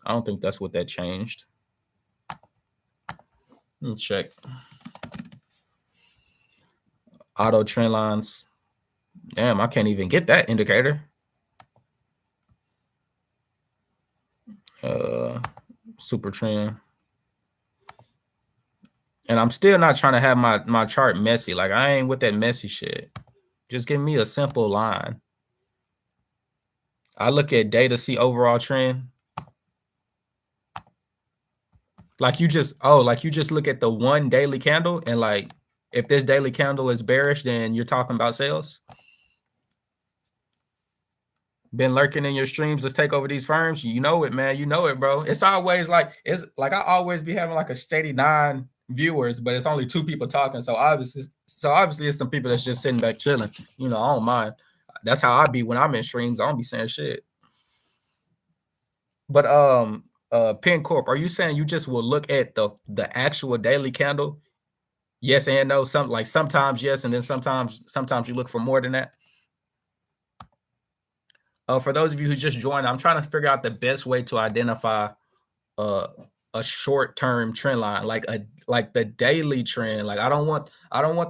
I don't think that's what that changed. Let me check. Auto trend lines. Damn, I can't even get that indicator. Super trend. And I'm still not trying to have my chart messy. Like I ain't with that messy shit. Just give me a simple line. I look at data, see overall trend. Like you just look at the one daily candle and like if this daily candle is bearish, then you're talking about sales. Been lurking in your streams. Let's take over these firms. You know it, man. You know it, bro. It's always like I always be having like a steady 9 viewers, but it's only 2 people talking. So obviously it's some people that's just sitting back chilling. You know, I don't mind. That's how I be when I'm in streams. I don't be saying shit. But Pin Corp, are you saying you just will look at the actual daily candle? Yes and no. Sometimes yes, and then sometimes you look for more than that. For those of you who just joined, I'm trying to figure out the best way to identify a short-term trend line, like the daily trend. Like I don't want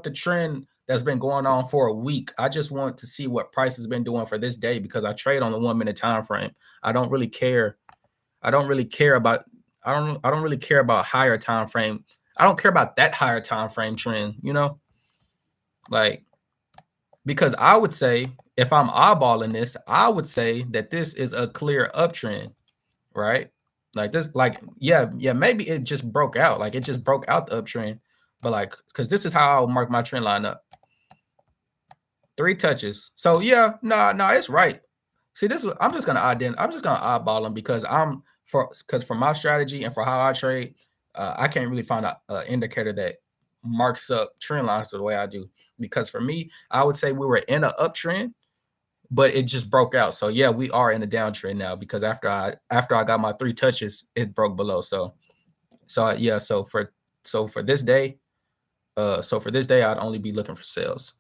the trend that's been going on for a week. I just want to see what price has been doing for this day because I trade on the 1 minute time frame. I don't really care about higher time frame. I don't care about that higher time frame trend, you know? Like because I would say if I'm eyeballing this, I would say that this is a clear uptrend, right? Like this, like, yeah, maybe it just broke out. Like it just broke out the uptrend. But like, because this is how I'll mark my trend line up. 3 touches. So yeah, no, it's right. See, I'm just gonna eyeball them because for my strategy and for how I trade, I can't really find an indicator that marks up trend lines the way I do. Because for me, I would say we were in an uptrend, but it just broke out. So yeah, we are in a downtrend now because after I got my 3 touches, it broke below. So yeah, so for this day, I'd only be looking for sales.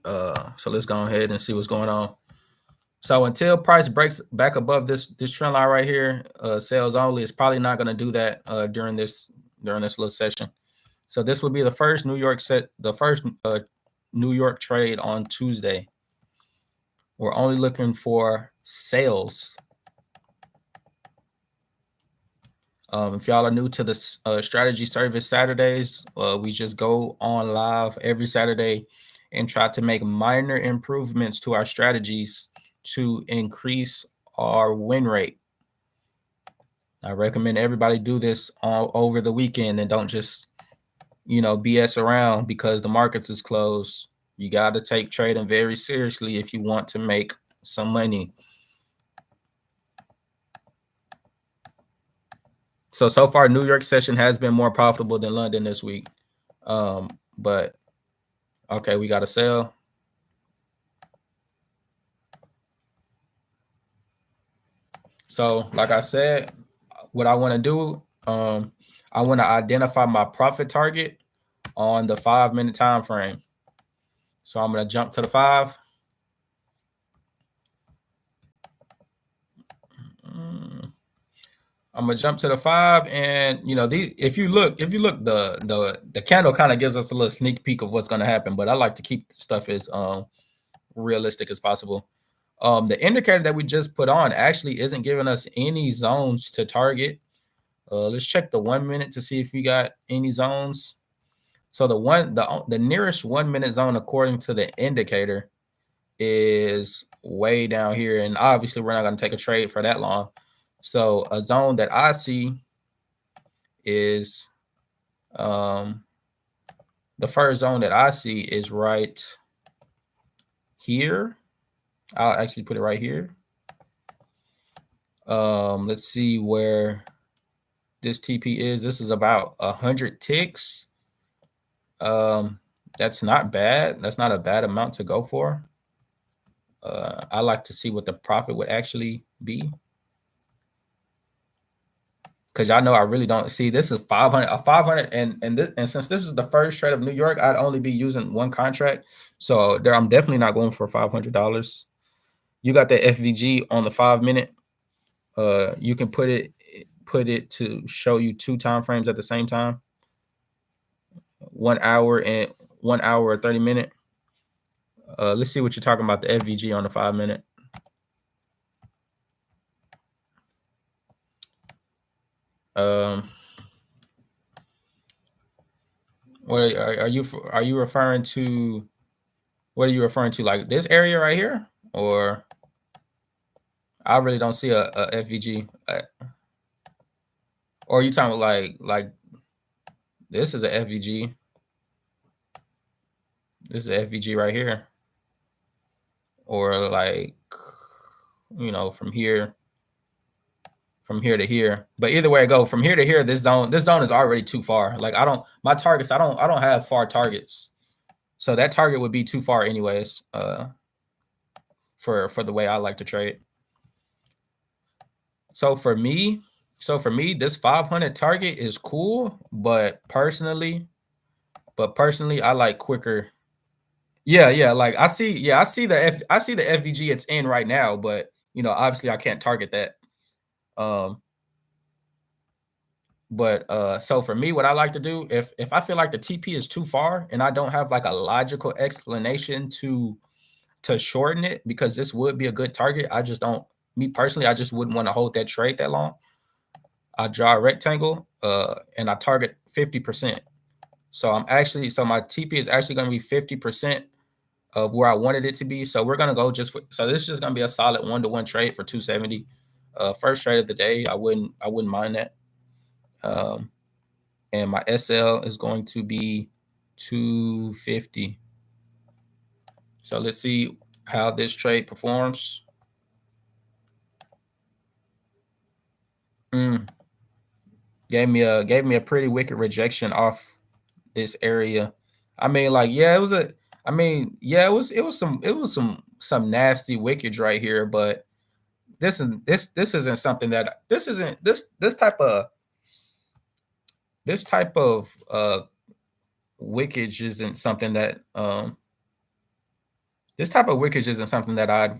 So let's go ahead and see what's going on. So until price breaks back above this trend line right here, sales only. It's probably not going to do that during this little session. So this will be the first New York trade on Tuesday. We're only looking for sales. If y'all are new to the strategy service Saturdays, we just go on live every Saturday and try to make minor improvements to our strategies to increase our win rate. I recommend everybody do this all over the weekend and don't just, BS around because the markets is closed. You got to take trading very seriously if you want to make some money. So far, New York session has been more profitable than London this week. But okay, we got to sell. So, like I said, what I want to do, I want to identify my profit target on the 5-minute time frame. So I'm going to jump to the 5. I'm gonna jump to the 5, and if you look, the candle kind of gives us a little sneak peek of what's gonna happen. But I like to keep stuff as realistic as possible. The indicator that we just put on actually isn't giving us any zones to target. Let's check the 1 minute to see if we got any zones. So the nearest 1 minute zone according to the indicator is way down here, and obviously we're not going to take a trade for that long. So a zone that I see is the first zone that I see is right here. I'll actually put it right here. Let's see where this TP is. This is about 100 ticks. That's not bad. That's not a bad amount to go for. I like to see what the profit would actually be. Because y'all know I really don't see this is 500, a 500, and since this is the first trade of New York, I'd only be using one contract. So there, I'm definitely not going for $500. You got the FVG on the 5-minute. You can put it to show you 2 time frames at the same time. 1 hour and 1 hour or 30-minute. Let's see what you're talking about, the FVG on the 5-minute. What are you referring to? What are you referring to? Like this area right here, or I really don't see a FVG. Or are you talking about like this is a FVG? This is a FVG right here, or like from here to here. But either way I go, from here to here, this zone is already too far. Like I don't have far targets. So that target would be too far anyways, for the way I like to trade. So for me, this 500 target is cool, but personally, I like quicker. Yeah, like I see the FVG it's in right now, but obviously I can't target that. But so for me, what I like to do, if I feel like the TP is too far and I don't have like a logical explanation to shorten it, because this would be a good target, I just don't. Me personally, I just wouldn't want to hold that trade that long. I draw a rectangle, and I target 50%. So my TP is actually going to be 50% of where I wanted it to be. So we're gonna go so this is just gonna be a solid 1-to-1 trade for 270. First trade of the day. I wouldn't mind that. And my SL is going to be 250. So let's see how this trade performs. gave me a pretty wicked rejection off this area. I mean, like, yeah, it was a. I mean, yeah, it was some nasty wickage right here, but this isn't something that this isn't this type of wickage isn't something that this type of wickage isn't something that I'd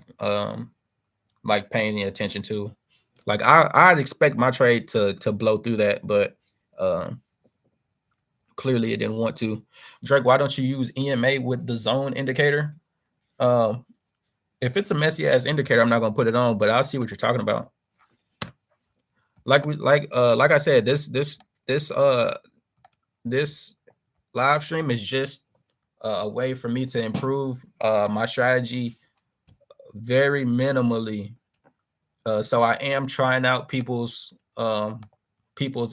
like paying any attention to. Like I'd expect my trade to blow through that, but um clearly it didn't want to. Drake, why don't you use EMA with the zone indicator? Um if it's a messy ass indicator, I'm not gonna put it on, but I'll see what you're talking about. Like I said, this live stream is just a way for me to improve my strategy very minimally. So I am trying out people's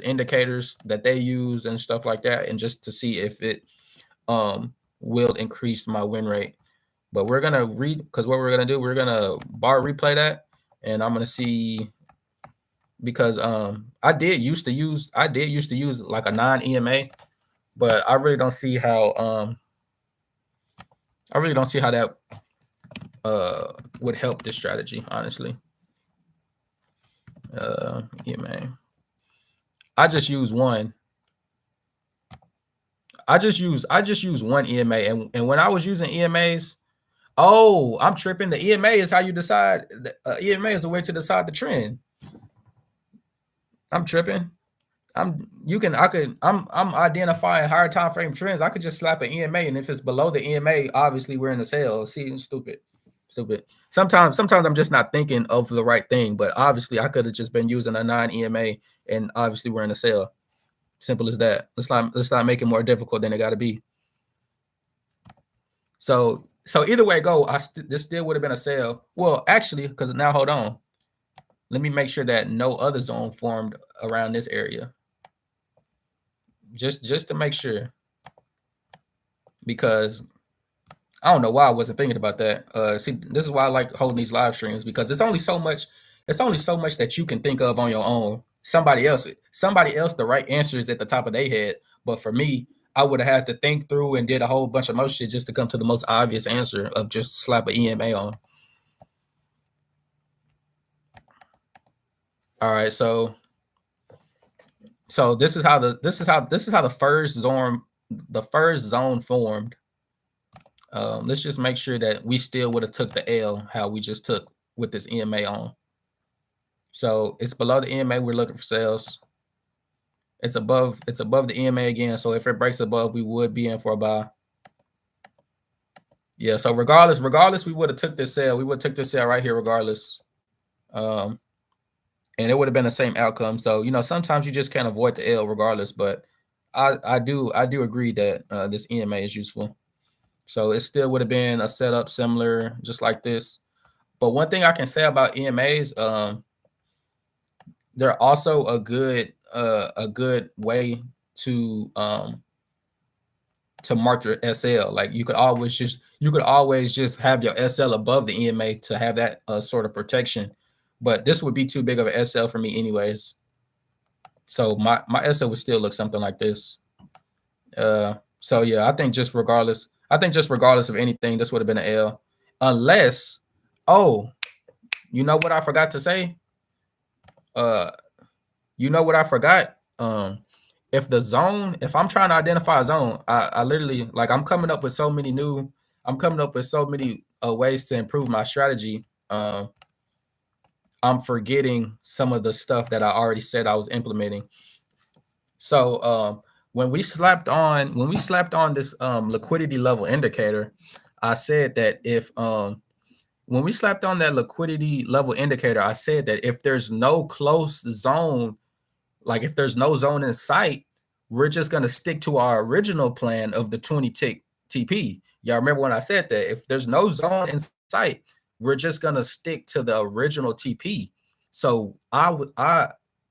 indicators that they use and stuff like that, and just to see if it will increase my win rate. But we're gonna read because what we're gonna do, we're gonna bar replay that, and I'm gonna see because I did used to use like a non EMA, but I really don't see how that would help this strategy, honestly. EMA. I just use one. I just use one EMA, and when I was using EMAs, oh, I'm tripping. The EMA is how you decide. The EMA is a way to decide the trend. I'm tripping. I'm identifying higher time frame trends. I could just slap an EMA, and if it's below the EMA, obviously we're in the sale. See, stupid. Sometimes I'm just not thinking of the right thing, but obviously I could have just been using a non EMA, and obviously we're in the sale. Simple as that. Let's not make it more difficult than it got to be. So either way go, this still would have been a sale. Well, actually, because now hold on. Let me make sure that no other zone formed around this area. Just to make sure, because I don't know why I wasn't thinking about that. See, this is why I like holding these live streams, because it's only so much that you can think of on your own. Somebody else, the right answer is at the top of their head. But for me, I would have had to think through and did a whole bunch of more shit just to come to the most obvious answer of just slap an EMA on. All right, so this is how the first zone formed. Let's just make sure that we still would have took the L how we just took with this EMA on. So it's below the EMA. We're looking for sales. It's above the EMA again. So if it breaks above, we would be in for a buy. Yeah. So regardless, we would have took this sale. We would have took this sale right here, regardless. And it would have been the same outcome. So sometimes you just can't avoid the L regardless. But I do agree that this EMA is useful. So it still would have been a setup similar, just like this. But one thing I can say about EMAs, they're also a good way to mark your SL. Like you could always just have your SL above the EMA to have that sort of protection. But this would be too big of an SL for me anyways. So my SL would still look something like this. So yeah, I think just regardless of anything, this would have been an L. Unless, oh, you know what I forgot to say? You know what I forgot? If I'm trying to identify a zone, I literally, like, I'm coming up with so many ways to improve my strategy. I'm forgetting some of the stuff that I already said I was implementing. So when we slapped on this liquidity level indicator, I said that if when we slapped on that liquidity level indicator, I said that if there's no close zone, like if there's no zone in sight, we're just going to stick to our original plan of the 20 tick TP. Y'all remember when I said that? If there's no zone in sight, we're just going to stick to the original TP. So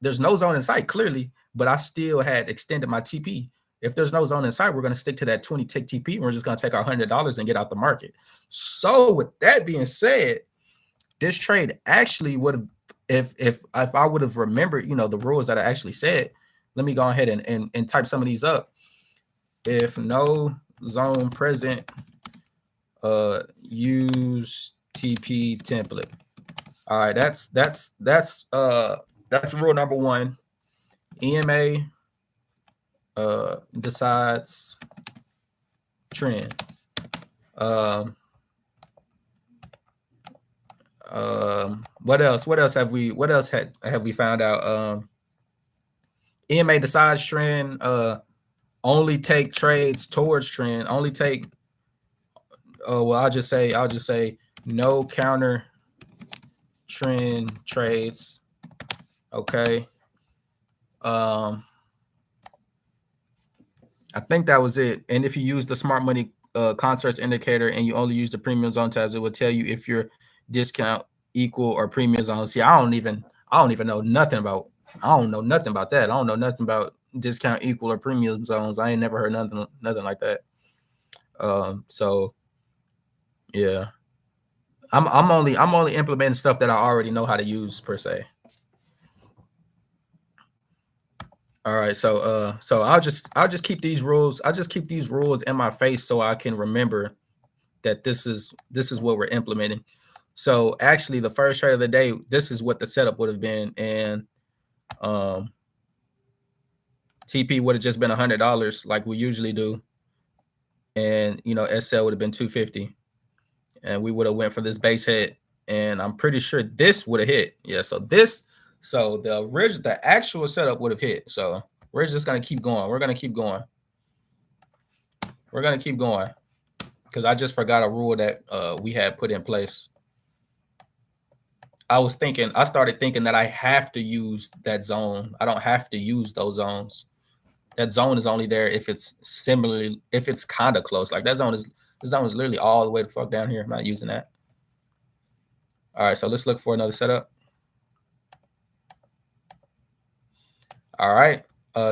there's no zone in sight clearly, but I still had extended my TP. If there's no zone in sight, we're going to stick to that 20 tick TP. And we're just going to take our $100 and get out the market. So with that being said, this trade actually would have, if I would have remembered, the rules that I actually said, let me go ahead and type some of these up. If no zone present, use TP template. All right, that's rule number one. EMA decides trend. What else? What else have we? What else have we found out? EMA decides trend. Only take trades towards trend. Only take. Well, I'll just say no counter trend trades. Okay. I think that was it. And if you use the smart money contrast indicator and you only use the premium zone tabs, it will tell you if your discount equal or premium zone. See, I don't even know nothing about. I don't know nothing about that. I don't know nothing about discount equal or premium zones. I ain't never heard nothing like that. So yeah, I'm only implementing stuff that I already know how to use per se. All right, so I'll just keep these rules. I'll just keep these rules in my face so I can remember that this is what we're implementing. So actually, the first trade of the day, this is what the setup would have been, and TP would have just been $100 like we usually do, and SL would have been 250, and we would have went for this base hit, and I'm pretty sure this would have hit. Yeah, so the actual setup would have hit. So we're just gonna keep going. We're gonna keep going. We're gonna keep going because I just forgot a rule that we had put in place. I started thinking that I have to use that zone. I don't have to use those zones. That zone is only there if it's kind of close. Like the zone is literally all the way the fuck down here. I'm not using that. All right, so let's look for another setup. All right.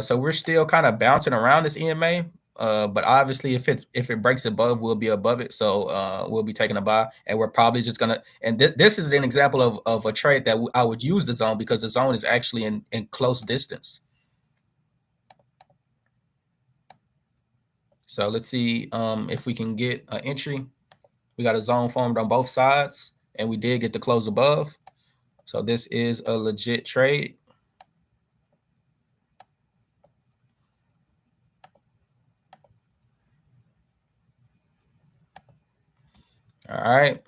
So we're still kind of bouncing around this EMA. But obviously, if it breaks above, we'll be above it. So we'll be taking a buy, and we're probably just gonna. And this is an example of a trade that I would use the zone because the zone is actually in close distance. So let's see if we can get an entry. We got a zone formed on both sides, and we did get the close above. So this is a legit trade. All right.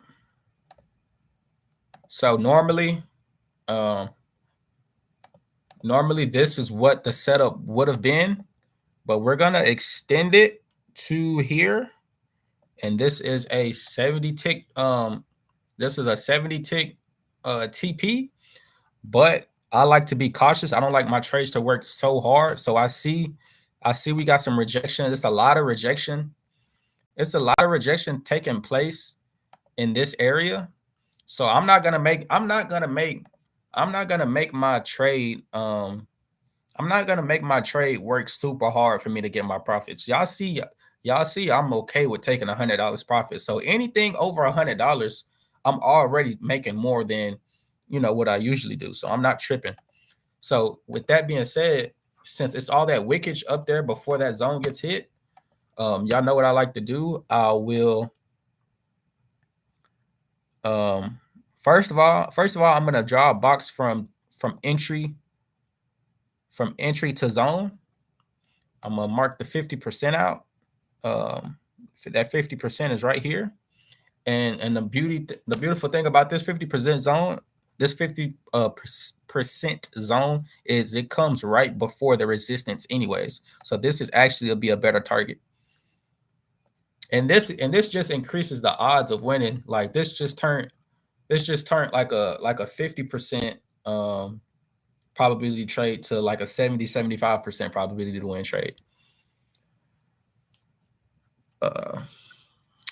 So normally this is what the setup would have been, but we're gonna extend it to here, and this is a 70 tick. This is a 70 tick TP, but I like to be cautious. I don't like my trades to work so hard. So I see we got some rejection. It's a lot of rejection. It's a lot of rejection taking place in this area. So I'm not gonna make my trade. I'm not gonna make my trade work super hard for me to get my profits. Y'all see, I'm okay with taking $100 profit. So anything over $100, I'm already making more than what I usually do. So I'm not tripping. So with that being said, since it's all that wickage up there before that zone gets hit, y'all know what I like to do. I will first of all, I'm gonna draw a box from entry to zone. I'm gonna mark the 50% out. That 50% is right here, and the beautiful thing about this 50% zone, this 50% zone is it comes right before the resistance, anyways. So this is actually be a better target. And this just increases the odds of winning. Like this just turned like a 50% probability trade to like a 75% probability to win trade.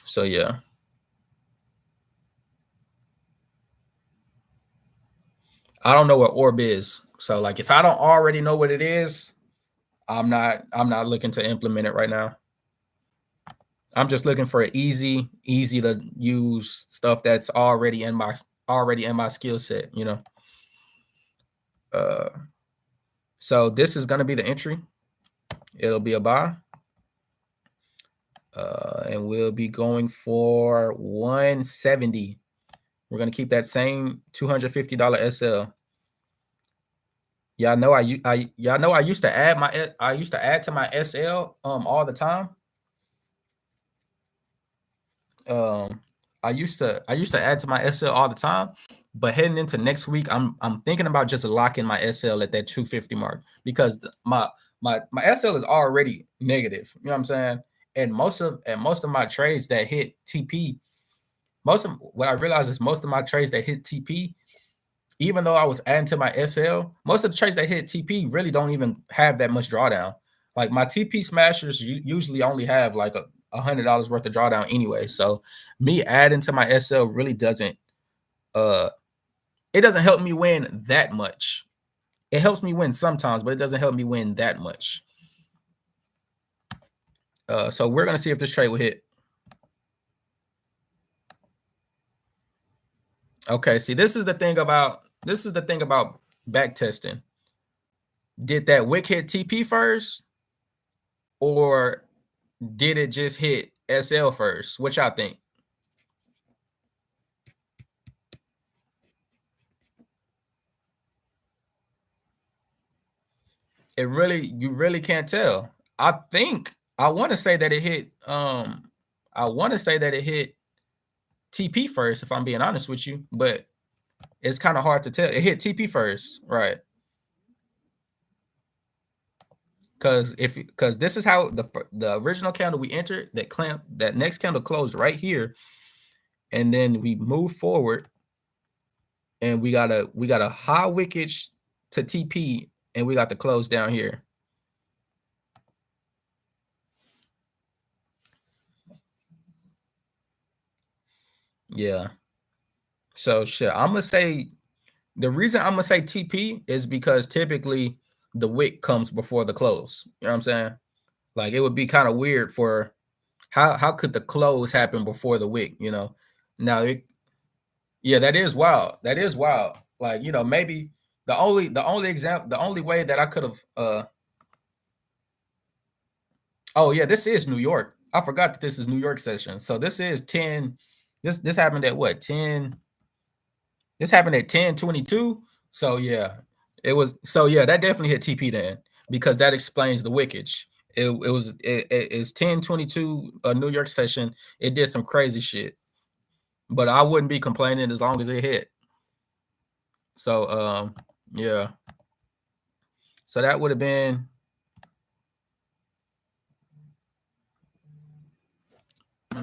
So yeah. I don't know what orb is. So like if I don't already know what it is, I'm not looking to implement it right now. I'm just looking for easy to use stuff that's already in my skill set, So this is going to be the entry. It'll be a buy. And we'll be going for 170. We're going to keep that same $250 SL. Y'all know I used to add to my SL all the time. I used to add to my SL all the time, but heading into next week, I'm thinking about just locking my SL at that 250 mark because my SL is already negative. You know what I'm saying? And most of my trades that hit TP, what I realized is most of my trades that hit TP, even though I was adding to my SL, most of the trades that hit TP really don't even have that much drawdown. Like my TP smashers usually only have like $100 worth of drawdown anyway. So me adding to my SL really doesn't it doesn't help me win that much. It helps me win sometimes, but it doesn't help me win that much. So we're gonna see if this trade will hit. Okay, see, this is the thing about back testing. Did that wick hit TP first, or did it just hit SL first? What y'all think? You really can't tell. I want to say that it hit TP first, if I'm being honest with you, but it's kind of hard to tell. It hit TP first, right? Because this is how the original candle we entered, that next candle closed right here, and then we move forward, and we got a high wickage to TP, and we got the close down here. Yeah. So shit, I'm gonna say the reason I'm gonna say TP is because typically the wick comes before the close. You know what I'm saying? Like it would be kind of weird for how could the close happen before the wick? You know? Now, yeah, that is wild. That is wild. Like maybe the only way that I could have. Oh yeah, this is New York. I forgot that this is New York session. So this is 10. This happened at what 10? This happened at 10:22. So yeah, that definitely hit TP then because that explains the wickage. It's 10:22 a New York session. It did some crazy shit, but I wouldn't be complaining as long as it hit. So yeah. So that would have been a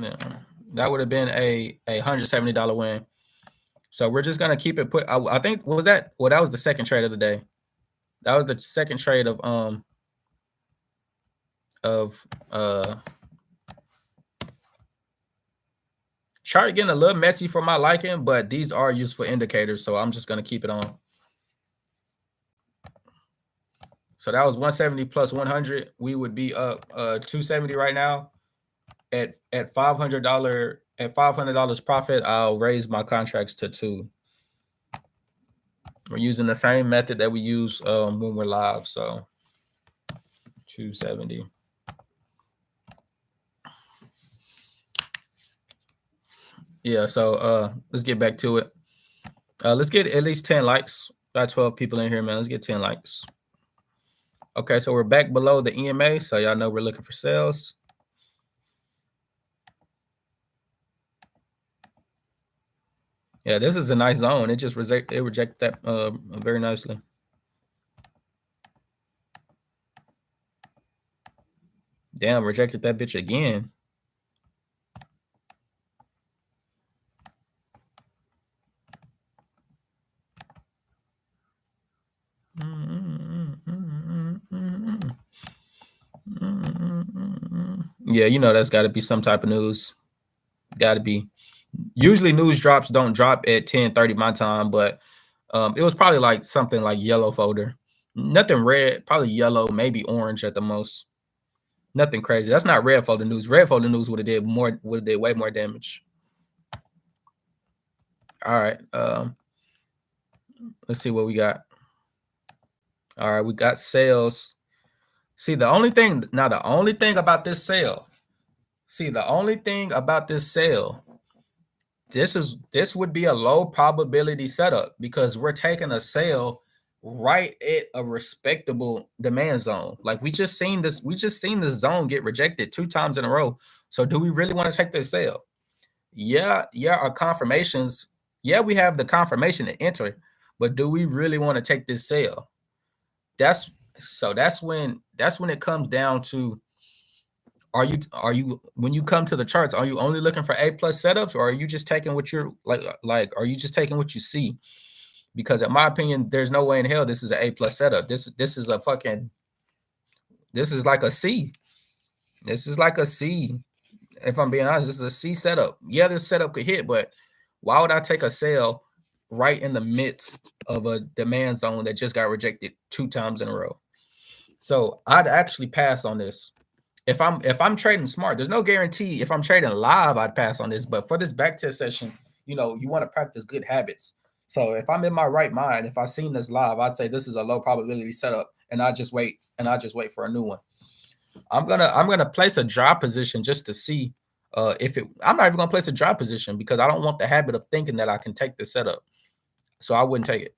$170 win. So we're just gonna keep it put. I think what was that? Well, that was the second trade of the day. That was the second trade of of chart getting a little messy for my liking, but these are useful indicators, so I'm just gonna keep it on. So that was 170 plus 100. We would be up 270 right now. At $500 profit, I'll raise my contracts to 2. We're using the same method that we use when we're live. So 270. Yeah, so let's get back to it. Let's get at least 10 likes. Got 12 people in here, man. Let's get 10 likes. Okay, so we're back below the EMA, so y'all know we're looking for sales. Yeah, this is a nice zone. It just rejected that very nicely. Damn, rejected that bitch again. Yeah, that's got to be some type of news. Got to be. Usually news drops don't drop at 10:30 my time, but it was probably like something like yellow folder. Nothing red, probably yellow, maybe orange at the most. Nothing crazy. That's not red folder news. Red folder news would have did way more damage. All right. Let's see what we got. All right, we got sales. See, the only thing about this sale. See, the only thing about this sale, this would be a low probability setup because we're taking a sale right at a respectable demand zone. Like we just seen this zone get rejected 2 times in a row. So do we really want to take this sale? Yeah, our confirmations. Yeah, we have the confirmation to enter, but do we really want to take this sale? That's when it comes down to, are you when you come to the charts, are you only looking for A plus setups, or are you just taking what you're like are you just taking what you see? Because in my opinion, there's no way in hell this is an A plus setup. This is a fucking this is like a C. This is like a C. If I'm being honest, this is a C setup. Yeah, this setup could hit, but why would I take a sale right in the midst of a demand zone that just got rejected 2 times in a row? So I'd actually pass on this. If I'm trading smart, there's no guarantee if I'm trading live I'd pass on this. But for this backtest session, you want to practice good habits. So if I'm in my right mind, if I've seen this live, I'd say this is a low probability setup, and I just wait for a new one. I'm gonna place a drop position just to see if it. I'm not even gonna place a drop position because I don't want the habit of thinking that I can take the setup. So I wouldn't take it.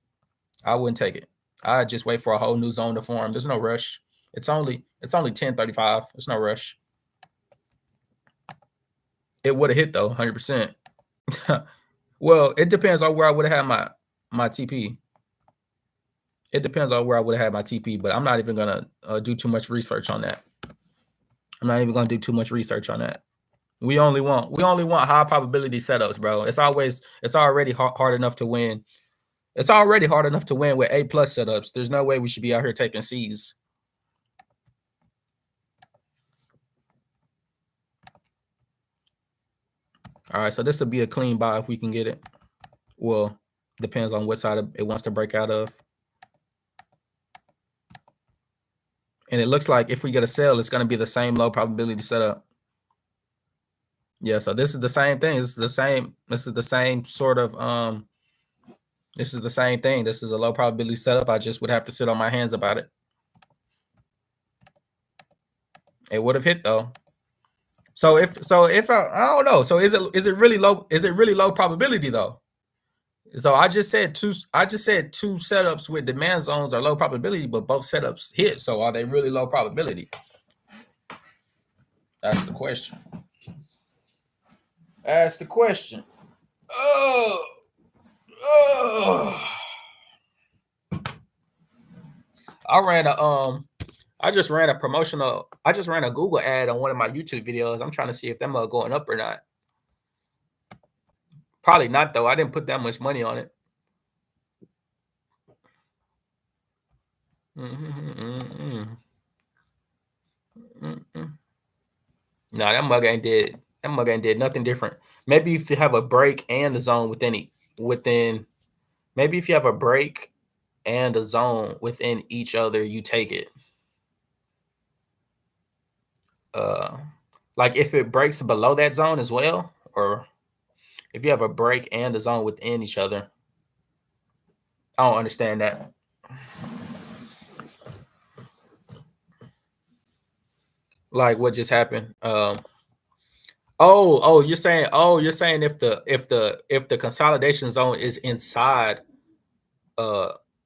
I'd just wait for a whole new zone to form. There's no rush. It's only 10:35. There's no rush. It would have hit though, 100%. Well, it depends on where I would have had my TP. It depends on where I would have had my TP, but I'm not even gonna do too much research on that. I'm not even gonna do too much research on that. We only want high probability setups, bro. It's already hard enough to win. It's already hard enough to win with A plus setups. There's no way we should be out here taking C's. All right, so this will be a clean buy if we can get it. Well, depends on what side it wants to break out of. And it looks like if we get a sell, it's going to be the same low probability setup. Yeah, so this is the same thing. This is the same sort of this is the same thing. This is a low probability setup. I just would have to sit on my hands about it. It would have hit though. So if I don't know. So is it really low? Is it really low probability though? So I just said two setups with demand zones are low probability, but both setups hit. So are they really low probability? That's the question. That's the question. Oh. I just ran a Google ad on one of my YouTube videos. I'm trying to see if them are going up or not. Probably not though. I didn't put that much money on it. No, that mug ain't did nothing different. Maybe if you have a break and the zone maybe if you have a break and a zone within each other, you take it. Like if it breaks below that zone as well, or if you have a break and a zone within each other. I don't understand that. Like what just happened? You're saying if the consolidation zone is inside,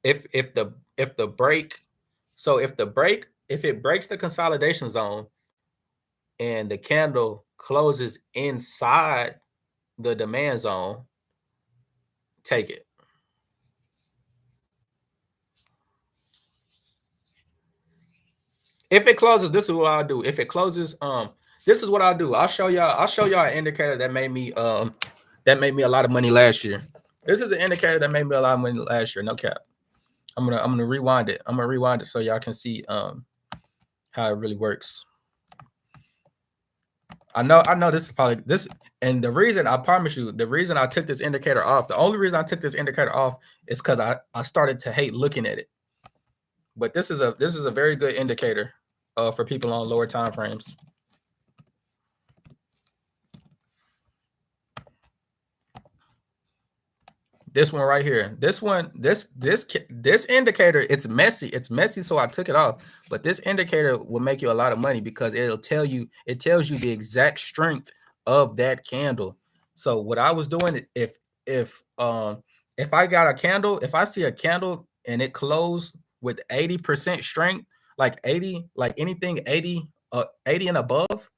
if the break, so if it breaks the consolidation zone and the candle closes inside the demand zone, take it. If it closes, this is what I'll do. If it closes, this is what I'll do. I'll show y'all an indicator that made me a lot of money last year. This is an indicator that made me a lot of money last year. No cap. I'm gonna rewind it. I'm gonna rewind it so y'all can see how it really works. I know this is probably this, and the reason I promise you, the reason I took this indicator off, the only reason I took this indicator off is because I started to hate looking at it. But this is a very good indicator for people on lower time frames. This one right here. This one, this indicator, it's messy. It's messy, so I took it off. But this indicator will make you a lot of money because it tells you the exact strength of that candle. So what I was doing, if I got a candle, if I see a candle and it closed with 80% strength, like 80, like anything 80 and above,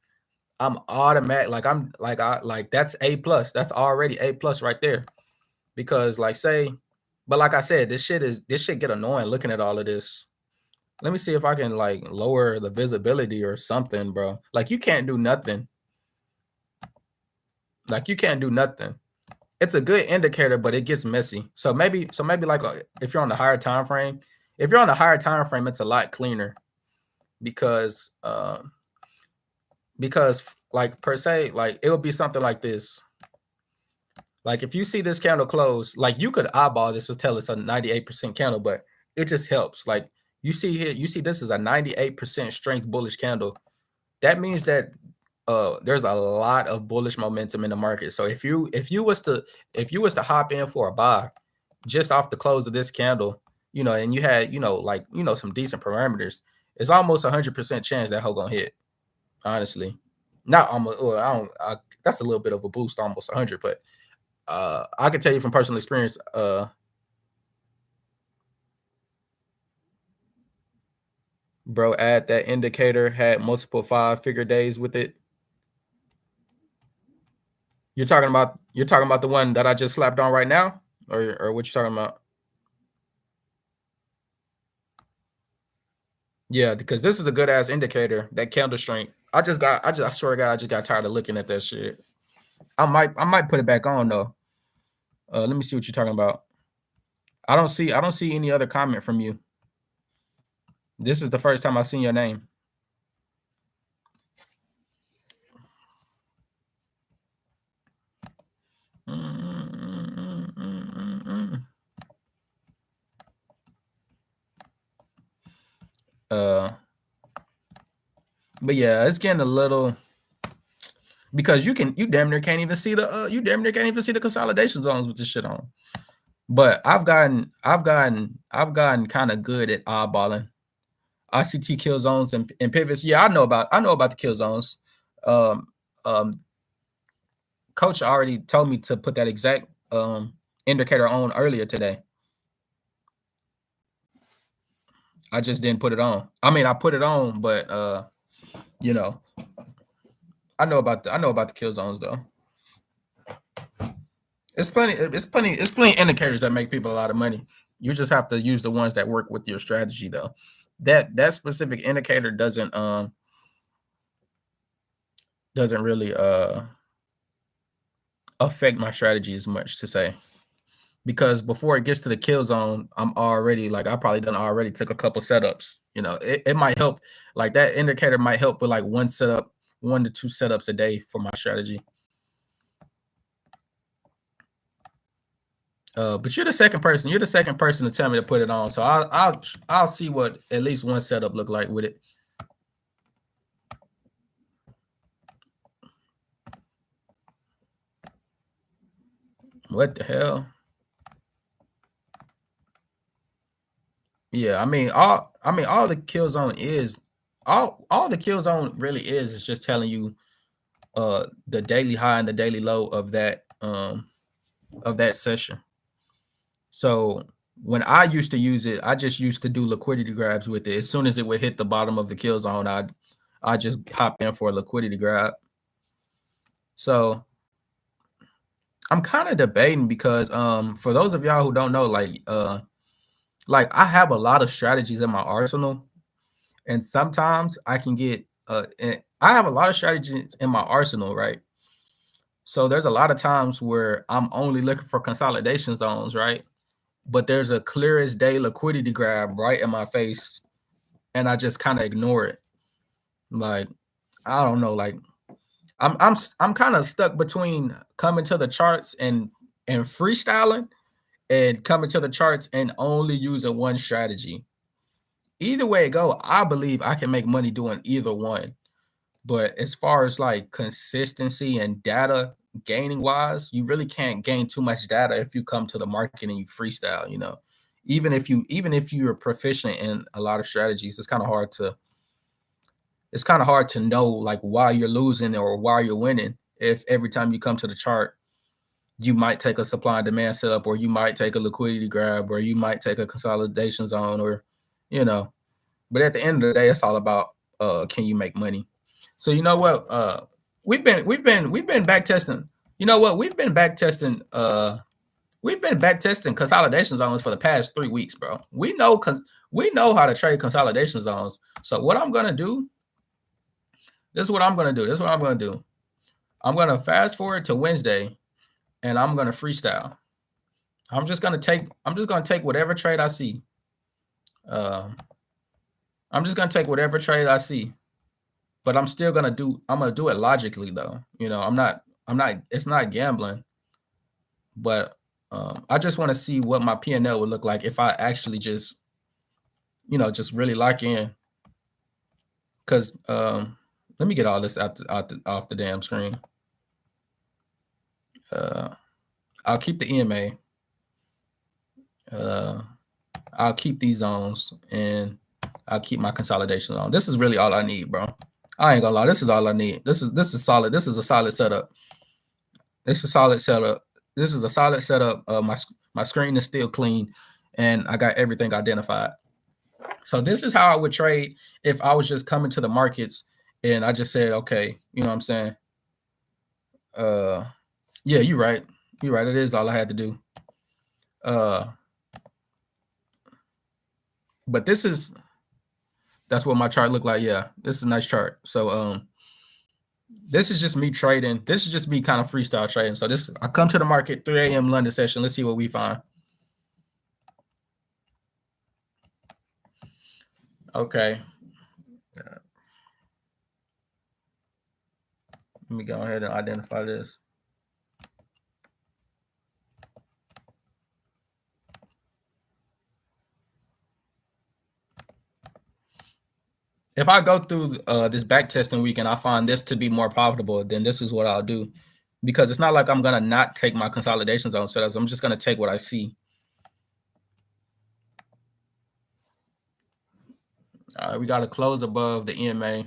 I'm automatic, like that's A plus. That's already A plus right there. Because like say, but like I said, this shit get annoying looking at all of this. Let me see if I can like lower the visibility or something, bro. Like you can't do nothing. Like you can't do nothing. It's a good indicator, but it gets messy. So maybe like if you're on the higher time frame, if you're on a higher time frame, it's a lot cleaner because like per se, like it would be something like this. Like if you see this candle close, like you could eyeball this to tell it's a 98% candle, but it just helps. Like you see here, you see this is a 98% strength bullish candle. That means that there's a lot of bullish momentum in the market. So if you was to hop in for a buy just off the close of this candle, and you had, like, some decent parameters, it's almost 100% chance that hoe gonna hit. Honestly, not almost. Well, that's a little bit of a boost, almost 100, but I can tell you from personal experience. Bro, add that indicator had multiple 5-figure days with it. You're talking about the one that I just slapped on right now, or what you talking about? Yeah, because this is a good ass indicator. That candle strength. I swear to God, I just got tired of looking at that shit. I might put it back on though. Let me see what you're talking about. I don't see any other comment from you. This is the first time I've seen your name. Uh, but yeah, it's getting a little because you damn near can't even see the consolidation zones with this shit on. But I've gotten kind of good at eyeballing ICT kill zones and pivots. Yeah, I know about the kill zones. Um, um, Coach already told me to put that exact indicator on earlier today. I just didn't put it on. I mean, I put it on, but you know, I know about the kill zones though. It's plenty indicators that make people a lot of money. You just have to use the ones that work with your strategy though. That specific indicator doesn't really affect my strategy as much to say. Because before it gets to the kill zone, I'm already like I probably done already took a couple setups. It might help, like that indicator might help with like one setup, 1 to 2 setups a day for my strategy. But you're the second person. You're the second person to tell me to put it on. So I'll see what at least one setup look like with it. What the hell? Yeah, I mean all the kill zone is all the kill zone really is just telling you the daily high and the daily low of that session. So when I used to use it, I just used to do liquidity grabs with it. As soon as it would hit the bottom of the kill zone, I just hop in for a liquidity grab. So I'm kind of debating because for those of y'all who don't know, like I have a lot of strategies in my arsenal, and sometimes I can get I have a lot of strategies in my arsenal, right? So there's a lot of times where I'm only looking for consolidation zones, right? But there's a clear as day liquidity grab right in my face, and I just kind of ignore it. Like I don't know, like I'm kind of stuck between coming to the charts and freestyling and coming to the charts and only using one strategy. Either way it go, I believe I can make money doing either one. But as far as like consistency and data, gaining wise, you really can't gain too much data if you come to the market and you freestyle. Even if you're proficient in a lot of strategies, it's kind of hard to know like why you're losing or why you're winning if every time you come to the chart you might take a supply and demand setup, or you might take a liquidity grab, or you might take a consolidation zone, or you know. But at the end of the day, it's all about can you make money? So you know what? We've been back testing. You know what? We've been back testing consolidation zones for the past 3 weeks, bro. We know how to trade consolidation zones. So what I'm gonna do, this is what I'm gonna do. This is what I'm gonna do. I'm gonna fast forward to Wednesday and I'm gonna freestyle. I'm just gonna take whatever trade I see. Uh, I'm just gonna take whatever trade I see, but I'm gonna do it logically though. It's not gambling, but I just want to see what my P&L would look like if I actually just really lock in. Cause let me get all this off the damn screen. Uh, I'll keep the EMA. Uh, I'll keep these zones, and I'll keep my consolidation on. This is really all I need, bro. I ain't gonna lie. This is all I need. This is solid. This is a solid setup. This is a solid setup. This is a solid setup. My screen is still clean, and I got everything identified. So this is how I would trade if I was just coming to the markets and I just said, okay, you know what I'm saying? Uh, yeah, you're right. You're right. It is all I had to do. Uh, but that's what my chart looked like. Yeah, this is a nice chart. So this is just me trading. This is just me kind of freestyle trading. So I come to the market 3 a.m. London session. Let's see what we find. Okay. Let me go ahead and identify this. If I go through this back testing week and I find this to be more profitable, then this is what I'll do. Because it's not like I'm gonna not take my consolidation zone setups. I'm just gonna take what I see. All right, we got to close above the EMA.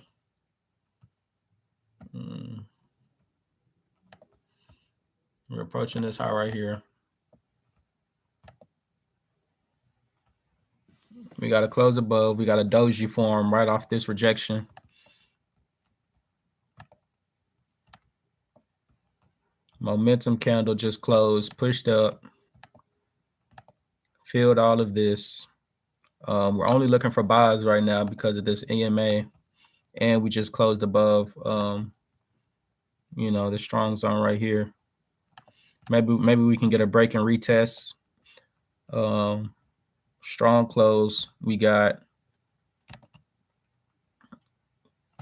We're approaching this high right here. We got to close above. We got a doji form right off this rejection. Momentum candle just closed, pushed up, filled all of this. We're only looking for buys right now because of this EMA, and we just closed above, the strong zone right here. Maybe we can get a break and retest. Strong close. We got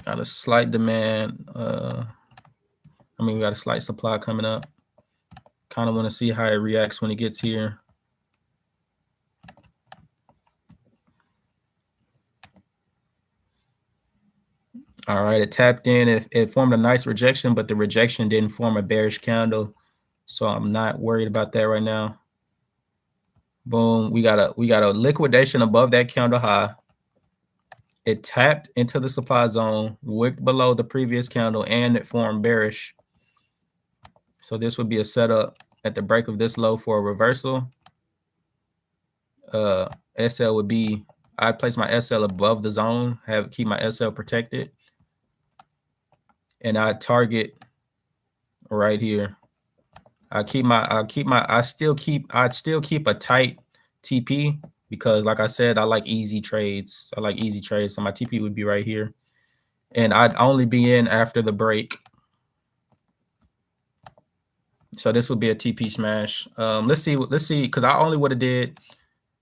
a slight demand. We got a slight supply coming up. Kind of want to see how it reacts when it gets here. All right, it tapped in. It formed a nice rejection, but the rejection didn't form a bearish candle, so I'm not worried about that right now. Boom, we got a liquidation above that candle high. It tapped into the supply zone, wicked below the previous candle, and it formed bearish. So this would be a setup at the break of this low for a reversal. SL would be, I'd place my SL above the zone, keep my SL protected, and I'd target right here. I'd still keep a tight TP because, like I said, I like easy trades. So my TP would be right here, and I'd only be in after the break. So this would be a TP smash. Let's see, because I only would have did.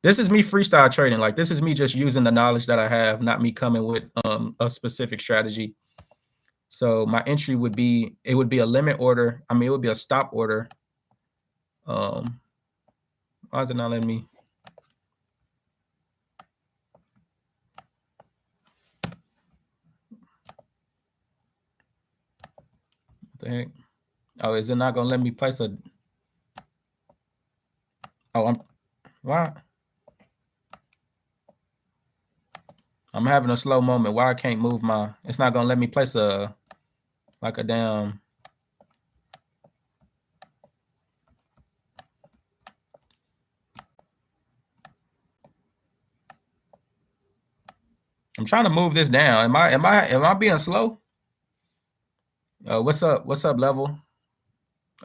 This is me freestyle trading. Like, this is me just using the knowledge that I have, not me coming with a specific strategy. So my entry would be, it would be a limit order. It would be a stop order. Why is it not letting me? What the heck? Oh, is it not gonna let me place a? Oh, why? I'm having a slow moment. Why I can't move my? It's not gonna let me place a like a damn. I'm trying to move this down. Am I being slow? What's up? What's up, level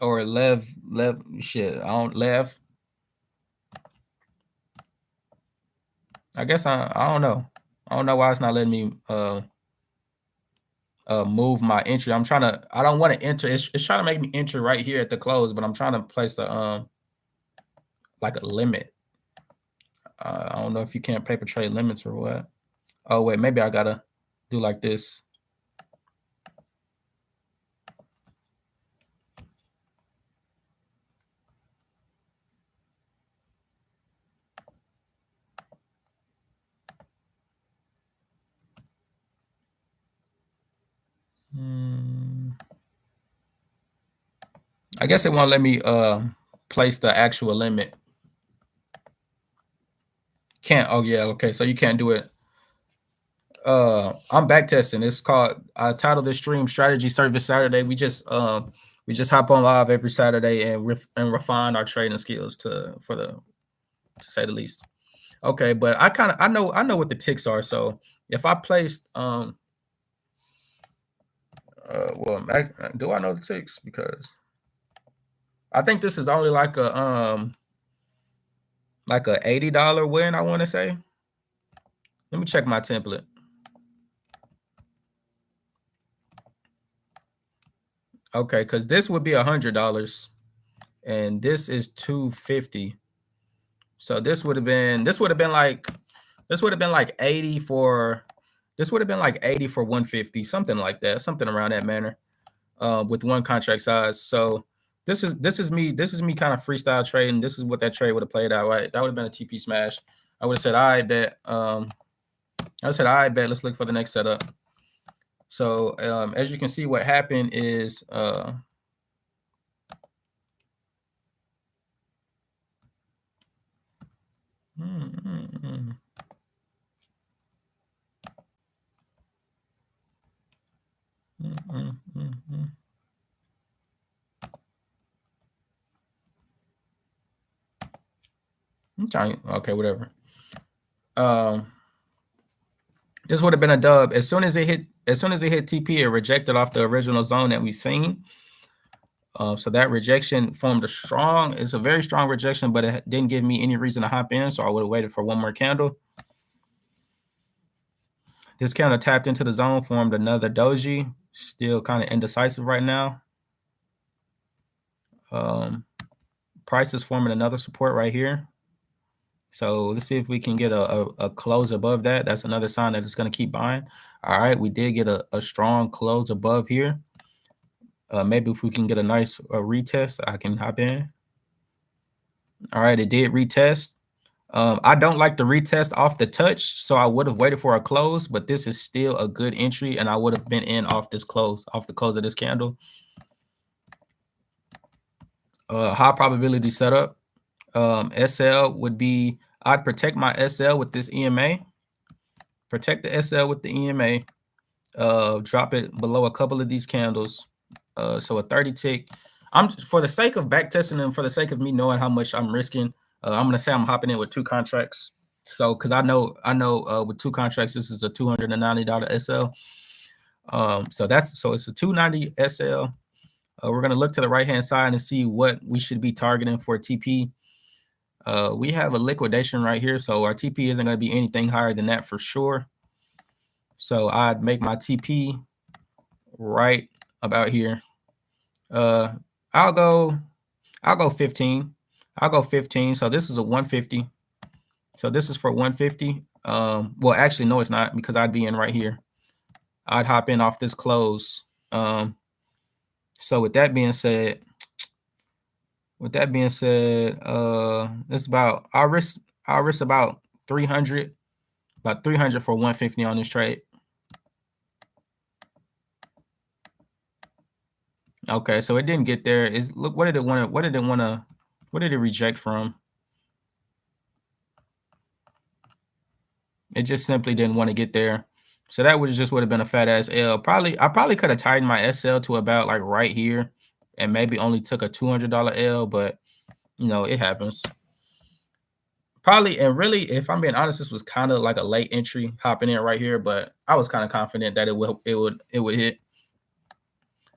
or lev? Shit, I don't lev. I guess I don't know. I don't know why it's not letting me move my entry. I don't want to enter. It's trying to make me enter right here at the close, but I'm trying to place a like a limit. I don't know if you can't paper trade limits or what. Oh wait, maybe I gotta do like this. I guess it won't let me place the actual limit. Can't. Oh yeah. Okay. So you can't do it. I'm back testing. It's called. I titled this stream "Strategy Service Saturday." We just hop on live every Saturday and refine our trading skills to say the least. Okay, but I know what the ticks are. So if I placed do I know the ticks? Because I think this is only like a $80 win, I want to say. Let me check my template. Okay, because this would be $100 and this is 250. So this would have been like 80 for 150, something like that, something around that manner, with one contract size. So this is me kind of freestyle trading. This is what that trade would have played out, right? That would have been a TP smash. I would have said, I bet. Let's look for the next setup. So as you can see, what happened is I'm trying. Okay, whatever. This would have been a dub as soon as it hit TP. It rejected off the original zone that we seen. So that rejection formed it's a very strong rejection, but it didn't give me any reason to hop in. So I would have waited for one more candle. This candle tapped into the zone, formed another doji. Still kind of indecisive right now. Price is forming another support right here. So let's see if we can get a close above that. That's another sign that it's going to keep buying. All right, we did get a strong close above here. Maybe if we can get a nice retest, I can hop in. All right, it did retest. I don't like the retest off the touch, so I would have waited for a close, but this is still a good entry, and I would have been in off the close of this candle. High probability setup. SL would be, I'd protect my SL with this EMA. Protect the SL with the EMA. Drop it below a couple of these candles. So a 30 tick. For the sake of back testing and for the sake of me knowing how much I'm risking, I'm gonna say I'm hopping in with 2 contracts. So because I know with 2 contracts, this is a $290 SL. So it's a 290 SL. We're gonna look to the right hand side and see what we should be targeting for TP. We have a liquidation right here, so our TP isn't gonna be anything higher than that for sure. So I'd make my TP right about here. I'll go 15. I'll go 15. So this is a 150. So this is for 150. Well, actually, no, it's not, because I'd be in right here. I'd hop in off this close. So with that being said, it's about I'll risk about 300 for 150 on this trade. Okay, so it didn't get there. Is look, what did it want to? What did it want to? What did it reject from? It just simply didn't want to get there. So that would have been a fat ass L. I probably could have tightened my SL to about like right here, and maybe only took a $200 L. But it happens. Probably, and really, if I'm being honest, this was kind of like a late entry hopping in right here, but I was kind of confident that it would hit.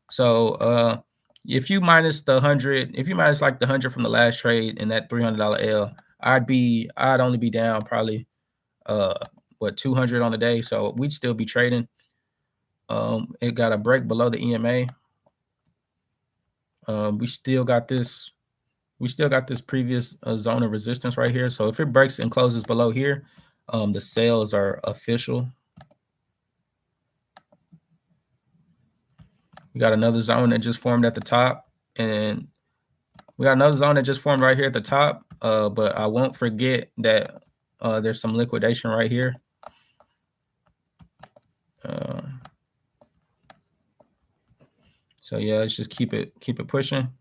So if you minus the 100, if you minus like the 100 from the last trade and that $300 L, I'd only be down probably uh 200 on the day, so we'd still be trading. It got a break below the EMA. We still got this previous zone of resistance right here. So if it breaks and closes below here, the sales are official. We got another zone that just formed at the top, and we got another zone that just formed right here at the top. But I won't forget that there's some liquidation right here. So yeah, let's just keep it pushing.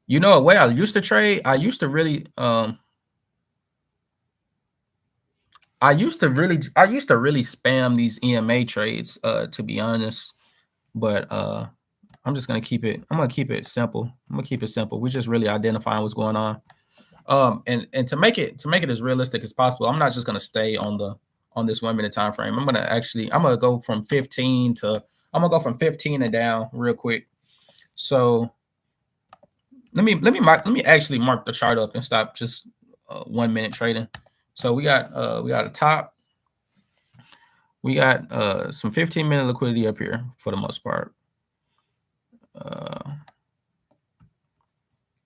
A way I used to trade, I used to really spam these EMA trades, to be honest. But I'm gonna keep it simple. We're just really identifying what's going on. And to make it as realistic as possible, I'm not just gonna stay on this 1 minute time frame. I'm gonna go from 15 and down real quick. So let me actually mark the chart up and stop just 1 minute trading. So we got a top. We got some 15-minute liquidity up here for the most part.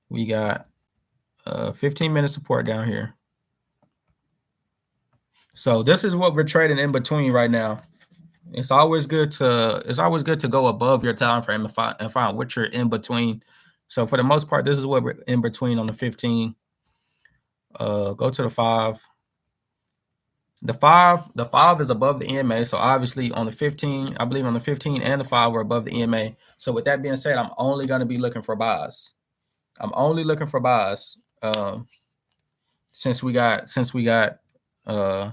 We got 15-minute support down here. So this is what we're trading in between right now. It's always good to go above your time frame and find what you're in between. So for the most part, this is what we're in between on the 15. Go to the 5. The 5 is above the EMA. So obviously on the 15, I believe on the 15 and the 5 were above the EMA. So with that being said, I'm only going to be looking for buys. Since we got a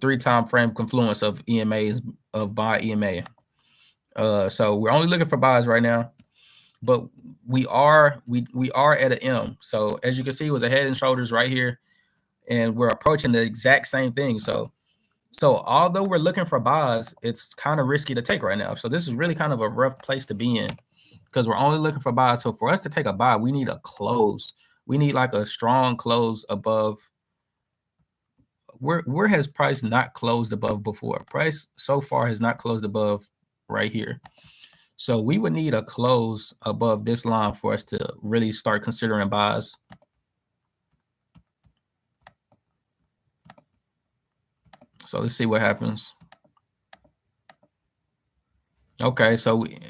3 time frame confluence of EMAs of buy EMA. So we're only looking for buys right now, but we are at an M. So as you can see, it was a head and shoulders right here, and we're approaching the exact same thing. So although we're looking for buys, it's kind of risky to take right now. So this is really kind of a rough place to be in because we're only looking for buys. So for us to take a buy, we need a close. We need like a strong close above. Where has price not closed above before? Price so far has not closed above right here. So we would need a close above this line for us to really start considering buys. So let's see what happens. Okay,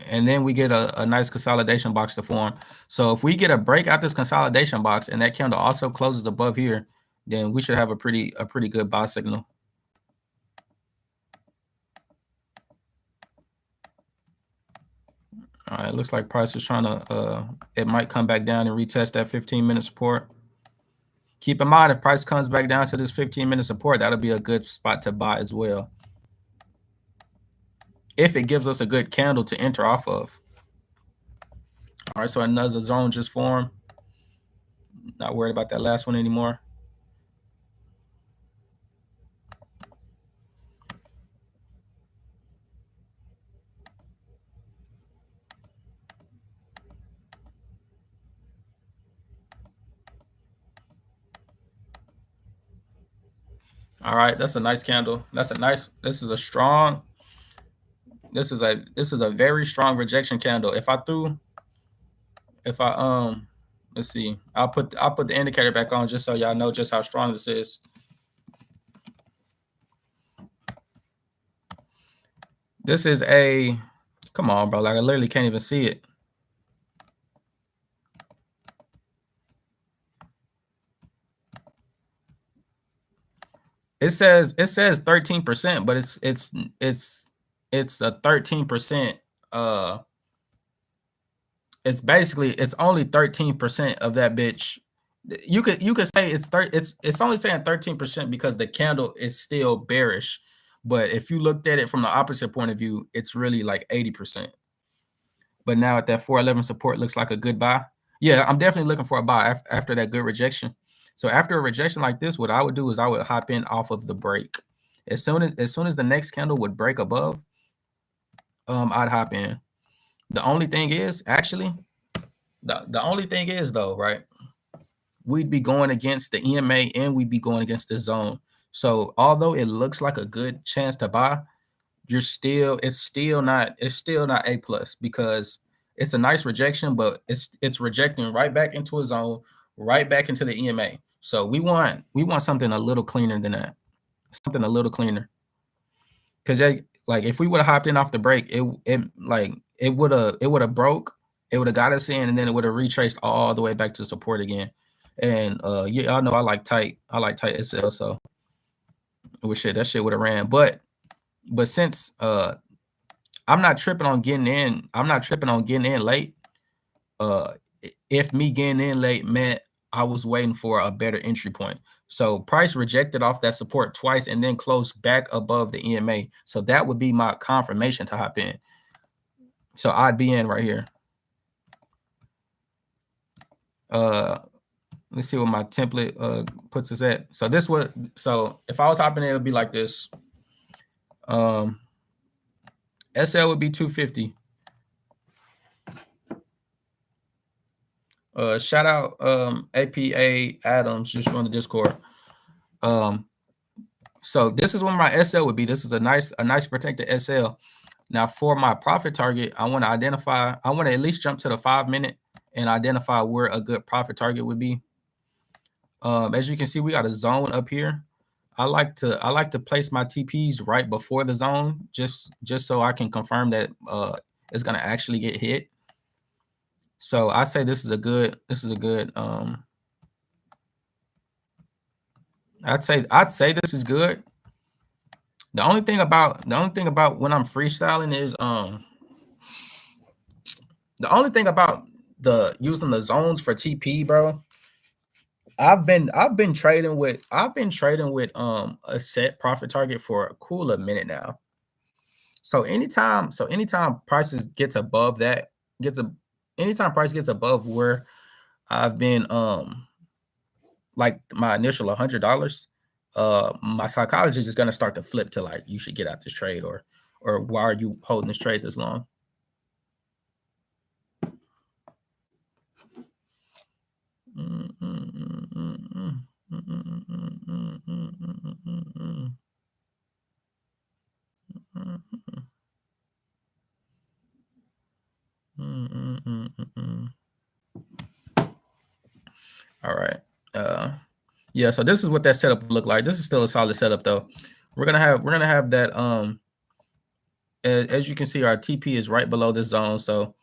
and then we get a nice consolidation box to form. So if we get a break out this consolidation box and that candle also closes above here, then we should have a pretty good buy signal. All right, looks like price is trying to it might come back down and retest that 15-minute support. Keep in mind, if price comes back down to this 15-minute support, that'll be a good spot to buy as well, if it gives us a good candle to enter off of. All right, so another zone just formed. Not worried about that last one anymore. All right, that's a nice candle. This is a very strong rejection candle. If I let's see, I'll put the indicator back on just so y'all know just how strong this is. This is come on, bro. Like I literally can't even see it. It says 13%, but it's it's a 13%. It's basically it's only 13% of that bitch. You could say it's only saying 13% because the candle is still bearish. But if you looked at it from the opposite point of view, it's really like 80%. But now at that 411 support looks like a good buy. Yeah, I'm definitely looking for a buy after that good rejection. So after a rejection like this, what I would do is I would hop in off of the break. As soon as the next candle would break above, I'd hop in. The only thing is actually the only thing is though, right? We'd be going against the EMA and we'd be going against the zone. So although it looks like a good chance to buy, it's still not A plus because it's a nice rejection, but it's rejecting right back into a zone, right back into the EMA. So we want something a little cleaner than that. Something a little cleaner. Because like if we would have hopped in off the break, it would have broke, it would have got us in, and then it would have retraced all the way back to support again. And y'all know I like tight SL, so that shit would have ran. But since I'm not tripping on getting in. I'm not tripping on getting in late. Uh, if me getting in late meant I was waiting for a better entry point. So price rejected off that support twice and then closed back above the EMA. So that would be my confirmation to hop in. So I'd be in right here. Let's see what my template puts us at. So if I was hopping in, it would be like this. SL would be 250. Shout out APA Adams just on the Discord. So this is what my SL would be. This is a nice protected SL. Now for my profit target, I want to at least jump to the 5-minute and identify where a good profit target would be. As you can see, we got a zone up here. I like to place my TPs right before the zone, just so I can confirm that it's gonna actually get hit. So I say this is a good. I'd say this is good. The only thing about when I'm freestyling is the only thing about the using the zones for TP, bro. I've been trading with a set profit target for a cool minute now. So anytime prices gets above that, anytime price gets above where I've been like my initial $100, my psychologist is gonna start to flip to like you should get out this trade or why are you holding this trade this long? All right. Yeah, so this is what that setup would look like. This is still a solid setup though. We're gonna have that as you can see, our TP is right below this zone, so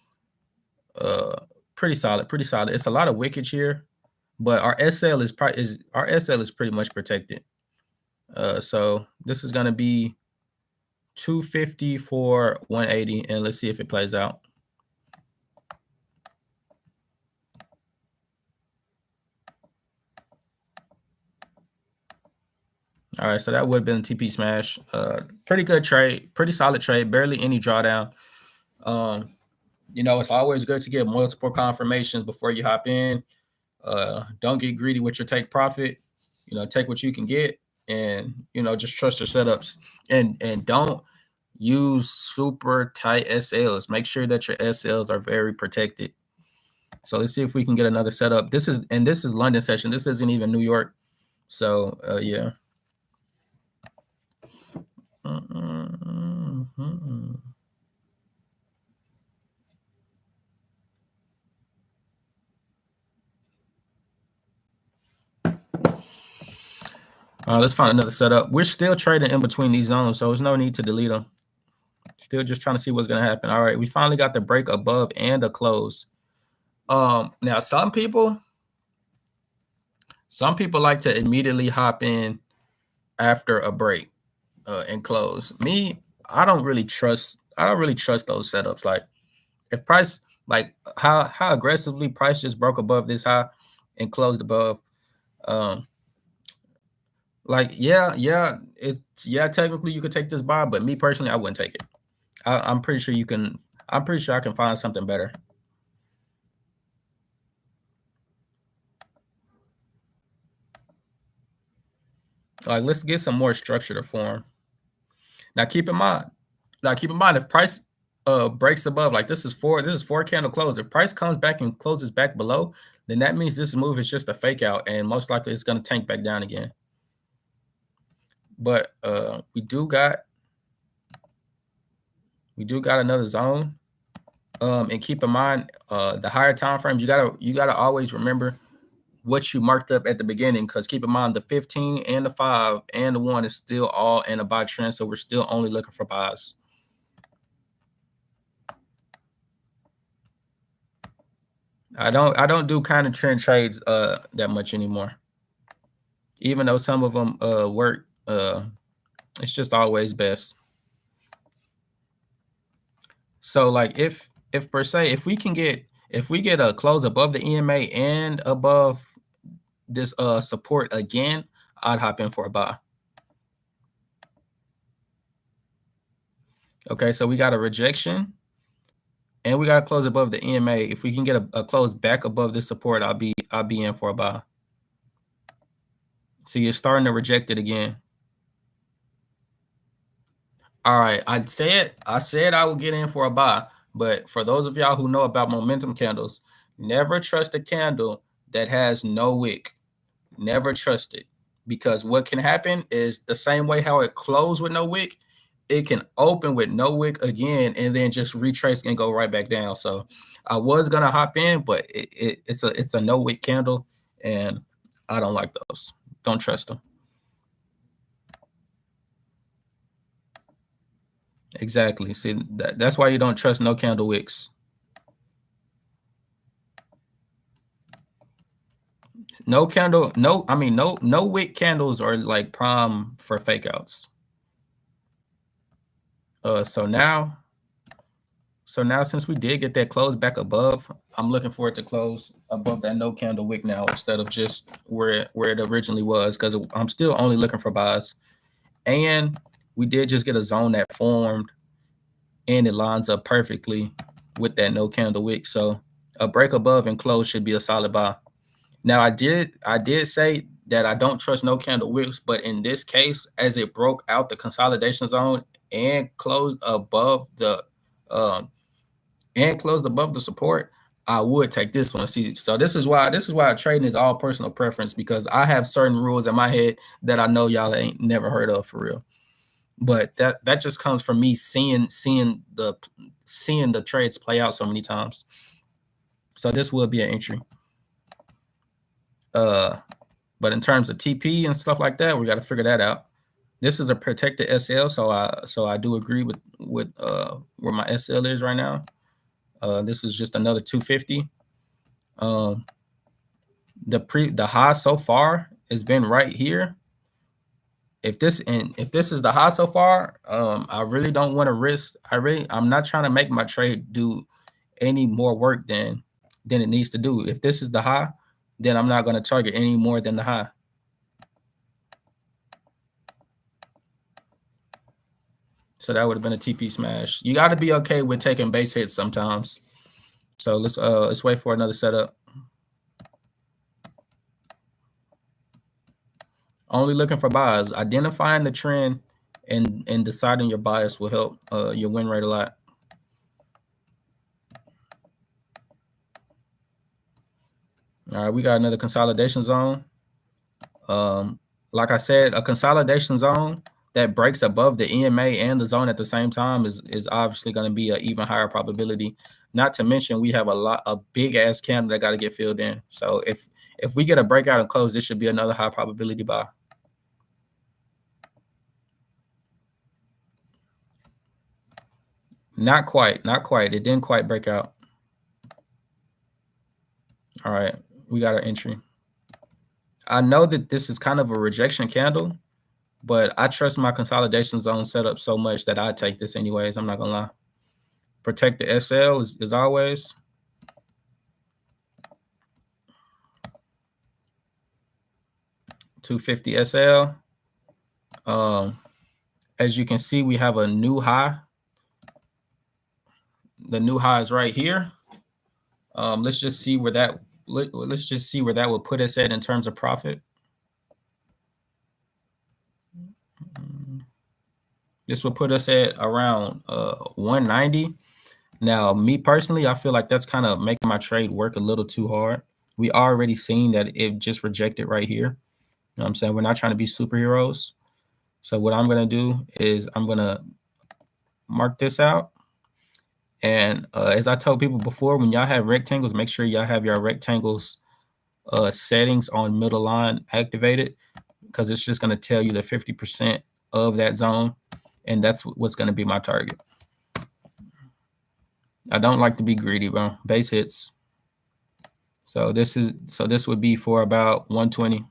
pretty solid. It's a lot of wickage here, but our SL is pretty much protected. So this is gonna be 250 for 180, and let's see if it plays out. All right, so that would have been a TP smash. Pretty good trade, pretty solid trade, barely any drawdown. It's always good to get multiple confirmations before you hop in. Don't get greedy with your take profit. Take what you can get, and just trust your setups, and don't use super tight SLs. Make sure that your SLs are very protected. So let's see if we can get another setup. This is London session. This isn't even New York. So yeah. Let's find another setup. We're still trading in between these zones, so there's no need to delete them. Still just trying to see what's going to happen. All right, we finally got the break above and a close. Now some people like to immediately hop in after a break and close. Me, I don't really trust those setups. Like if price, like how aggressively price just broke above this high and closed above. Um, like yeah, technically you could take this buy, but me personally, I wouldn't take it. I'm pretty sure you can. I'm pretty sure I can find something better. Like let's get some more structure to form. Now keep in mind, if price breaks above, like this is four candle close. If price comes back and closes back below, then that means this move is just a fake out, and most likely it's gonna tank back down again. But we do got another zone. And keep in mind, the higher time frames, you gotta always remember what you marked up at the beginning, because keep in mind the 15 and the 5 and the 1 is still all in a buy trend, so we're still only looking for buys. I don't do kind of trend trades that much anymore. Even though some of them work, it's just always best. So like if per se, if we get a close above the EMA and above this support again, I'd hop in for a buy. Okay, so we got a rejection and we got to close above the EMA. If we can get a close back above this support, I'll be in for a buy. So you're starting to reject it again. All right, I said I would get in for a buy, but for those of y'all who know about momentum candles, never trust a candle that has no wick. Never trust it, because what can happen is the same way how it closed with no wick, it can open with no wick again and then just retrace and go right back down. So I was gonna hop in, but it's a no wick candle, and I don't like those. Don't trust them. Exactly. See, that's why you don't trust no candle wicks. No candle, no, I mean no wick candles are like prime for fake outs. So now since we did get that close back above, I'm looking for it to close above that no candle wick now instead of just where it originally was, because I'm still only looking for buys. And we did just get a zone that formed and it lines up perfectly with that no candle wick. So a break above and close should be a solid buy. Now I did say that I don't trust no candle wicks, but in this case, as it broke out the consolidation zone and closed above the support, I would take this one. See, so this is why trading is all personal preference, because I have certain rules in my head that I know y'all ain't never heard of for real. But that just comes from me seeing the trades play out so many times. So this will be an entry. But in terms of TP and stuff like that, we got to figure that out. This is a protected SL, so I do agree with where my SL is right now. This is just another 250. The high so far has been right here. If this is the high so far, I really don't want to risk. I'm not trying to make my trade do any more work than it needs to do. If this is the high, then I'm not going to target any more than the high. So that would have been a TP smash. You got to be okay with taking base hits sometimes. So let's wait for another setup. Only looking for buys. Identifying the trend and deciding your bias will help your win rate a lot. All right, we got another consolidation zone. Like I said, a consolidation zone that breaks above the EMA and the zone at the same time is obviously going to be an even higher probability. Not to mention we have a big ass candle that got to get filled in. So if we get a breakout and close, this should be another high probability buy. Not quite. It didn't quite break out. All right, we got our entry. I know that this is kind of a rejection candle, but I trust my consolidation zone setup so much that I take this anyways. I'm not gonna lie. Protect the SL as always. $250 SL. As you can see, we have a new high. The new high is right here. Let's just see where that let's just see where that will put us at in terms of profit. This will put us at around 190. Now, me personally, I feel like that's kind of making my trade work a little too hard. We already seen that it just rejected right here. You know what I'm saying? We're not trying to be superheroes. So what I'm going to do is I'm going to mark this out. And as I told people before, when y'all have rectangles, make sure y'all have your rectangles settings on middle line activated, because it's just going to tell you the 50% of that zone. And that's what's going to be my target. I don't like to be greedy, bro. Base hits. So this would be for about 120.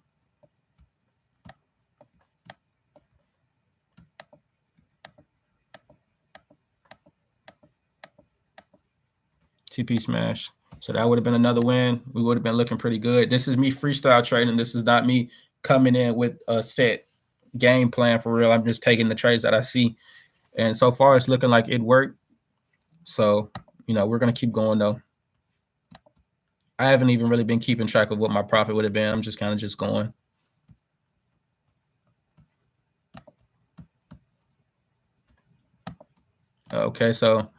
TP smash. So that would have been another win. We would have been looking pretty good. This is me freestyle trading. This is not me coming in with a set game plan for real. I'm just taking the trades that I see. And so far it's looking like it worked. So, we're going to keep going though. I haven't even really been keeping track of what my profit would have been. I'm just kind of just going. Okay, so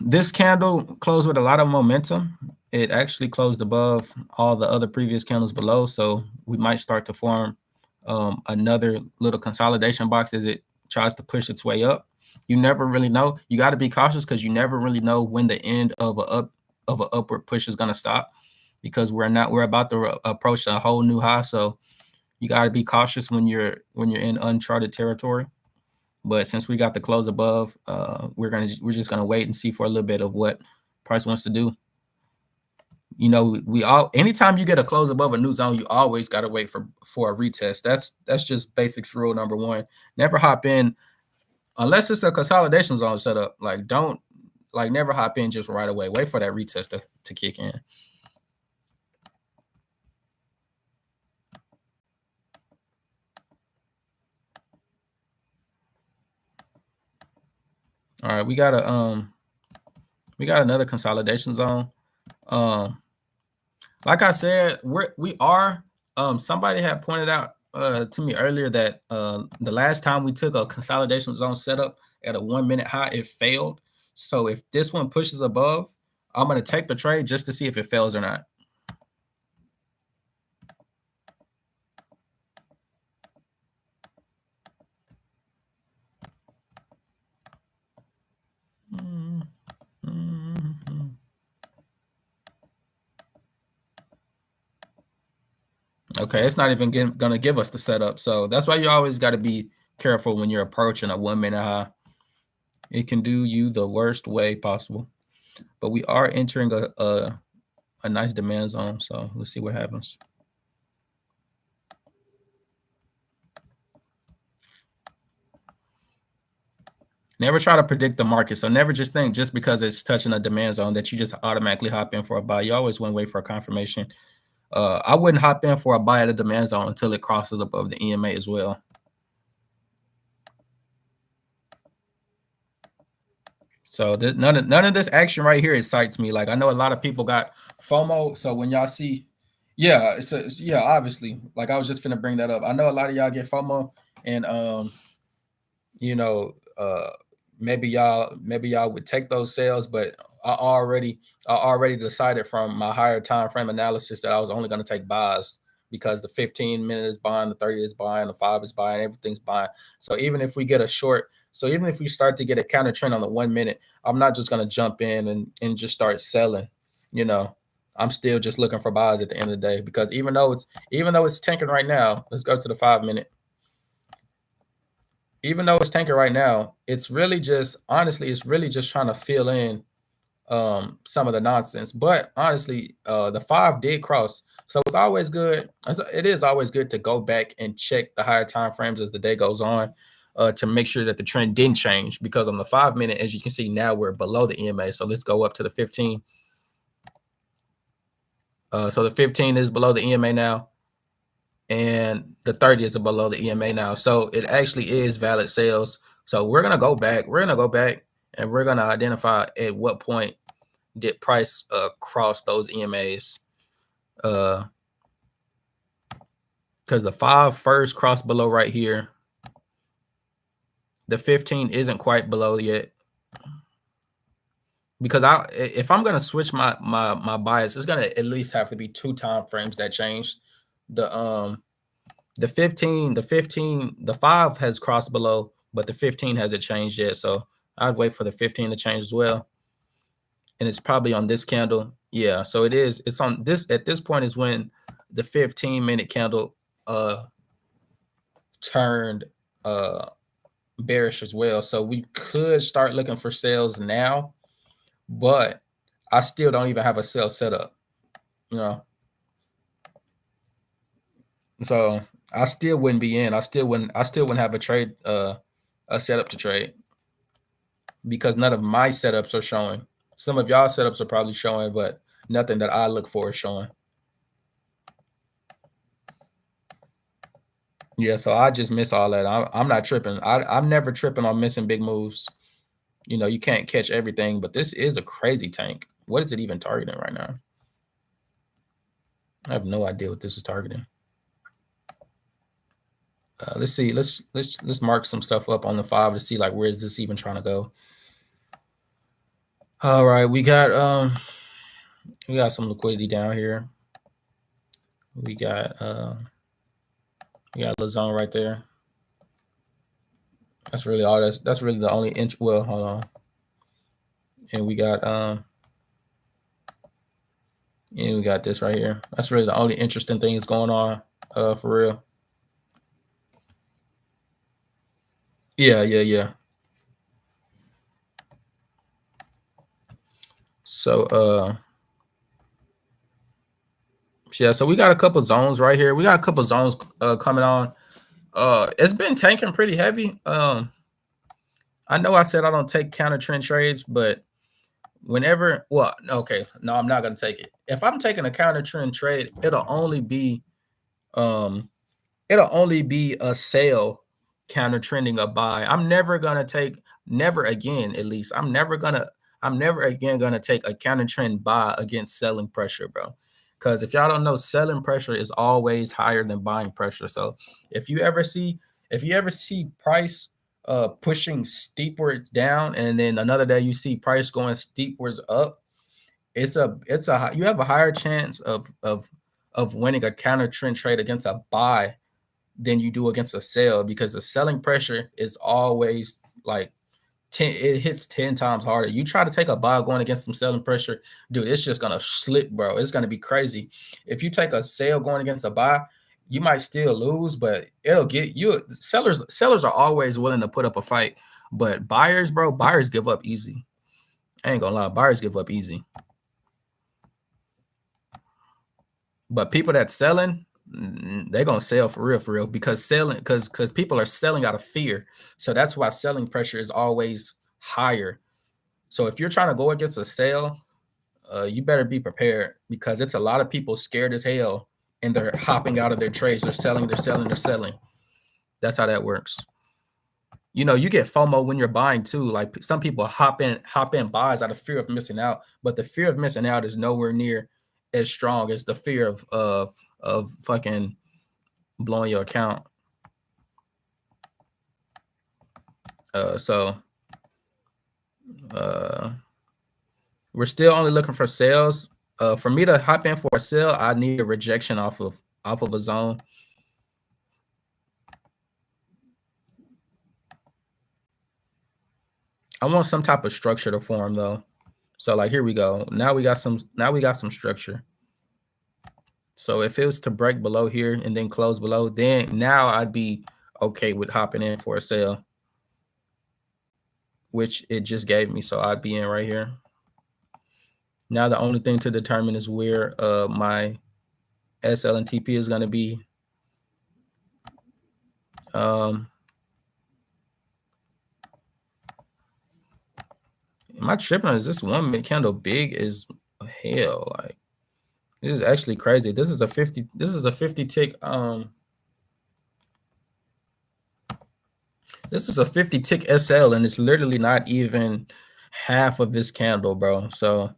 this candle closed with a lot of momentum. It actually closed above all the other previous candles below. So we might start to form another little consolidation box as it tries to push its way up. You never really know. You got to be cautious because you never really know when the end of an upward push is going to stop, because we're about to approach a whole new high. So you got to be cautious when you're in uncharted territory. But since we got the close above, we're just gonna wait and see for a little bit of what price wants to do. Anytime you get a close above a new zone, you always gotta wait for a retest. That's just basics rule number one. Never hop in unless it's a consolidation zone setup. Never hop in just right away. Wait for that retest to kick in. All right, we got another consolidation zone. Like I said, we are. Somebody had pointed out to me earlier that the last time we took a consolidation zone setup at a 1 minute high, it failed. So if this one pushes above, I'm gonna take the trade just to see if it fails or not. Okay, it's not even gonna give us the setup. So that's why you always got to be careful when you're approaching a 1 minute high. It can do you the worst way possible. But we are entering a nice demand zone. So let's see what happens. Never try to predict the market. So never just think just because it's touching a demand zone that you just automatically hop in for a buy. You always want to wait for a confirmation. I wouldn't hop in for a buy at a demand zone until it crosses above the EMA as well. So none of this action right here excites me. Like, I know a lot of people got FOMO. So when y'all see, yeah, yeah, obviously. Like, I was just finna bring that up. I know a lot of y'all get FOMO, and maybe y'all would take those sales, but I already decided from my higher time frame analysis that I was only going to take buys, because the 15 minute is buying, the 30 is buying, the 5 is buying, everything's buying. So even if we get a short, so even if we start to get a counter trend on the 1 minute, I'm not just going to jump in and just start selling. I'm still just looking for buys at the end of the day, because even though it's tanking right now, let's go to the 5 minute. Even though it's tanking right now, it's really just trying to fill in some of the nonsense. But honestly, the 5 did cross. So it's always good. It is always good to go back and check the higher time frames as the day goes on, to make sure that the trend didn't change. Because on the 5 minute, as you can see now, we're below the EMA. So let's go up to the 15. So the 15 is below the EMA now, and the 30 is below the EMA now. So it actually is valid sales. So we're gonna go back. We're gonna go back and we're gonna identify at what point did price cross those EMAs. Because the 5 first crossed below right here. The 15 isn't quite below yet. Because if I'm gonna switch my bias, it's gonna at least have to be 2 time frames that changed. The 15, the 5 has crossed below, but the 15 hasn't changed yet. So I'd wait for the 15 to change as well. And it's probably on this candle. Yeah, so it is. It's on this at this point is when the 15-minute candle turned bearish as well. So we could start looking for sales now, but I still don't even have a sell set up, you know. So I still wouldn't be in. I still wouldn't have a trade a setup to trade, because none of my setups are showing. Some of y'all setups are probably showing, but nothing that I look for is showing. Yeah, so I just miss all that. I'm not tripping. I'm never tripping on missing big moves. You know, you can't catch everything, but this is a crazy tank. What is it even targeting right now? I have no idea what this is targeting. Let's see. Let's mark some stuff up on the 5 to see like where is this even trying to go. All right, we got some liquidity down here. We got the zone right there. That's really all. That's really the only inch. Well, hold on. And we got this right here. That's really the only interesting things going on, for real. Yeah. So yeah, so we got a couple zones right here. We got a couple zones coming on. It's been tanking pretty heavy. I know I said I don't take counter trend trades, but whenever, well, okay, no, I'm not gonna take it. If I'm taking a counter trend trade, um it'll only be a sale counter trending a buy. I'm never gonna take, never again, at least. I'm never again gonna take a counter trend buy against selling pressure, bro. Because if y'all don't know, selling pressure is always higher than buying pressure. So if you ever see price pushing steepwards down, and then another day you see price going steepwards up, you have a higher chance of winning a counter trend trade against a buy than you do against a sell, because the selling pressure is always like 10, it hits 10 times harder. You try to take a buy going against some selling pressure, dude, it's just gonna slip, bro. It's gonna be crazy. If you take a sell going against a buy, you might still lose, but it'll get you. Sellers are always willing to put up a fight, but buyers, bro, buyers give up easy. I ain't gonna lie, buyers give up easy. But people that selling, they're gonna sell for real, because because people are selling out of fear. So that's why selling pressure is always higher. So if you're trying to go against a sale, you better be prepared, because it's a lot of people scared as hell and they're hopping out of their trades. They're selling, they're selling, they're selling. That's how that works. You know, you get FOMO when you're buying too. Like some people hop in buys out of fear of missing out, but the fear of missing out is nowhere near as strong as the fear of fucking blowing your account. So we're still only looking for sales. For me to hop in for a sale, I need a rejection off of a zone. I want some type of structure to form though. So like here we go. Now we got some structure. So if it was to break below here and then close below, then now I'd be okay with hopping in for a sale, which it just gave me. So I'd be in right here. Now the only thing to determine is where my SL and TP is going to be. Am I tripping? Is this 1 minute candle big as hell? Like, this is actually crazy. This is a 50. This is a 50 tick. This is a 50 tick SL, and it's literally not even half of this candle, bro. So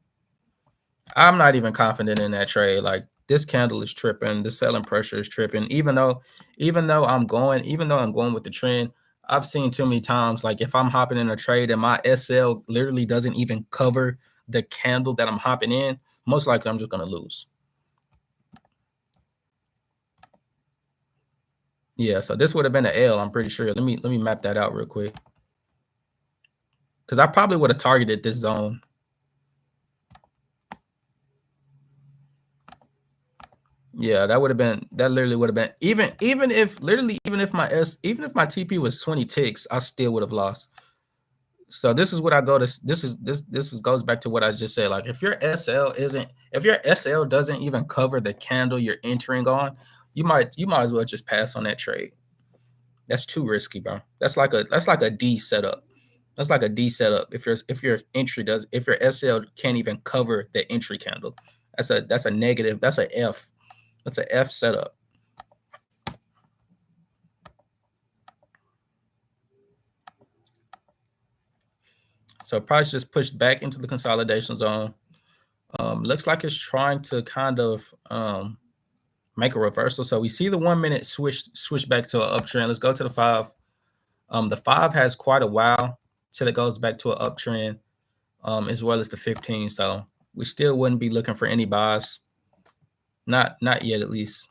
I'm not even confident in that trade. Like, this candle is tripping. The selling pressure is tripping. Even though I'm going with the trend, I've seen too many times. Like, if I'm hopping in a trade and my SL literally doesn't even cover the candle that I'm hopping in, most likely I'm just gonna lose. Yeah, so this would have been an L, I'm pretty sure. Let me map that out real quick. Because I probably would have targeted this zone. Yeah, that literally would have been even if my TP was 20 ticks, I still would have lost. So this is what I go to this goes back to what I just said. Like, if your SL doesn't even cover the candle you're entering on, you might as well just pass on that trade. That's too risky, bro. That's like a D setup. That's like a D setup. If your SL can't even cover the entry candle, that's a negative. That's a F. That's a F setup. So price just pushed back into the consolidation zone. Looks like it's trying to kind of make a reversal. So we see the 1 minute switch back to an uptrend. Let's go to the 5. The 5 has quite a while till it goes back to an uptrend, as well as the 15. So we still wouldn't be looking for any buys. Not yet, at least.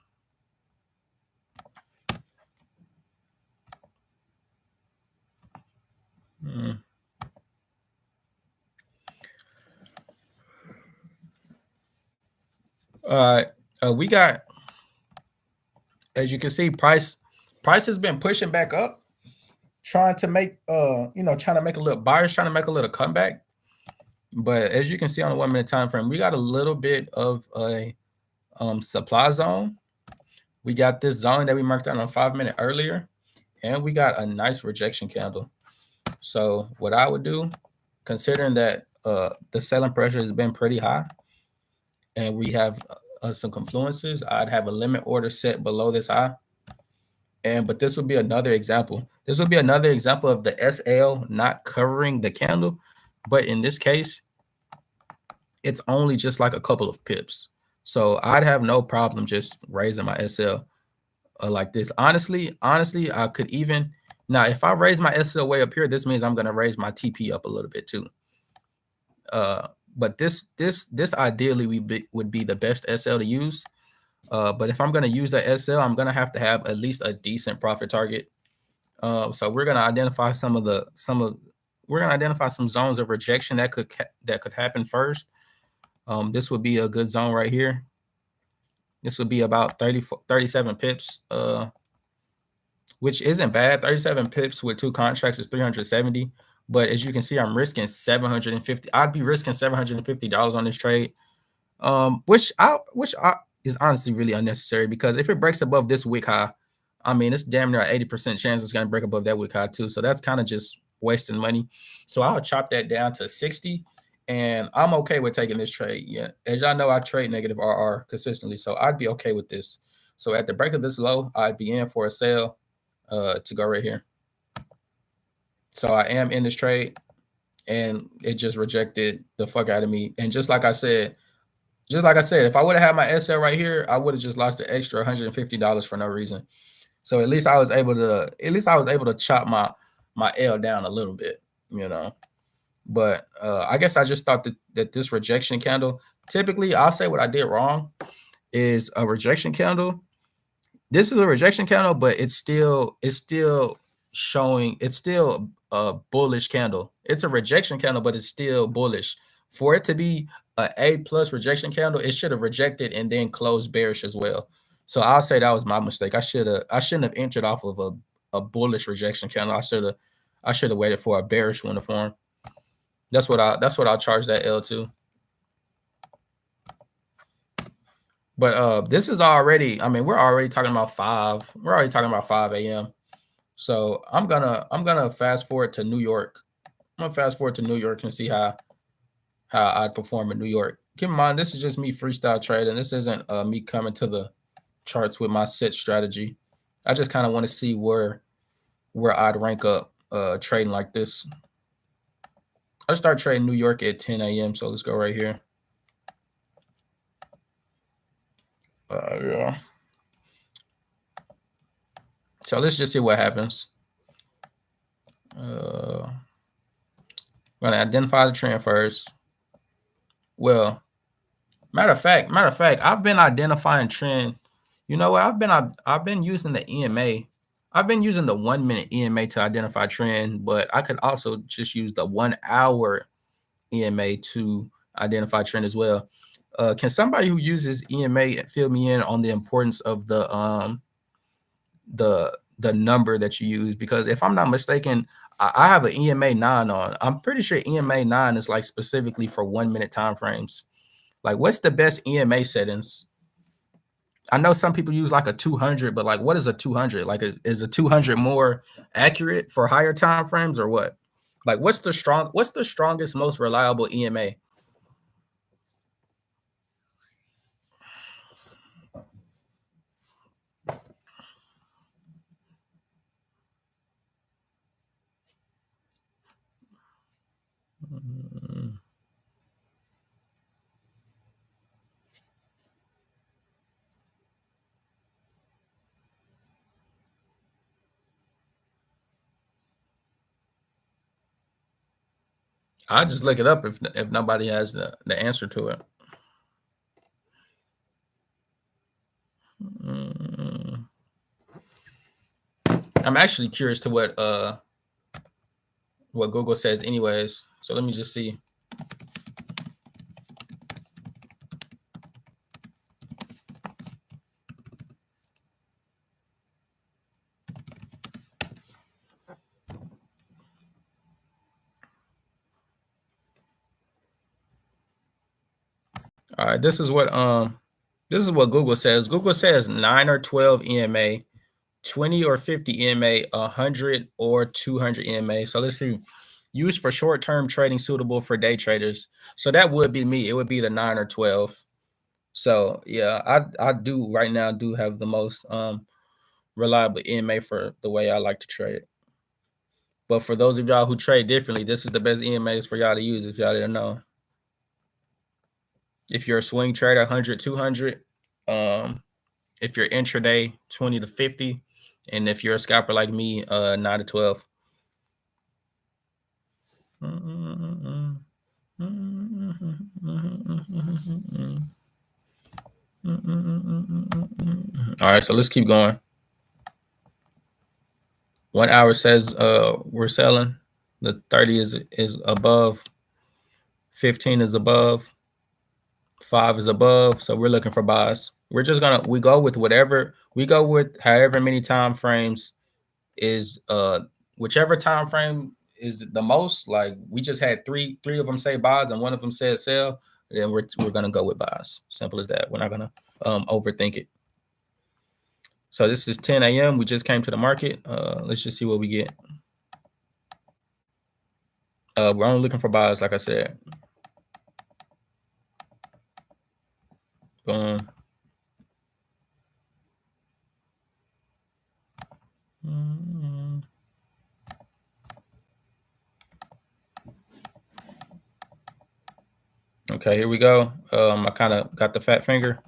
Mm. All right. We got, as you can see, price has been pushing back up, trying to make a little buyers trying to make a little comeback. But as you can see on the 1 minute time frame, we got a little bit of a supply zone. We got this zone that we marked out on 5 minute earlier, and we got a nice rejection candle. So what I would do, considering that the selling pressure has been pretty high, and we have some confluences, I'd have a limit order set below this high. But this would be another example. This would be another example of the SL not covering the candle, but in this case, it's only just like a couple of pips. So I'd have no problem just raising my SL like this. Honestly, I could even now, if I raise my SL way up here, this means I'm gonna raise my TP up a little bit too. But this ideally would be the best SL to use. But if I'm gonna use that SL, I'm gonna have to have at least a decent profit target. So we're gonna identify we're gonna identify some zones of rejection that could happen first. This would be a good zone right here. This would be about 37 pips, which isn't bad. 37 pips with 2 contracts is 370. But as you can see, I'm risking 750. I'd be risking $750 on this trade, which is honestly really unnecessary, because if it breaks above this wick high, I mean, it's damn near an 80% chance it's going to break above that wick high too. So that's kind of just wasting money. So I'll chop that down to 60, and I'm okay with taking this trade. Yeah, as y'all know, I trade negative RR consistently, so I'd be okay with this. So at the break of this low, I'd be in for a sale to go right here. So I am in this trade, and it just rejected the fuck out of me. And just like I said, if I would have had my SL right here, I would have just lost the extra $150 for no reason. So at least I was able to chop my L down a little bit, you know. But I guess I just thought that this rejection candle, typically I'll say what I did wrong is a rejection candle. This is a rejection candle, but it's still showing, it's still a bullish candle. It's a rejection candle, but it's still bullish. For it to be a plus rejection candle, it should have rejected and then closed bearish as well. So I'll say that was my mistake. I shouldn't have entered off of a bullish rejection candle. I should have waited for a bearish one to form. That's what I'll charge that L to. But this is already, I mean, we're already talking about 5. We're already talking about 5 a.m. So I'm gonna fast forward to New York. I'm gonna fast forward to New York and see how I'd perform in New York. Keep in mind, this is just me freestyle trading. This isn't me coming to the charts with my set strategy. I just kind of want to see where I'd rank up trading like this. I start trading New York at 10 a.m. So let's go right here. Yeah. So let's just see what happens. We're gonna identify the trend first. Well, matter of fact, I've been identifying trend. You know what? I've been using the EMA. I've been using the 1 minute EMA to identify trend, but I could also just use the 1 hour EMA to identify trend as well. Can somebody who uses EMA fill me in on the importance of the number that you use? Because if I'm not mistaken, I have an EMA 9 on. I'm pretty sure EMA 9 is like specifically for 1 minute time frames. Like, what's the best EMA settings? I know some people use like a 200, but like, what is a 200? Like, is a 200 more accurate for higher time frames or what? Like, what's the strongest, most reliable EMA? Mm, I'll just look it up if nobody has the answer to it. Mm, I'm actually curious to what Google says anyways. So let me just see. All right, this is what Google says. Google says 9 or 12 EMA, 20 or 50 EMA, 100 or 200 EMA. So let's see. Used for short-term trading, suitable for day traders. So that would be me. It would be the 9 or 12. So yeah, I do right now do have the most reliable EMA for the way I like to trade. But for those of y'all who trade differently, this is the best EMAs for y'all to use if y'all didn't know. If you're a swing trader, 100, 200. If you're intraday, 20 to 50. And if you're a scalper like me, 9 to 12. All right, so let's keep going. 1 hour says we're selling. The 30 is above. 15 is above. 5 is above. So we're looking for buys. We go with whatever we go with, however many time frames is whichever time frame is the most. Like, we just had three of them say buys and one of them said sell. Then we're gonna go with buys. Simple as that. We're not gonna overthink it. So this is 10 a.m. We just came to the market. Let's just see what we get. We're only looking for buys, like I said. Boom. Okay, here we go. I kind of got the fat finger.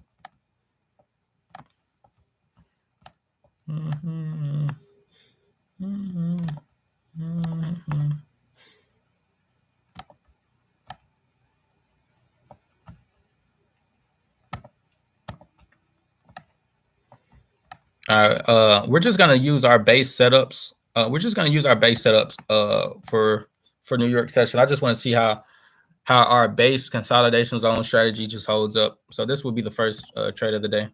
We're just gonna use our base setups. For New York session. I just want to see how our base consolidation zone strategy just holds up. So this will be the first trade of the day.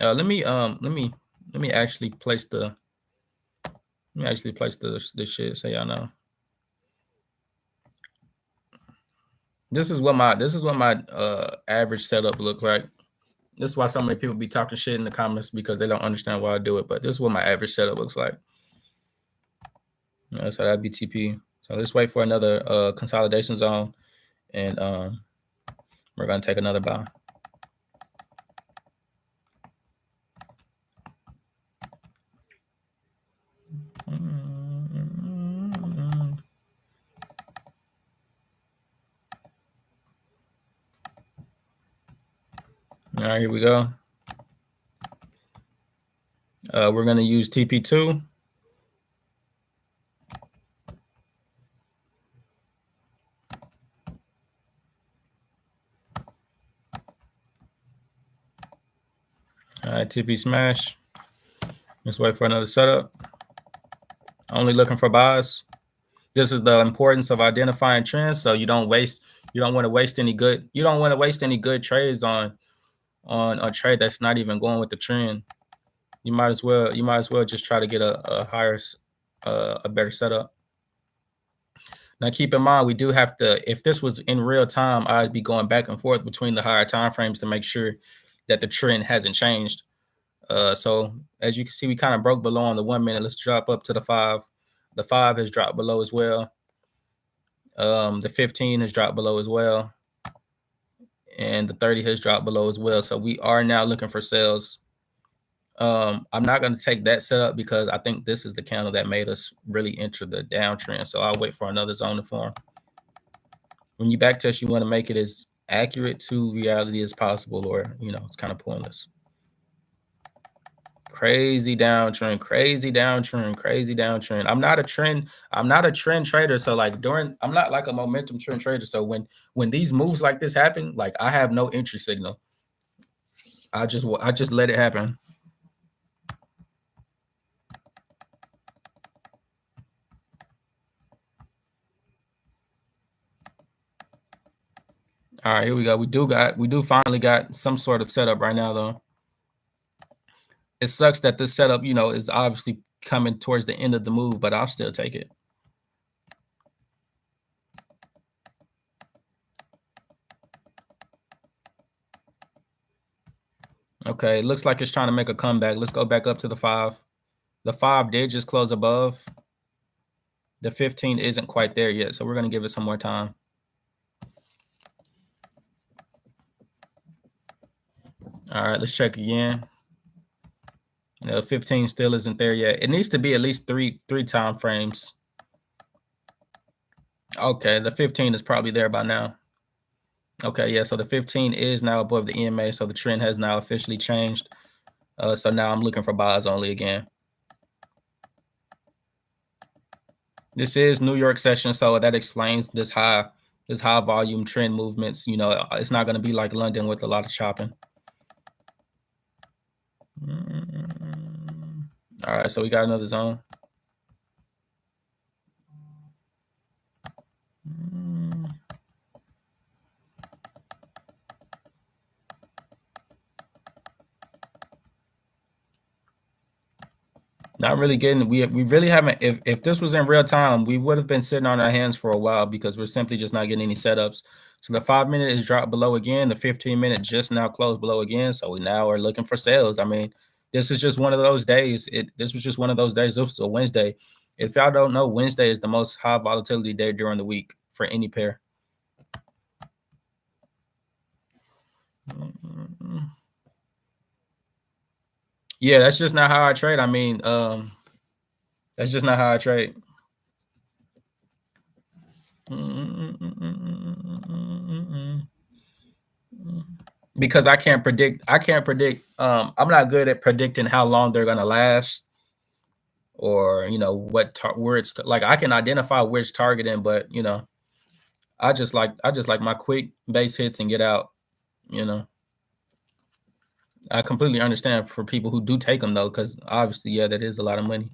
Let me actually place this shit so y'all know. This is what my average setup looks like. This is why so many people be talking shit in the comments because they don't understand why I do it. But this is what my average setup looks like. So that'd be TP. So let's wait for another consolidation zone, and we're gonna take another buy. All right, here we go. We're gonna use TP2. All right, TP smash. Let's wait for another setup. Only looking for buys. This is the importance of identifying trends, so you don't want to waste any good trades on a trade that's not even going with the trend. You might as well just try to get a higher, a better setup. Now, keep in mind, we do have to. If this was in real time, I'd be going back and forth between the higher time frames to make sure that the trend hasn't changed. So as you can see, we kind of broke below on the 1 minute. Let's drop up to the 5. The 5 has dropped below as well. The 15 has dropped below as well, and the 30 has dropped below as well. So we are now looking for sales. I'm not going to take that setup because I think this is the candle that made us really enter the downtrend. So I'll wait for another zone to form. When you backtest, you want to make it as accurate to reality as possible, or it's kind of pointless. Crazy downtrend, crazy downtrend, crazy downtrend. I'm not a trend trader. So like I'm not like a momentum trend trader. So when these moves like this happen, like I have no entry signal. I just let it happen. All right, here we go. We do finally got some sort of setup right now though. It sucks that this setup, is obviously coming towards the end of the move, but I'll still take it. Okay, it looks like it's trying to make a comeback. Let's go back up to the 5. The 5 did just close above. The 15 isn't quite there yet, so we're going to give it some more time. All right, let's check again. 15 still isn't there yet. It needs to be at least three time frames. Okay, the 15 is probably there by now. Okay, yeah, so the 15 is now above the EMA, so the trend has now officially changed. So now I'm looking for buys only again. This is New York session, so that explains this high volume trend movements. It's not going to be like London with a lot of chopping. All right, so we got another zone. Not really getting. We really haven't. If this was in real time, we would have been sitting on our hands for a while because we're simply just not getting any setups. So the 5 minute is dropped below again. The 15 minute just now closed below again. So we now are looking for sales. I mean, this is just one of those days. This was just one of those days. This was a Wednesday. If y'all don't know, Wednesday is the most high volatility day during the week for any pair. Yeah, that's just not how I trade. I mean, that's just not how I trade. Because I can't predict. I'm not good at predicting how long they're gonna last, or where it's like I can identify where it's targeting, but I just like my quick base hits and get out. I completely understand for people who do take them though, because obviously, yeah, that is a lot of money.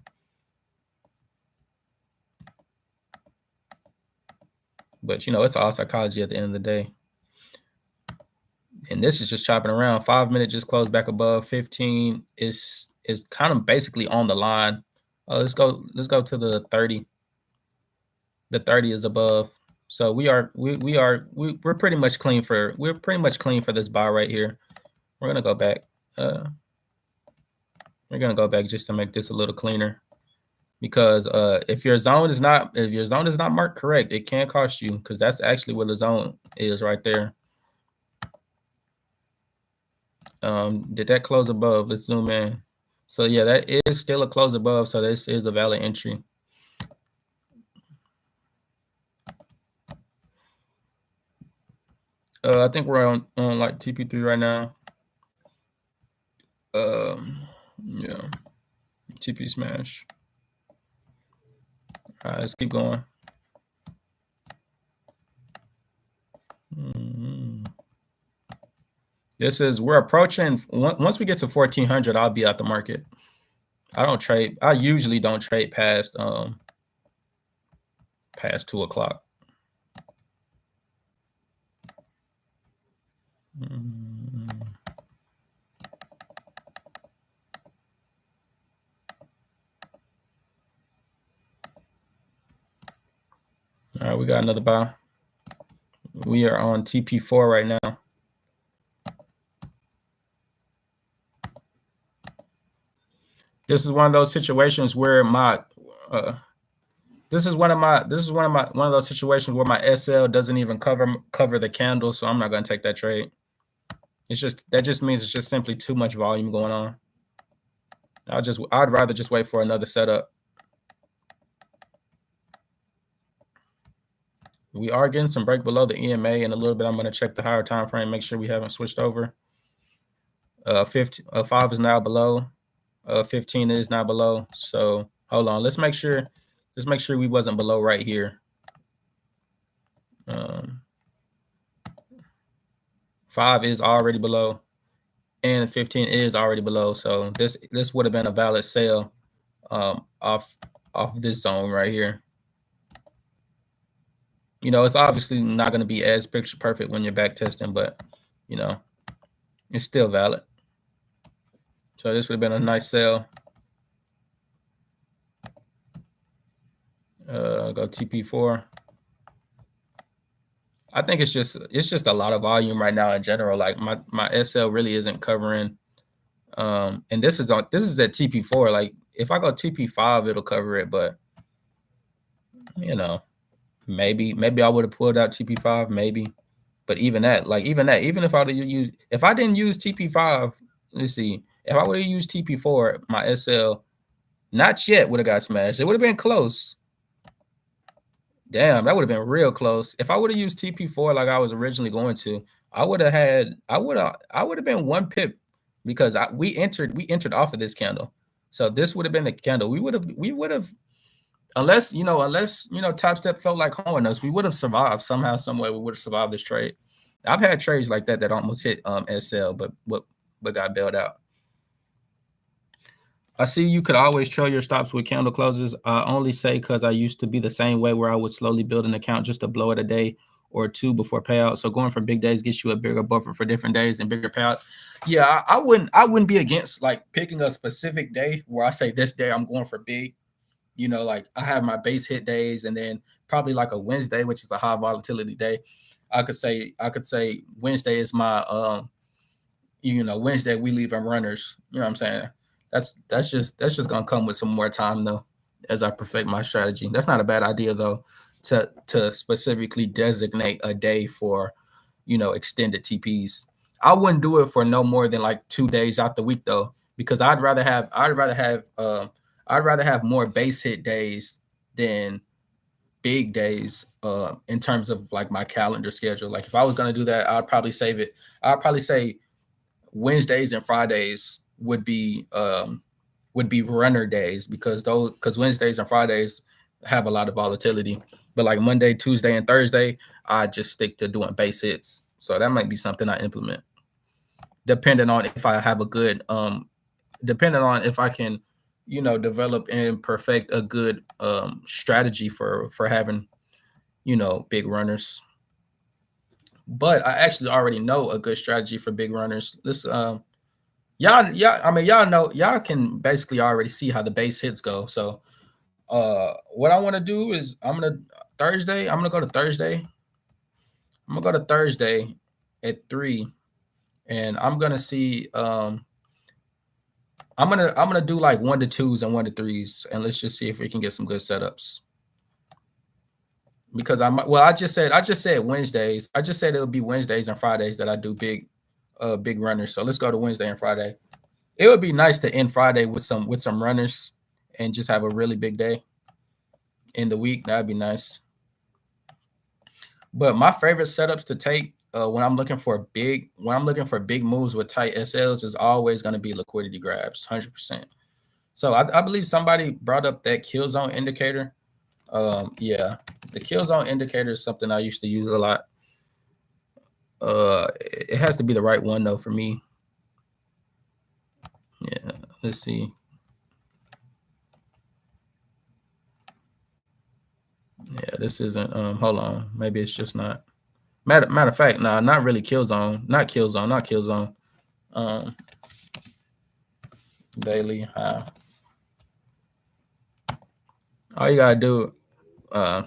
But it's all psychology at the end of the day. And this is just chopping around. 5 minute just closed back above. 15 is kind of basically on the line. Let's go to the 30. The 30 is above. So we're pretty much clean for this buy right here. We're gonna go back. We're gonna go back just to make this a little cleaner, because if your zone is not marked correct, it can cost you, because that's actually where the zone is right there. Did that close above? Let's zoom in. So yeah, that is still a close above, so this is a valid entry. I think we're on like TP3 right now. Yeah, TP smash. All right, let's keep going. This is, we're approaching, once we get to 1400, I'll be out the market. I usually don't trade past 2 o'clock. All right, we got another buy. We are on TP4 right now. This is one of those situations where this is one of those situations where my SL doesn't even cover the candle, so I'm not going to take that trade. That just means it's just simply too much volume going on. I'd rather just wait for another setup. We are getting some break below the EMA in a little bit. I'm going to check the higher time frame, make sure we haven't switched over. 5 is now below. 15 is now below. So hold on. Let's make sure we wasn't below right here. 5 is already below, and 15 is already below. So this would have been a valid sale off this zone right here. You know, it's obviously not going to be as picture perfect when you're back testing, but you know, it's still valid. So this would have been a nice sale. Go TP4. I think it's just a lot of volume right now in general. Like my SL really isn't covering. And this is at TP4. Like if I go TP5, it'll cover it, but you know, maybe I would have pulled out TP5, maybe. But even if I didn't use TP5, let's see, if I would have used TP4, my SL not yet would have got smashed. It would have been close. Damn, that would have been real close. If I would have used TP4 like I was originally going to, I would have been 1 pip, because we entered off of this candle. So this would have been the candle. We would have, unless Topstep felt like holding us, we would have survived somehow, some way. We would have survived this trade. I've had trades like that almost hit SL, but got bailed out. I see you could always trail your stops with candle closes. I only say because I used to be the same way, where I would slowly build an account just to blow it a day or two before payout. So going for big days gets you a bigger buffer for different days and bigger payouts. Yeah, I wouldn't be against like picking a specific day where I say this day I'm going for big. You know, like I have my base hit days, and then probably like a Wednesday, which is a high volatility day. I could say Wednesday is my Wednesday we leave them runners. You know what I'm saying? That's just gonna come with some more time though, as I perfect my strategy. That's not a bad idea though, to specifically designate a day for extended TPs. I wouldn't do it for no more than like 2 days out the week though, because I'd rather have more base hit days than big days in terms of like my calendar schedule. Like if I was gonna do that, I'd probably save it. I'd probably say Wednesdays and Fridays would be runner days, because Wednesdays and Fridays have a lot of volatility. But like Monday, Tuesday, and Thursday, I just stick to doing base hits. So that might be something I implement, depending on if I have a good depending on if I can develop and perfect a good strategy for having big runners. But I actually already know a good strategy for big runners. This y'all know, y'all can basically already see how the base hits go. So what I want to do is I'm Thursday. I'm gonna go to Thursday. I'm gonna go to Thursday at 3, and I'm gonna see. I'm gonna do like 1 to 2s and 1 to 3s, and let's just see if we can get some good setups. Because I just said Wednesdays. I just said it'll be Wednesdays and Fridays that I do big runners. So let's go to Wednesday and Friday. It would be nice to end Friday with some runners and just have a really big day in the week. That'd be nice. But my favorite setups to take when I'm looking for big moves with tight SLs is always going to be liquidity grabs, 100%. So I believe somebody brought up that kill zone indicator. Yeah, the kill zone indicator is something I used to use a lot. It has to be the right one though for me. Yeah, let's see. Yeah, this isn't. Hold on, maybe it's just not. Matter of fact, nah, not really kill zone. Not kill zone. Not kill zone. Daily high. All you gotta do.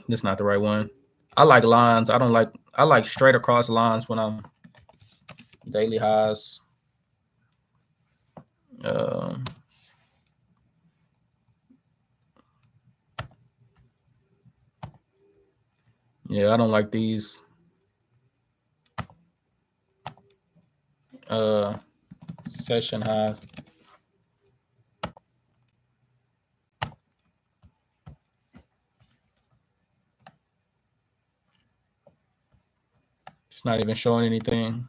This is not the right one. I like lines. I like straight across lines when I'm daily highs. Yeah, I don't like these. Session highs. It's not even showing anything.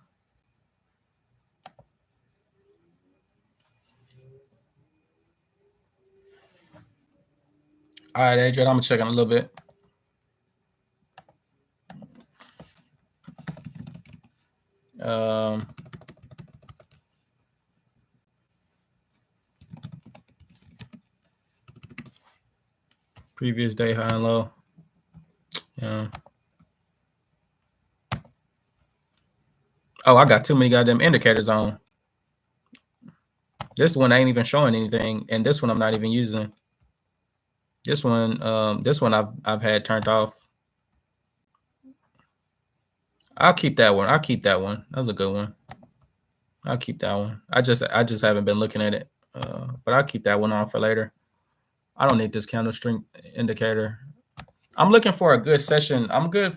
All right, Adrian, I'm gonna check in a little bit. Previous day high and low. Yeah. Oh, I got too many goddamn indicators on. This one ain't even showing anything, and this one I'm not even using. This one I've had turned off. I'll keep that one. That was a good one. I'll keep that one. I just haven't been looking at it. But I'll keep that one on for later. I don't need this candle strength indicator. I'm looking for a good session. I'm looking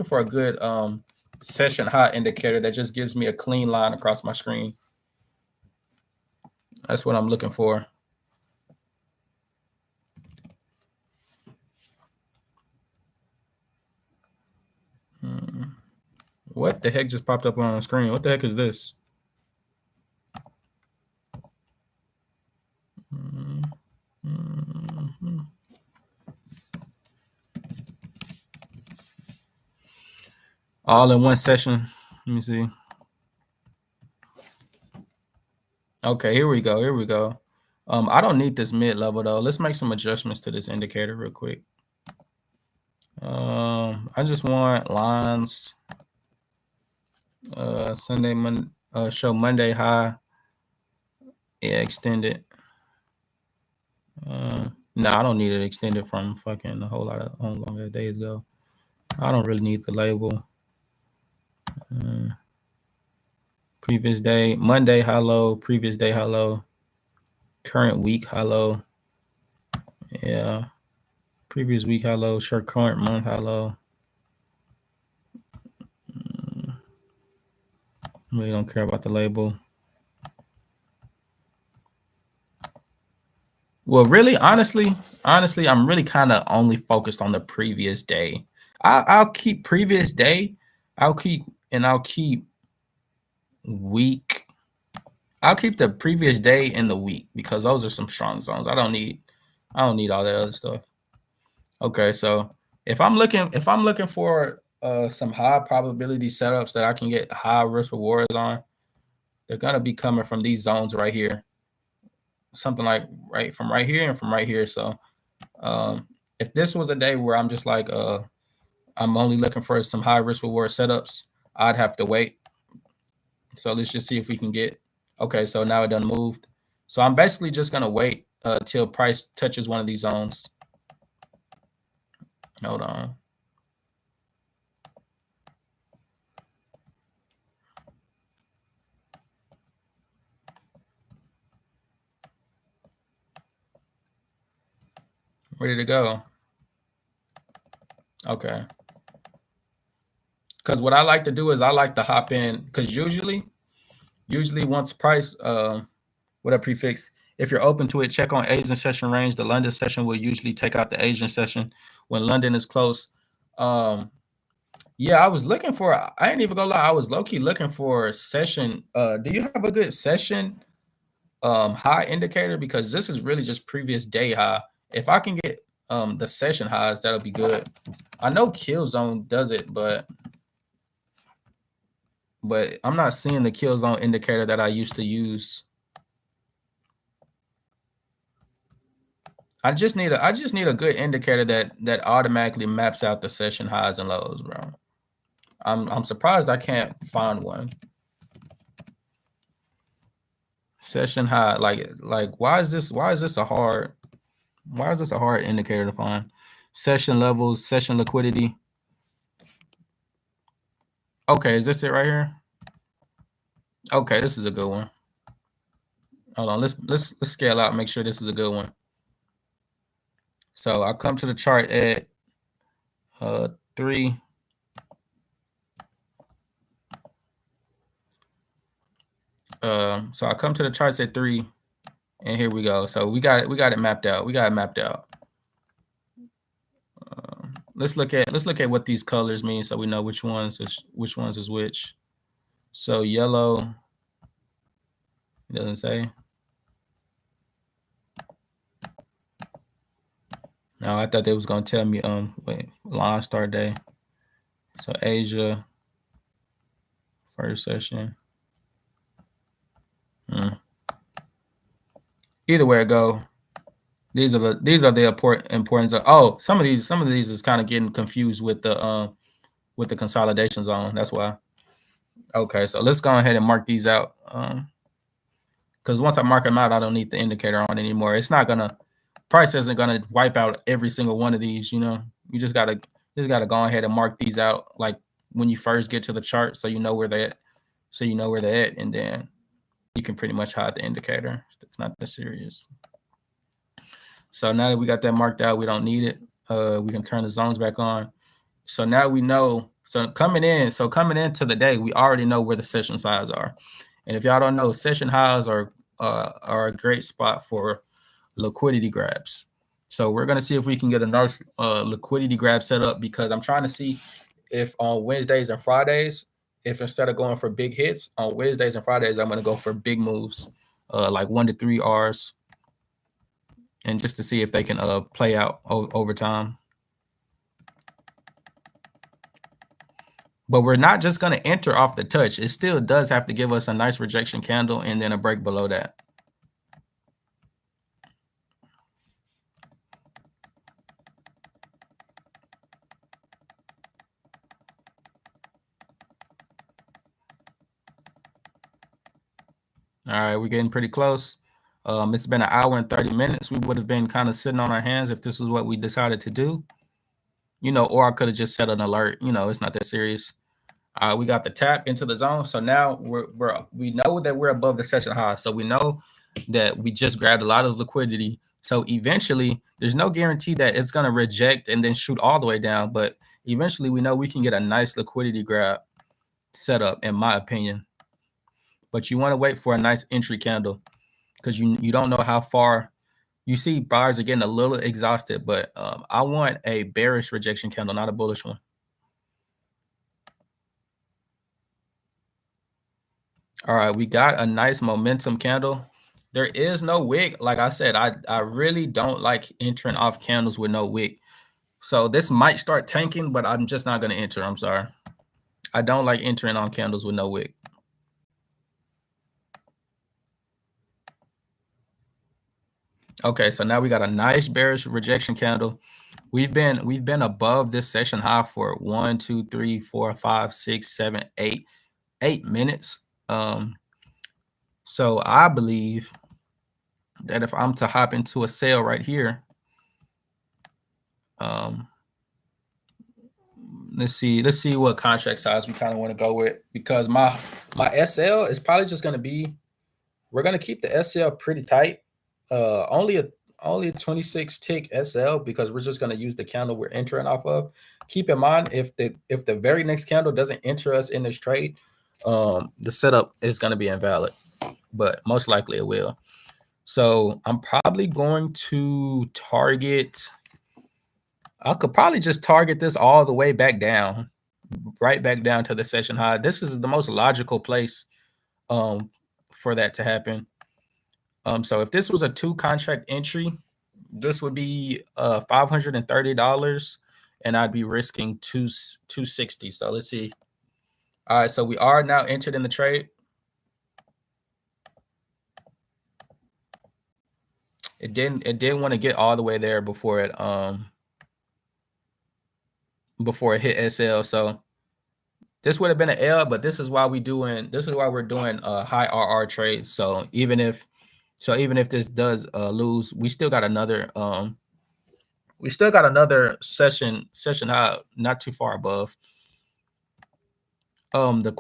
for a good session high indicator that just gives me a clean line across my screen. That's what I'm looking for. What the heck just popped up on the screen? What the heck is this? All in one session. Let me see. Okay, here we go. I don't need this mid level though. Let's make some adjustments to this indicator real quick. I just want lines. Show Monday high. Yeah, extended. No, I don't need it extended from fucking a whole lot of longer days ago. I don't really need the label. Previous day, Monday high low, previous day high low, current week high low. Yeah. Previous week high low, sure, current month high low. Really don't care about the label. Well, really, honestly, I'm really kind of only focused on the previous day. I'll keep previous day. I'll keep week. I'll keep the previous day and the week because those are some strong zones. I don't need all that other stuff. Okay, so if I'm looking for some high probability setups that I can get high risk rewards on, they're gonna be coming from these zones right here. Something like from right here and from right here. So if this was a day where I'm just like I'm only looking for some high risk reward setups, I'd have to wait. So let's just see if we can get. Okay, so now it done moved. So I'm basically just gonna wait till price touches one of these zones. Hold on. Where did it go? Okay. Because what I like to do is I like to hop in because usually once price what a prefix, if you're open to it, check on Asian session range. The London session will usually take out the Asian session when London is close. Yeah, I was looking for. I ain't even gonna lie. I was low key looking for session. Do you have a good session high indicator? Because this is really just previous day high. If I can get the session highs, that'll be good. I know Kill Zone does it, but I'm not seeing the Kill Zone indicator that I used to use. I just need a good indicator that automatically maps out the session highs and lows, bro. I'm surprised I can't find one. Session high, like why is this a hard indicator to find? Session levels, session liquidity. Okay, is this it right here? Okay, this is a good one. Hold on, let's scale out, make sure this is a good one. So I come to the chart at 3. So I come to the charts at 3, and here we go. So we got it mapped out. Let's look at what these colors mean, so we know which ones is which. So yellow, it doesn't say. No, I thought they was gonna tell me wait, launch start day. So Asia, first session. Either way it go, these are the importance of. Some of these is kind of getting confused with the consolidation zone. That's why. Okay, so let's go ahead and mark these out. Because once I mark them out, I don't need the indicator on anymore. It's not gonna price isn't gonna wipe out every single one of these. You just gotta go ahead and mark these out like when you first get to the chart, so you know where they're at, and then you can pretty much hide the indicator. It's not that serious. So now that we got that marked out, we don't need it. We can turn the zones back on. So now we know. So coming into the day, we already know where the session highs are. And if y'all don't know, session highs are a great spot for liquidity grabs. So we're gonna see if we can get a nice liquidity grab set up, because I'm trying to see if on Wednesdays and Fridays, if instead of going for big hits on Wednesdays and Fridays, I'm gonna go for big moves, like 1 to 3 R's, and just to see if they can play out over time. But we're not just going to enter off the touch. It still does have to give us a nice rejection candle and then a break below that. All right, we're getting pretty close. It's been an hour and 30 minutes. We would have been kind of sitting on our hands if this was what we decided to do. Or I could have just set an alert. It's not that serious. We got the tap into the zone. So now we know that we're above the session high. So we know that we just grabbed a lot of liquidity. So eventually, there's no guarantee that it's going to reject and then shoot all the way down. But eventually, we know we can get a nice liquidity grab set up, in my opinion. But you want to wait for a nice entry candle, because you don't know how far. You see buyers are getting a little exhausted, but I want a bearish rejection candle, not a bullish one. All right, we got a nice momentum candle. There is no wick. Like I said, I really don't like entering off candles with no wick. So this might start tanking, but I'm just not going to enter. I'm sorry. I don't like entering on candles with no wick. Okay, so now we got a nice bearish rejection candle. We've been above this session high for 1, 2, 3, 4, 5, 6, 7, 8 minutes. So I believe that if I'm to hop into a sale right here, let's see what contract size we kind of want to go with, because my SL is probably just going to be, we're going to keep the SL pretty tight. Only only 26 tick SL because we're just going to use the candle we're entering off of. Keep in mind, if the very next candle doesn't enter us in this trade, the setup is going to be invalid, but most likely it will. So I'm probably going to target. I could probably just target this all the way back down, right back down to the session high. This is the most logical place for that to happen. So if this was a 2 contract entry, this would be $530, and I'd be risking 260. So let's see. All right, so we are now entered in the trade. It didn't want to get all the way there before it hit SL. So this would have been an L, but this is why we're doing high RR trades. So even if this does lose, we still got another session high not too far above. The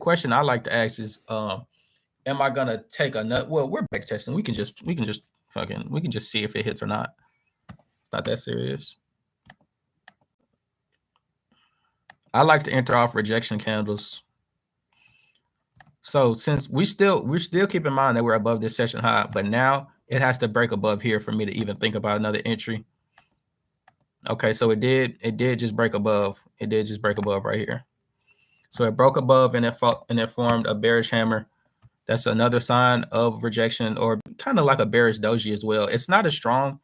question I like to ask is, am I gonna take another? Well, we're back testing. We can just see if it hits or not. It's not that serious. I like to enter off rejection candles. So since we still keep in mind that we're above this session high, but now it has to break above here for me to even think about another entry. Okay, so it did just break above. It did just break above right here. So it broke above and it formed a bearish hammer. That's another sign of rejection, or kind of like a bearish doji as well. It's not as strong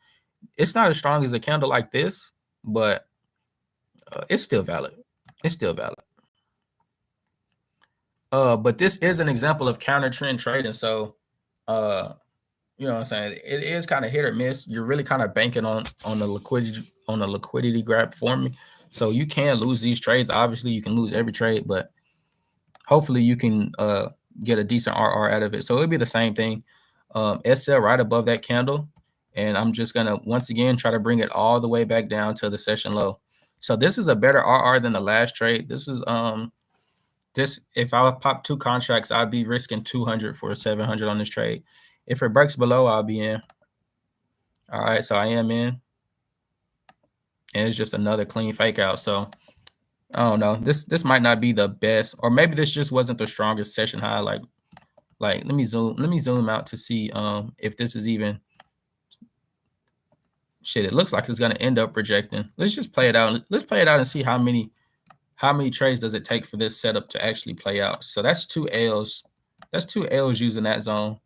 as a candle like this, but it's still valid. It's still valid. But this is an example of counter trend trading. So, you know what I'm saying? It is kind of hit or miss. You're really kind of banking on the liquidity grab for me. So you can lose these trades. Obviously, you can lose every trade, but hopefully you can get a decent RR out of it. So it'll be the same thing. SL right above that candle. And I'm just going to, once again, try to bring it all the way back down to the session low. So this is a better RR than the last trade. This is, if I pop 2 contracts, I'd be risking 200 for 700 on this trade. If it breaks below, I'll be in. All right, so I am in. And it's just another clean fake out. So I don't know. This might not be the best, or maybe this just wasn't the strongest session high. Like let me zoom out to see if this is even shit. It looks like it's gonna end up rejecting. Let's just play it out. Let's play it out and see how many trades does it take for this setup to actually play out. So that's 2 L's. That's 2 L's using that zone.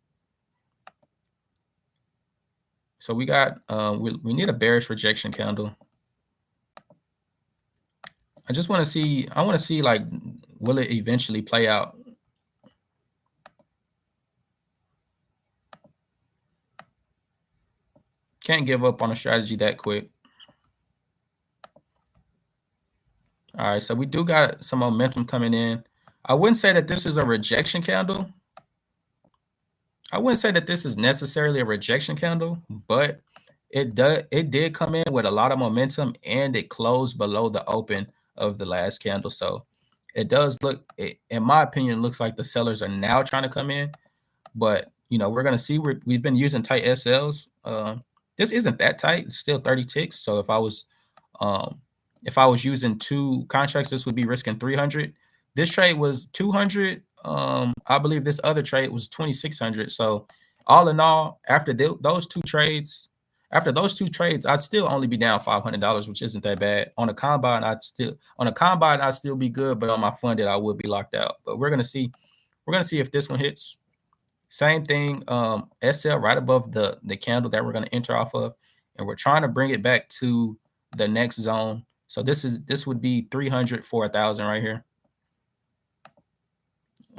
So we got we need a bearish rejection candle. I just want to see. I want to see, like, will it eventually play out? Can't give up on a strategy that quick. All right, so we do got some momentum coming in. I wouldn't say that this is a rejection candle. I wouldn't say that this is necessarily a rejection candle, but it did come in with a lot of momentum, and it closed below the open of the last candle. So it does look, in my opinion, looks like the sellers are now trying to come in. But we're gonna see. We've been using tight SLs. This isn't that tight. It's still 30 ticks. So if I was using 2 contracts, this would be risking 300. This trade was 200. I believe this other trade was 2,600. So all in all, after those two trades, I'd still only be down $500, which isn't that bad. On a combine, I'd still be good, but on my funded, I would be locked out. But we're gonna see. We're gonna see if this one hits. Same thing. SL right above the candle that we're gonna enter off of, and we're trying to bring it back to the next zone. So this would be 300 for 1,000 right here.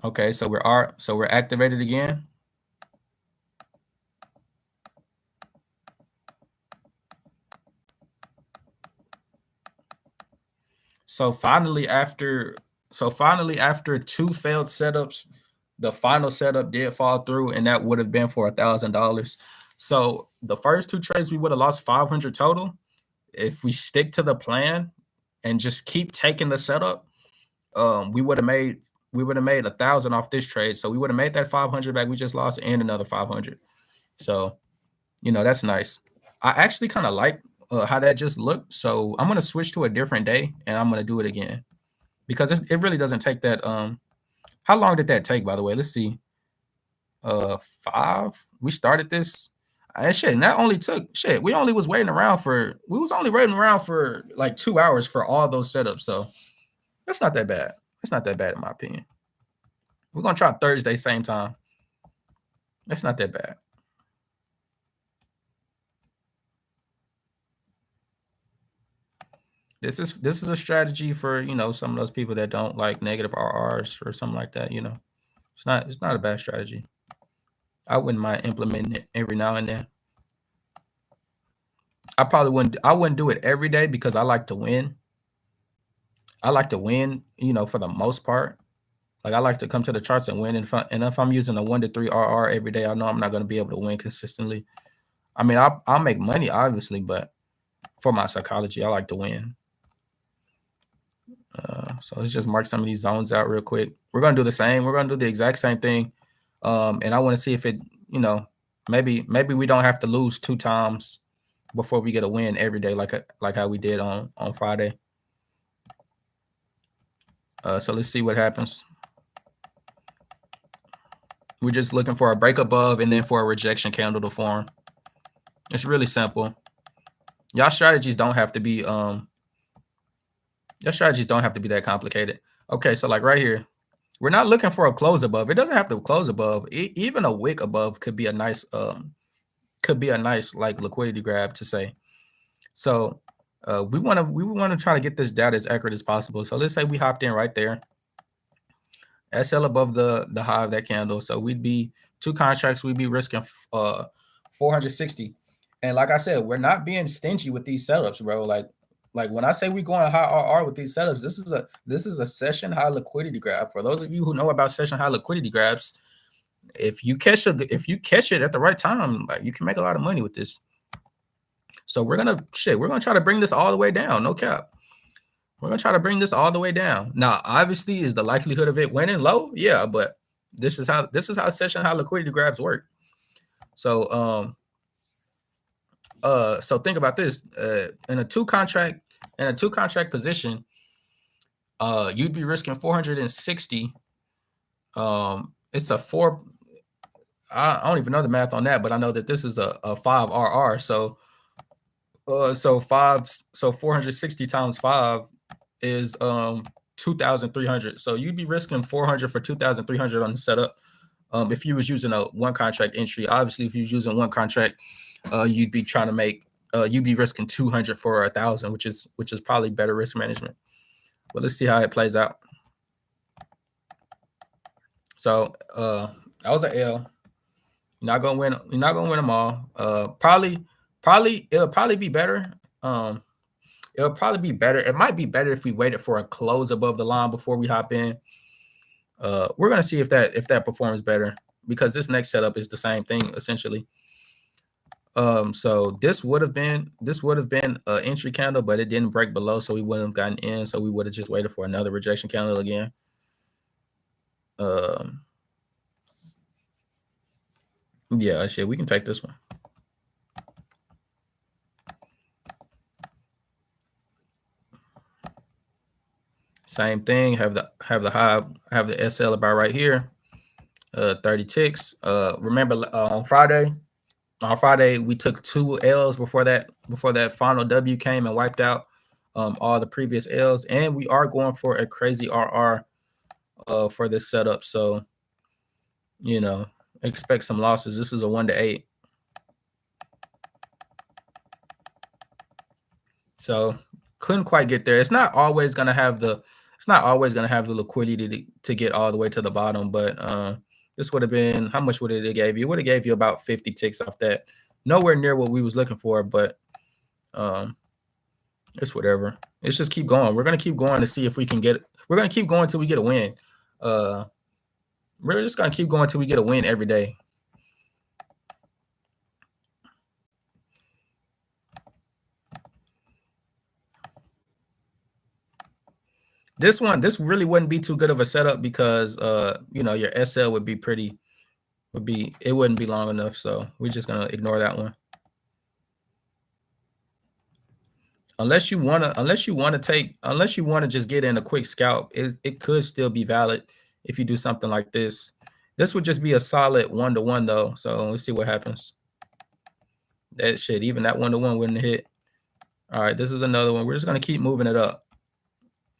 Okay, so we're activated again. So finally, after 2 failed setups, the final setup did fall through, and that would have been for $1,000. So the first 2 trades, we would have lost 500 total. If we stick to the plan and just keep taking the setup, we would have made 1,000 off this trade. So we would have made that 500 back we just lost, and another 500. So You know, that's nice. I actually kind of like how that just looked. So I'm gonna switch to a different day and I'm gonna do it again because it really doesn't take that. How long did that take, by the way? Let's see. 5. We started this. And shit, and that only took shit. We was only waiting around for like 2 hours for all those setups. So that's not that bad. That's not that bad in my opinion. We're gonna try Thursday same time. That's not that bad. This is a strategy for some of those people that don't like negative RRs or something like that. It's not a bad strategy. I wouldn't mind implementing it every now and then. I wouldn't do it every day because I like to win. I like to win, for the most part. Like I like to come to the charts and win. And if I'm using a 1 to 3 RR every day, I know I'm not going to be able to win consistently. I mean, I'll make money obviously, but for my psychology, I like to win. So let's just mark some of these zones out real quick. We're gonna do the same. We're gonna do the exact same thing, and I want to see if it, maybe we don't have to lose 2 times before we get a win every day, like how we did on Friday. So let's see what happens. We're just looking for a break above and then for a rejection candle to form. It's really simple. Y'all strategies don't have to be that complicated. Okay, so like right here, we're not looking for a close above. It doesn't have to close above. Even a wick above could be a nice like liquidity grab to say. So we want to try to get this data as accurate as possible. So let's say we hopped in right there. SL above the high of that candle. So we'd be 2 contracts. We'd be risking 460. And like I said, we're not being stingy with these setups, bro. Like when I say we going high RR with these setups, this is a session high liquidity grab. For those of you who know about session high liquidity grabs, if you catch it at the right time, like you can make a lot of money with this. So we're gonna try to bring this all the way down. No cap. We're gonna try to bring this all the way down. Now, obviously, is the likelihood of it winning low? Yeah, but this is how session high liquidity grabs work. So so think about this. In a 2 contract position, you'd be risking 460. It's a 4. I don't even know the math on that, but I know that this is a 5 RR. So 460 times 5 is 2,300. So you'd be risking 400 for 2,300 on the setup. If you was using a 1 contract entry, obviously if you was using 1 contract, you'd be trying to make you'd be risking 200 for 1,000, which is probably better risk management. But let's see how it plays out. So that was an L. You're not gonna win them all. It'll probably be better. It'll probably be better. It might be better if we waited for a close above the line before we hop in. We're gonna see if that performs better because this next setup is the same thing essentially. So this would have been an entry candle, but it didn't break below, so we wouldn't have gotten in. So we would have just waited for another rejection candle again. Yeah, shit, we can take this one. Same thing. Have the SL about right here. 30 ticks. Remember on Friday we took 2 L's before that final W came and wiped out all the previous L's, and we are going for a crazy RR for this setup. So expect some losses. This is a 1 to 8. So couldn't quite get there. It's not always gonna have the liquidity to get all the way to the bottom, but this would have been, how much would it have gave you? It would have gave you about 50 ticks off that. Nowhere near what we was looking for, but it's whatever. Let's just keep going. We're gonna keep going to see if we can get it. We're gonna keep going till we get a win. We're just gonna keep going till we get a win every day. This really wouldn't be too good of a setup because your SL would be it wouldn't be long enough. So we're just gonna ignore that one. unless you want to just get in a quick scalp, it could still be valid if you do something like this. This would just be a solid 1-to-1 though. So let's see what happens. That shit, even that 1-to-1 wouldn't hit. All right, this is another one. We're just gonna keep moving it up.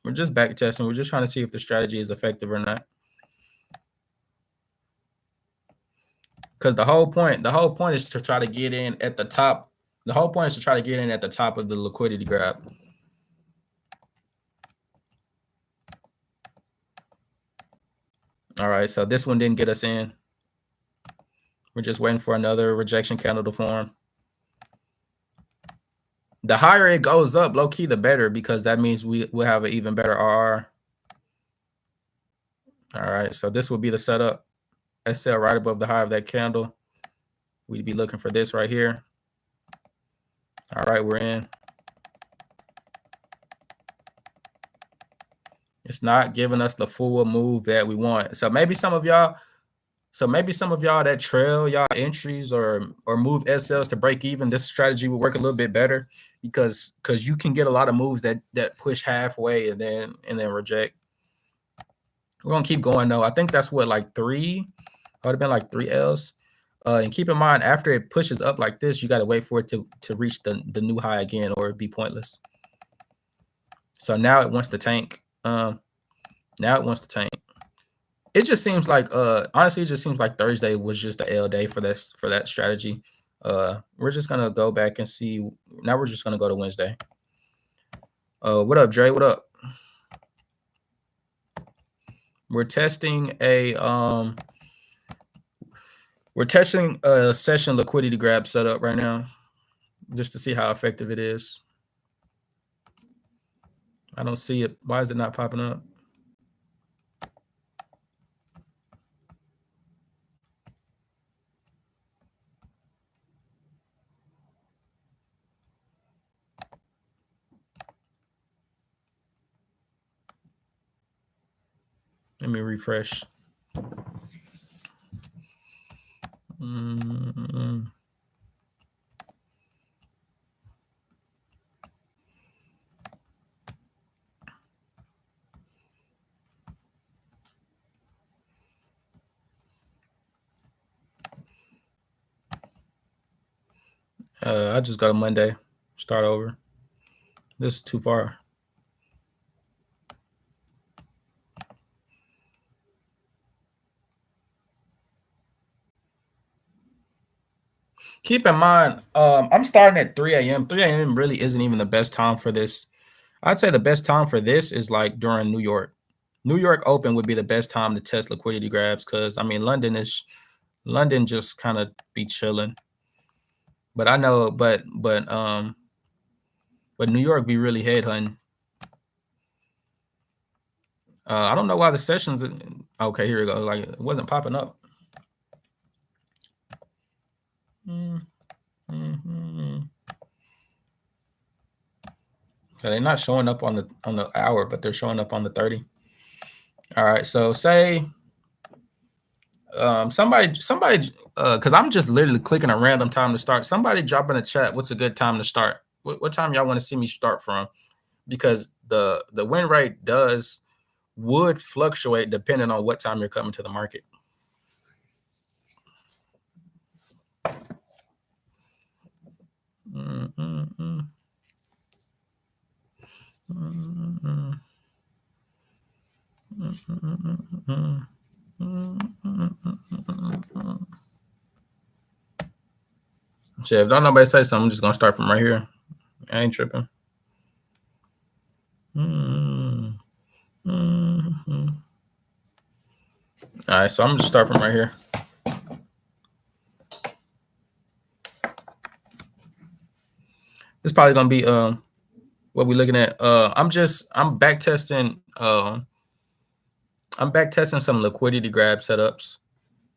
We're just back testing. We're just trying to see if the strategy is effective or not. Because the whole point is to try to get in at the top. The whole point is to try to get in at the top of the liquidity grab. All right, so this one didn't get us in. We're just waiting for another rejection candle to form. The higher it goes up, low key, the better, because that means we'll have an even better RR. All right, so this will be the setup. SL right above the high of that candle. We'd be looking for this right here. All right, we're in. It's not giving us the full move that we want. So maybe some of y'all that trail y'all entries or move SLs to break even, this strategy will work a little bit better because you can get a lot of moves that push halfway and then reject. We're gonna keep going though. I think that's what, like 3. It would have been like 3 L's. And keep in mind, after it pushes up like this, you got to wait for it to reach the new high again, or it'd be pointless. So now it wants to tank. It just seems like honestly, it just seems like Thursday was just the L day for that strategy. We're just gonna go back and see. Now we're just gonna go to Wednesday. What up, Dre? What up? We're testing a session liquidity grab setup right now, just to see how effective it is. I don't see it. Why is it not popping up? Let me refresh. I just go to Monday, start over. This is too far. Keep in mind, I'm starting at 3 a.m. 3 a.m. really isn't even the best time for this. I'd say the best time for this is like during New York. New York Open would be the best time to test liquidity grabs because I mean London just kind of be chilling. But I know, but New York be really headhunting. I don't know why the sessions. Okay, here we go. Like it wasn't popping up. So they're not showing up on the hour, but they're showing up on the 30. All right, so say somebody because I'm just literally clicking a random time to start. Somebody drop in the chat what's a good time to start. What time y'all want to see me start from? Because the win rate would fluctuate depending on what time you're coming to the market. So if don't nobody say something, I'm just gonna start from right here. I ain't tripping. All right, so I'm gonna start from right here. It's probably gonna be what we're looking at. I'm back testing. I'm back testing some liquidity grab setups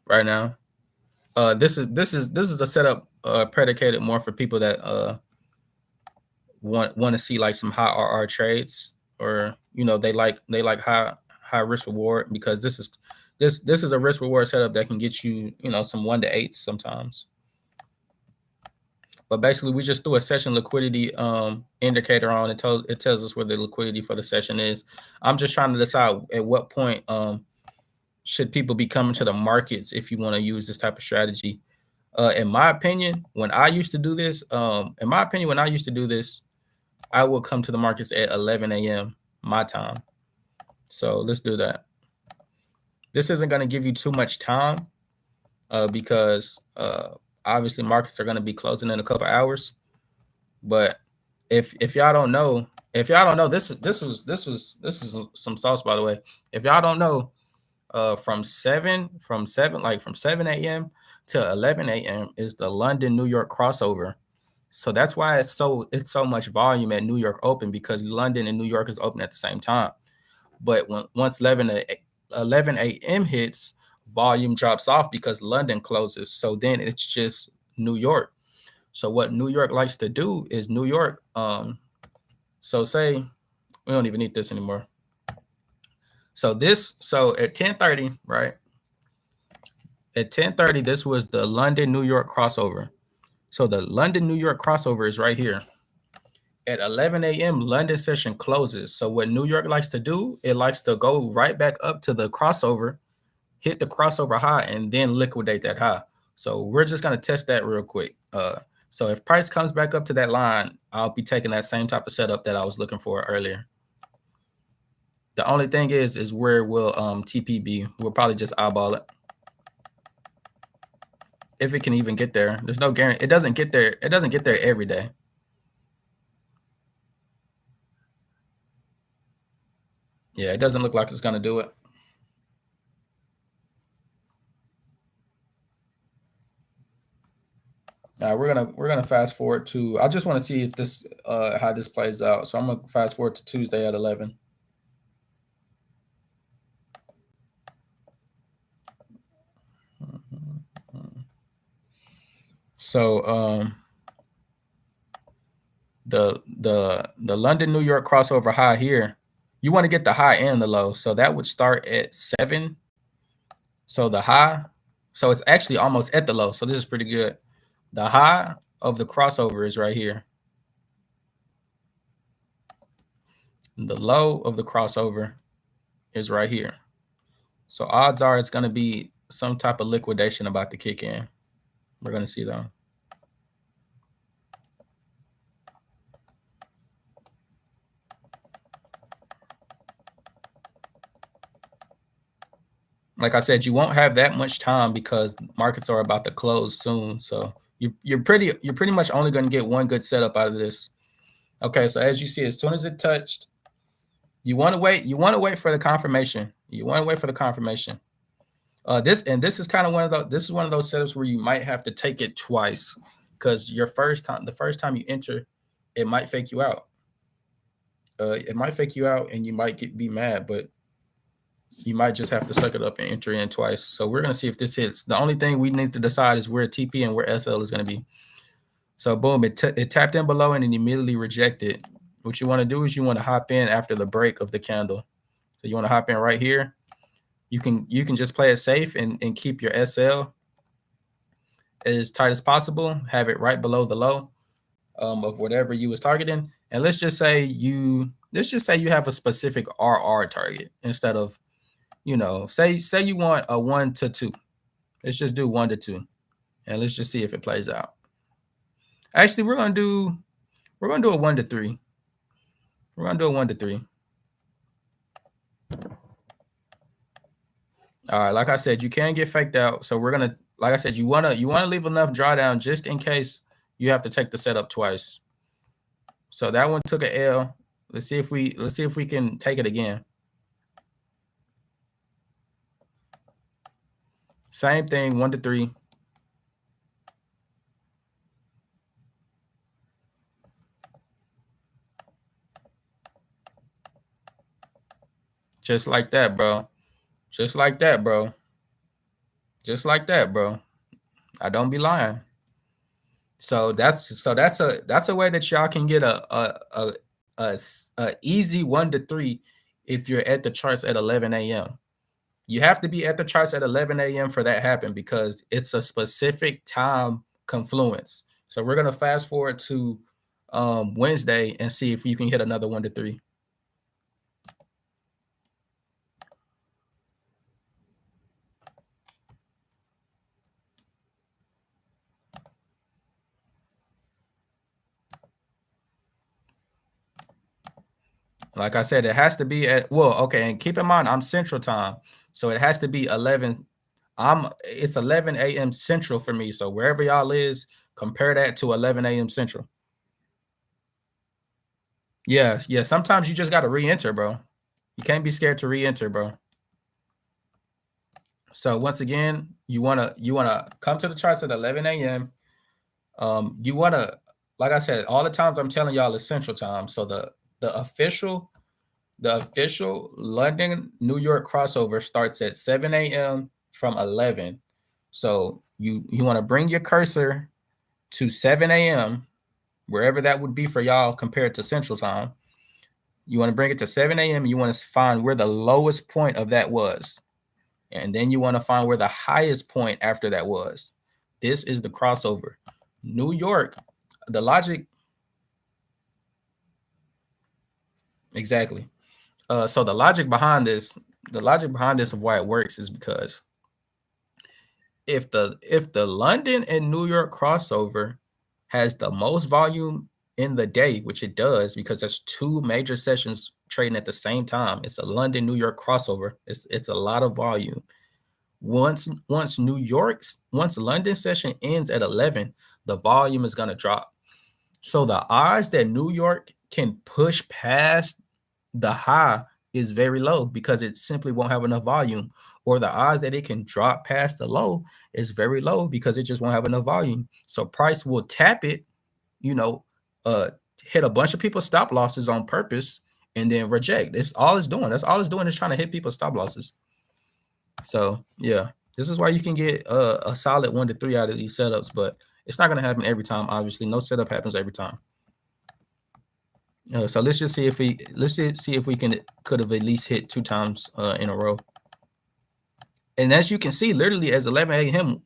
right now. This is a setup predicated more for people that want to see like some high RR trades, or they like high risk reward, because this is a risk reward setup that can get you some 1 to 8s sometimes. But basically, we just threw a session liquidity indicator on. It tells us where the liquidity for the session is. I'm just trying to decide at what point should people be coming to the markets if you want to use this type of strategy. In my opinion, when I used to do this, I would come to the markets at 11 a.m. my time. So let's do that. This isn't going to give you too much time because obviously markets are going to be closing in a couple hours. But if y'all don't know, this is some sauce, by the way. If y'all don't know, from 7 a.m. to 11 a.m. is the London New York crossover. So that's why it's so much volume at New York Open, because London and New York is open at the same time. But once 11 a.m. hits, volume drops off because London closes. So then it's just New York. So what New York likes to do is so say we don't even need this anymore. So at 10:30, right? At 10:30, this was the London New York crossover. So the London New York crossover is right here. At 11 a.m., London session closes. So what New York likes to do, it likes to go right back up to the crossover, hit the crossover high, and then liquidate that high. So we're just going to test that real quick. So if price comes back up to that line, I'll be taking that same type of setup that I was looking for earlier. The only thing is where will TP be? We'll probably just eyeball it. If it can even get there. There's no guarantee. It doesn't get there. It doesn't get there every day. Yeah, it doesn't look like it's going to do it. We're gonna fast forward to. I just want to see if this how this plays out. So I'm gonna fast forward to Tuesday at 11. So the London New York crossover high here, you want to get the high and the low. So that would start at 7. So the high, so it's actually almost at the low. So this is pretty good. The high of the crossover is right here. The low of the crossover is right here. So odds are it's going to be some type of liquidation about to kick in. We're going to see though. Like I said, you won't have that much time because markets are about to close soon. So you're pretty much only going to get one good setup out of this. Okay, so as you see, as soon as it touched, you want to wait. You want to wait for the confirmation. You want to wait for the confirmation. This is kind of one of those. This is one of those setups where you might have to take it twice because the first time you enter, it might fake you out. It might fake you out, and you might be mad, but you might just have to suck it up and enter in twice. So we're gonna see if this hits. The only thing we need to decide is where TP and where SL is gonna be. So boom, it tapped in below and then immediately rejected. What you want to do is you want to hop in after the break of the candle. So you want to hop in right here. You can just play it safe and keep your SL as tight as possible. Have it right below the low of whatever you was targeting. And let's just say you have a specific RR target instead of, say you want a 1 to 2. Let's just do 1 to 2, and let's just see if it plays out. Actually, we're gonna do a 1 to 3. We're gonna do a 1 to 3. All right, like I said, you can get faked out. So we're gonna, like I said, you wanna leave enough drawdown just in case you have to take the setup twice. So that one took a L. Let's see if we can take it again. Same thing, 1 to 3. Just like that, bro. Just like that, bro. Just like that, bro. I don't be lying. So that's a way that y'all can get a easy 1 to 3 if you're at the charts at 11 a.m. You have to be at the charts at 11 a.m. for that happen because it's a specific time confluence. So we're gonna fast forward to Wednesday and see if you can hit another 1 to 3. Like I said, it has to be at okay, and keep in mind I'm Central Time, so it has to be 11. It's 11 a.m. Central for me. So wherever y'all is, compare that to 11 a.m. Central. Yeah, yeah. Sometimes you just gotta re-enter, bro. You can't be scared to re-enter, bro. So once again, you wanna come to the charts at 11 a.m. You wanna, like I said, all the times I'm telling y'all is Central Time. So the official The official London New York crossover starts at 7 a.m. from 11. So you want to bring your cursor to 7 a.m. wherever that would be for y'all compared to Central Time. You want to bring it to 7 a.m. You want to find where the lowest point of that was. And then you want to find where the highest point after that was. This is the crossover. New York, the logic, exactly. So the logic behind this of why it works is because if the London and New York crossover has the most volume in the day, which it does because there's two major sessions trading at the same time. It's a London New York crossover. It's a lot of volume. Once London session ends at 11, the volume is going to drop. So the odds that New York can push past the high is very low because it simply won't have enough volume, or the odds that it can drop past the low is very low because it just won't have enough volume. So price will tap it, you know, uh hit a bunch of people's stop losses on purpose and then reject. That's all it's doing. That's all it's doing is trying to hit people's stop losses. So yeah, this is why you can get a solid 1 to 3 out of these setups, but it's not going to happen every time. Obviously, no setup happens every time. So let's just see if we could have at least hit 2 times in a row. And as you can see, literally as 11 a.m.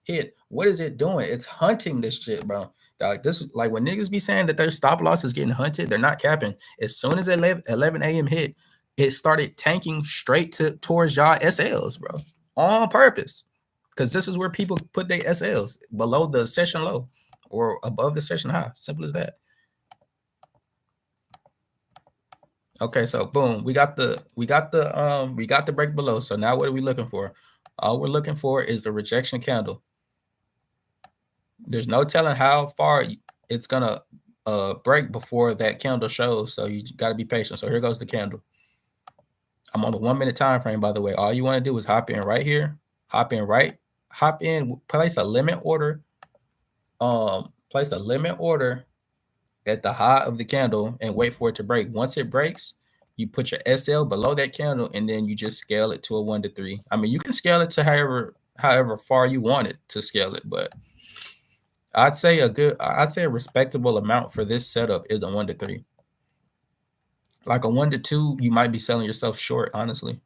hit, what is it doing? It's hunting this shit, bro. Like this, like when niggas be saying that their stop loss is getting hunted, they're not capping. As soon as 11 a.m. hit, it started tanking straight towards y'all SLs, bro, on purpose. Because this is where people put their SLs below the session low or above the session high. Simple as that. Okay, so boom, we got the break below. So now what are we looking for? All we're looking for is a rejection candle. There's no telling how far it's gonna break before that candle shows. So you gotta be patient. So here goes the candle. I'm on the 1 minute time frame, by the way. All you want to do is hop in right here, hop in, place a limit order. Place a limit order at the high of the candle and wait for it to break. Once it breaks, you put your SL below that candle and then you just scale it to a 1 to 3. I mean, you can scale it to however far you want it to scale it, but I'd say a respectable amount for this setup is a 1 to 3. Like a 1 to 2, you might be selling yourself short, honestly.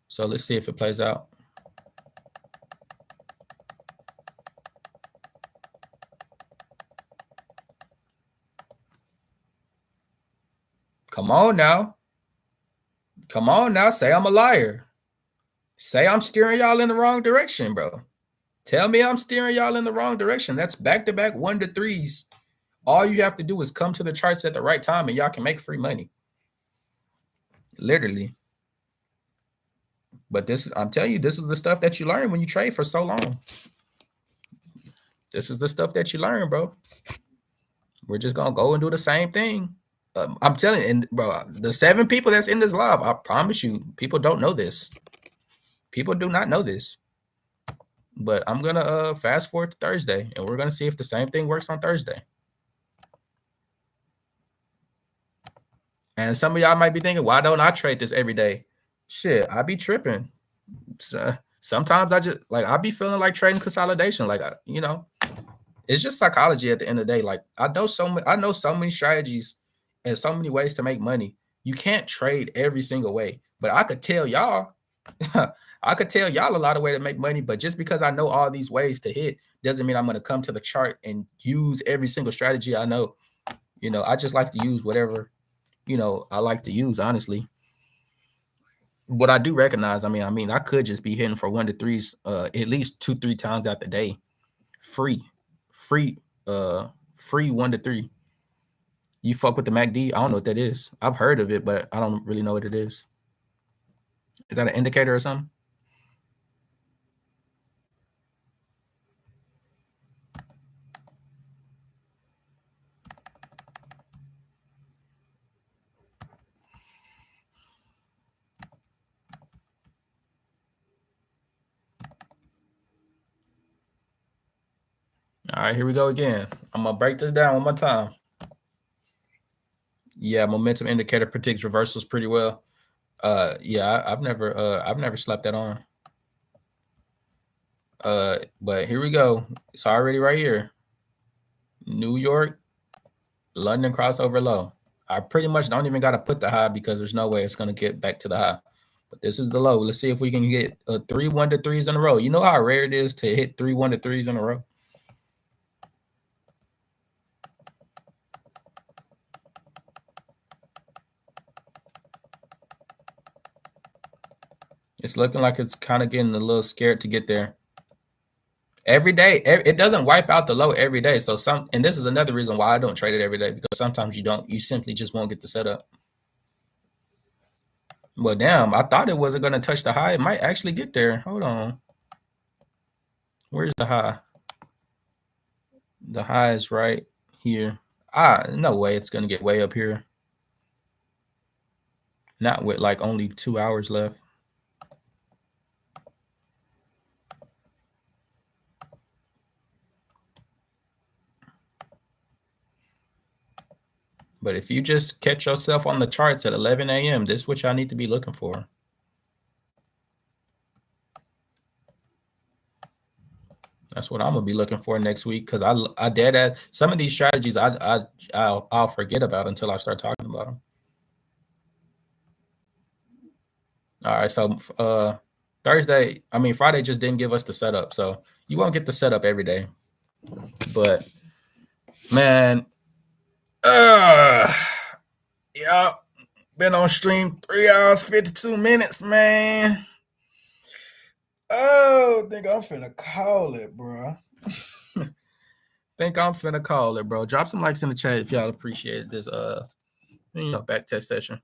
So let's see if it plays out. Come on now. Come on now. Say I'm a liar. Say I'm steering y'all in the wrong direction, bro. Tell me I'm steering y'all in the wrong direction. That's back-to-back 1 to 3s. All you have to do is come to the charts at the right time and y'all can make free money. Literally. But I'm telling you, this is the stuff that you learn when you trade for so long. This is the stuff that you learn, bro. We're just gonna go and do the same thing. I'm telling you, and bro, the 7 people that's in this live, I promise you, people don't know this. People do not know this. But I'm gonna fast forward to Thursday, and we're gonna see if the same thing works on Thursday. And some of y'all might be thinking, why don't I trade this every day? Shit, I be tripping. So, sometimes I be feeling like trading consolidation. Like it's just psychology at the end of the day. Like I know so many strategies and so many ways to make money. You can't trade every single way. But I could tell y'all, I could tell y'all a lot of ways to make money, but just because I know all these ways to hit doesn't mean I'm going to come to the chart and use every single strategy I know. I just like to use whatever, I like to use, honestly. What I do recognize, I could just be hitting for 1 to 3s, at least 2, 3 times out the day, free, free, free 1 to 3. You fuck with the MACD? I don't know what that is. I've heard of it, but I don't really know what it is. Is that an indicator or something? All right, here we go again. I'm gonna break this down one more time. Yeah, momentum indicator predicts reversals pretty well. Yeah, I've never slept that on. But here we go. It's already right here. New York, London crossover low. I pretty much don't even got to put the high because there's no way it's gonna get back to the high. But this is the low. Let's see if we can get 3 1 to 3s in a row. You know how rare it is to hit 3 1 to 3s in a row. It's looking like it's kind of getting a little scared to get there. Every day, it doesn't wipe out the low every day. So and this is another reason why I don't trade it every day, because sometimes you simply just won't get the setup. Well, damn, I thought it wasn't going to touch the high. It might actually get there. Hold on. Where's the high? The high is right here. No way it's going to get way up here. Not with like only 2 hours left. But if you just catch yourself on the charts at 11 a.m., this is what y'all need to be looking for. That's what I'm gonna be looking for next week, because I dead at some of these strategies I'll forget about until I start talking about them. All right, so Friday just didn't give us the setup, so you won't get the setup every day. But man, yeah, been on stream 3 hours 52 minutes, man. Oh, think I'm finna call it, bro. Drop some likes in the chat if y'all appreciate this back test session.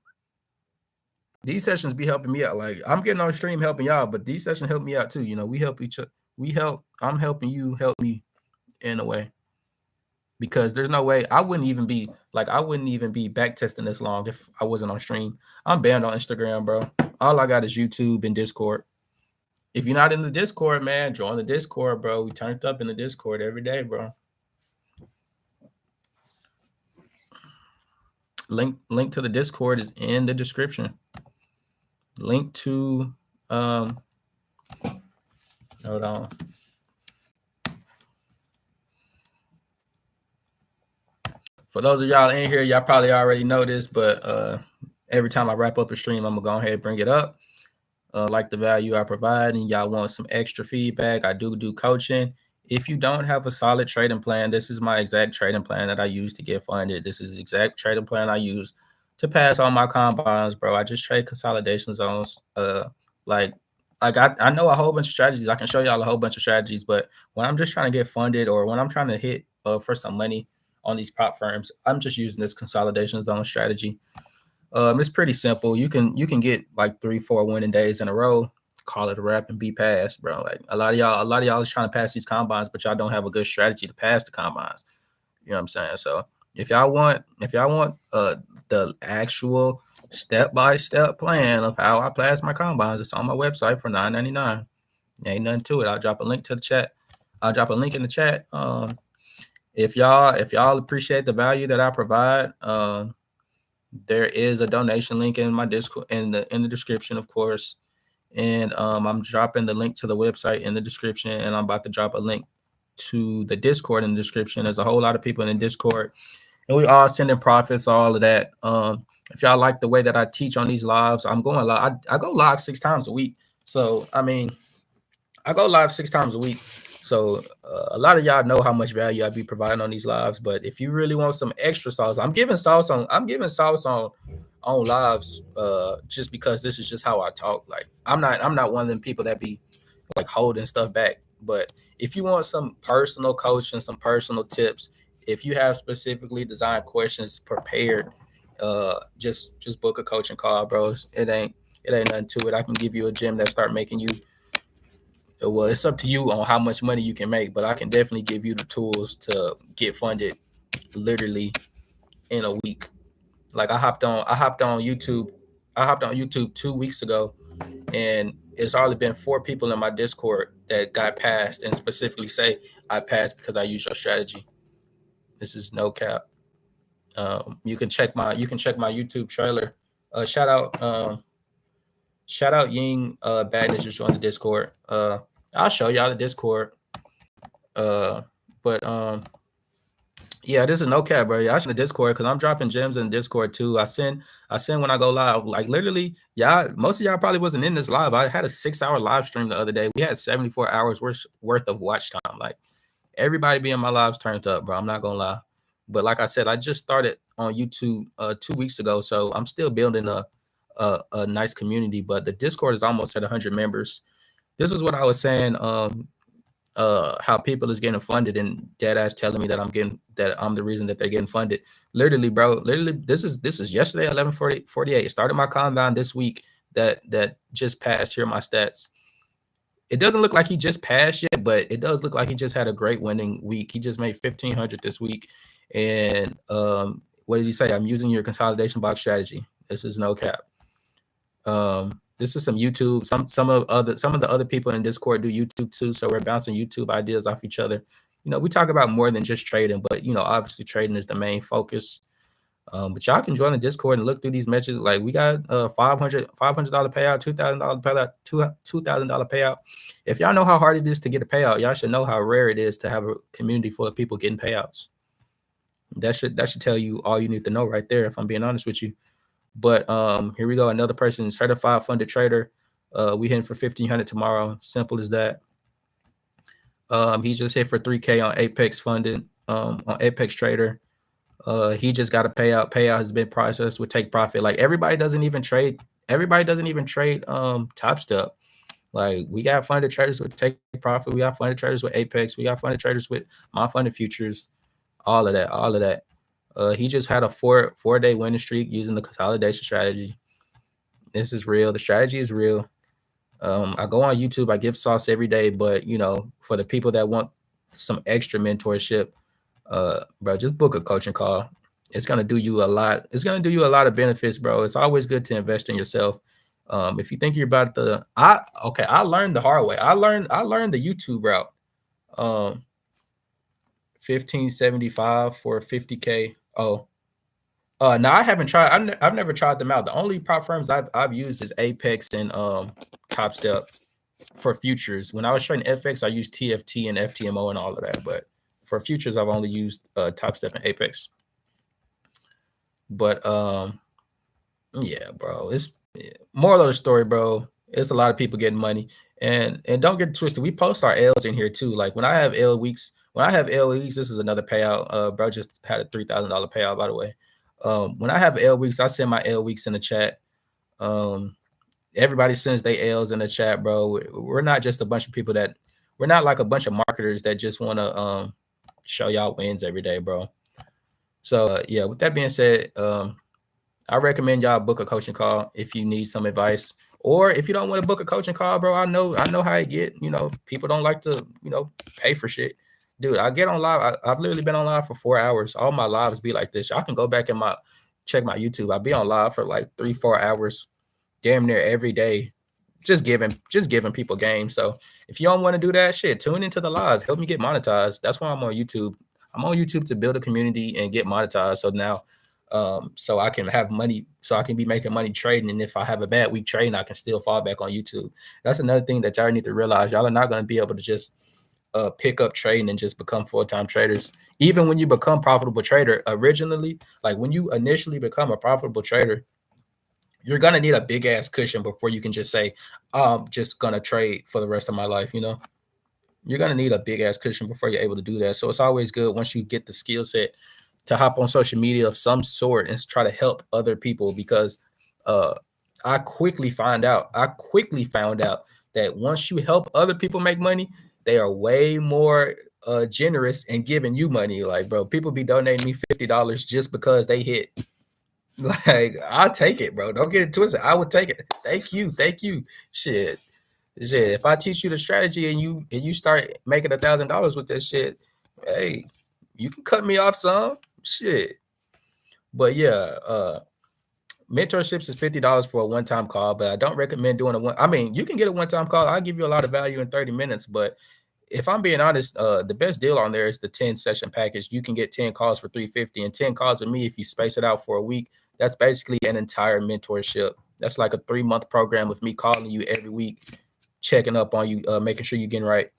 These sessions be helping me out. Like, I'm getting on stream helping y'all, but these sessions help me out too. We help each other. I'm helping you help me in a way, because there's no way I wouldn't even be back testing this long if I wasn't on stream. I'm banned on Instagram, bro. All I got is YouTube and Discord. If you're not in the Discord, man, join the Discord, bro. We turned up in the Discord every day, bro. Link to the Discord is in the description. Link to hold on. For those of y'all in here, y'all probably already know this, but every time I wrap up a stream, I'm gonna go ahead and bring it up. Like the value I provide, and y'all want some extra feedback, I do coaching. If you don't have a solid trading plan, this is my exact trading plan that I use to get funded. This is the exact trading plan I use to pass all my combines, bro. I just trade consolidation zones. I know a whole bunch of strategies. I can show y'all a whole bunch of strategies, but when I'm just trying to get funded, or when I'm trying to hit for some money on these prop firms, I'm just using this consolidation zone strategy. It's pretty simple. You can get like 3-4 winning days in a row, call it a wrap, and be passed, bro. Like a lot of y'all is trying to pass these combines, but y'all don't have a good strategy to pass the combines. You know what I'm saying? So if y'all want the actual step-by-step plan of how I pass my combines, it's on my website for $9.99. Ain't nothing to it. I'll drop a link to the chat. I'll drop a link in the chat. If y'all appreciate the value that I provide, there is a donation link in my Discord in the description, of course. And I'm dropping the link to the website in the description, and I'm about to drop a link to the Discord in the description. There's a whole lot of people in the Discord, and we all sending profits, all of that. If y'all like the way that I teach on these lives, I'm going live. I go live 6 times a week. So I mean, I go live 6 times a week. So a lot of y'all know how much value I be providing on these lives. But if you really want some extra sauce, I'm giving sauce on lives just because this is just how I talk. Like I'm not one of them people that be like holding stuff back. But if you want some personal coaching, some personal tips, if you have specifically designed questions prepared, just book a coaching call, bros. It ain't nothing to it. I can give you a gym that start making you, well, it's up to you on how much money you can make, but I can definitely give you the tools to get funded literally in a week. Like I hopped on YouTube 2 weeks ago, and it's already been 4 people in my Discord that got passed and specifically say I passed because I use your strategy. This is no cap. You can check my YouTube trailer. Shout out shout out Ying Bad Ninjas on the Discord. I'll show y'all the Discord. Uh but Yeah, this is no cap, bro. Yeah, I should the Discord because I'm dropping gems in Discord too. I send when I go live. Like literally, y'all, most of y'all probably wasn't in this live. I had a 6 hour live stream the other day. We had 74 hours worth of watch time. Like everybody be in my lives turned up, bro. I'm not gonna lie. But like I said, I just started on YouTube 2 weeks ago, so I'm still building a nice community. But the Discord is almost at 100 members. This is what I was saying. How people is getting funded and dead ass telling me that I'm the reason that they're getting funded. Literally, bro. Literally, this is yesterday, 11:48. Started my countdown this week that just passed. Here are my stats. It doesn't look like he just passed yet, but it does look like he just had a great winning week. He just made 1,500 this week. And what did he say? I'm using your consolidation box strategy. This is no cap. This is some YouTube. Some of the other people in Discord do YouTube too, so we're bouncing YouTube ideas off each other. We talk about more than just trading, but obviously trading is the main focus. But y'all can join the Discord and look through these messages. Like we got $500 payout, $2,000 payout, $2,000 payout. If y'all know how hard it is to get a payout, y'all should know how rare it is to have a community full of people getting payouts. That should tell you all you need to know right there. If I'm being honest with you. But here we go. Another person, certified funded trader. We hitting for 1,500 tomorrow. Simple as that. He just hit for 3K on Apex funded. On Apex Trader. He just got a payout. Payout has been processed with take profit. Like everybody doesn't even trade. Everybody doesn't even trade Topstep. Like we got funded traders with take profit. We got funded traders with Apex. We got funded traders with my funded futures. All of that. All of that. He just had a four-day winning streak using the consolidation strategy. This is real. The strategy is real. I go on YouTube. I give sauce every day, but for the people that want some extra mentorship, bro, just book a coaching call. It's gonna do you a lot. It's gonna do you a lot of benefits, bro. It's always good to invest in yourself. If you think you're about to, I learned the hard way. I learned the YouTube route. Um, 1575 for 50K. Oh, no, I haven't tried. I've never tried them out. The only prop firms I've used is Apex and Topstep for futures. When I was trading FX, I used TFT and FTMO and all of that. But for futures, I've only used Topstep and Apex. But yeah, bro. Moral of the story, bro. It's a lot of people getting money, and don't get twisted. We post our L's in here too. Like when I have L weeks, this is another payout. Bro just had a $3,000 payout, by the way. When I have L weeks, I send my L weeks in the chat. Everybody sends their L's in the chat, bro. We're not just a bunch of people we're not like a bunch of marketers that just want to show y'all wins every day, bro. So yeah, with that being said, I recommend y'all book a coaching call if you need some advice, or if you don't want to book a coaching call, bro. I know how it get. People don't like to pay for shit. Dude, I get on live. I've literally been on live for 4 hours. All my lives be like this. Y'all can go back and check my YouTube. I be on live for like 3-4 hours, damn near every day, just giving people games. So if you don't want to do that shit, tune into the live. Help me get monetized. That's why I'm on YouTube. I'm on YouTube to build a community and get monetized. So now, so I can have money, so I can be making money trading. And if I have a bad week trading, I can still fall back on YouTube. That's another thing that y'all need to realize. Y'all are not going to be able to just pick up trading and just become full-time traders. Even when you become profitable trader, originally, like when you initially become a profitable trader, you're gonna need a big ass cushion before you can just say, I'm just gonna trade for the rest of my life. You're gonna need a big ass cushion before you're able to do that. So it's always good once you get the skill set to hop on social media of some sort and try to help other people, because uh I quickly found out that once you help other people make money, they are way more generous in giving you money. Like, bro, people be donating me $50 just because they hit. Like, I'll take it, bro. Don't get it twisted. I would take it. Thank you. Shit. Shit. If I teach you the strategy and you start making $1,000 with this shit, hey, you can cut me off some. Shit. But yeah, mentorships is $50 for a one-time call, but I don't recommend doing a one. I mean, you can get a one-time call. I'll give you a lot of value in 30 minutes, but if I'm being honest, the best deal on there is the 10 session package. You can get 10 calls for 350, and 10 calls with me if you space it out for a week. That's basically an entire mentorship. That's like a 3-month program with me calling you every week, checking up on you, making sure you're getting right.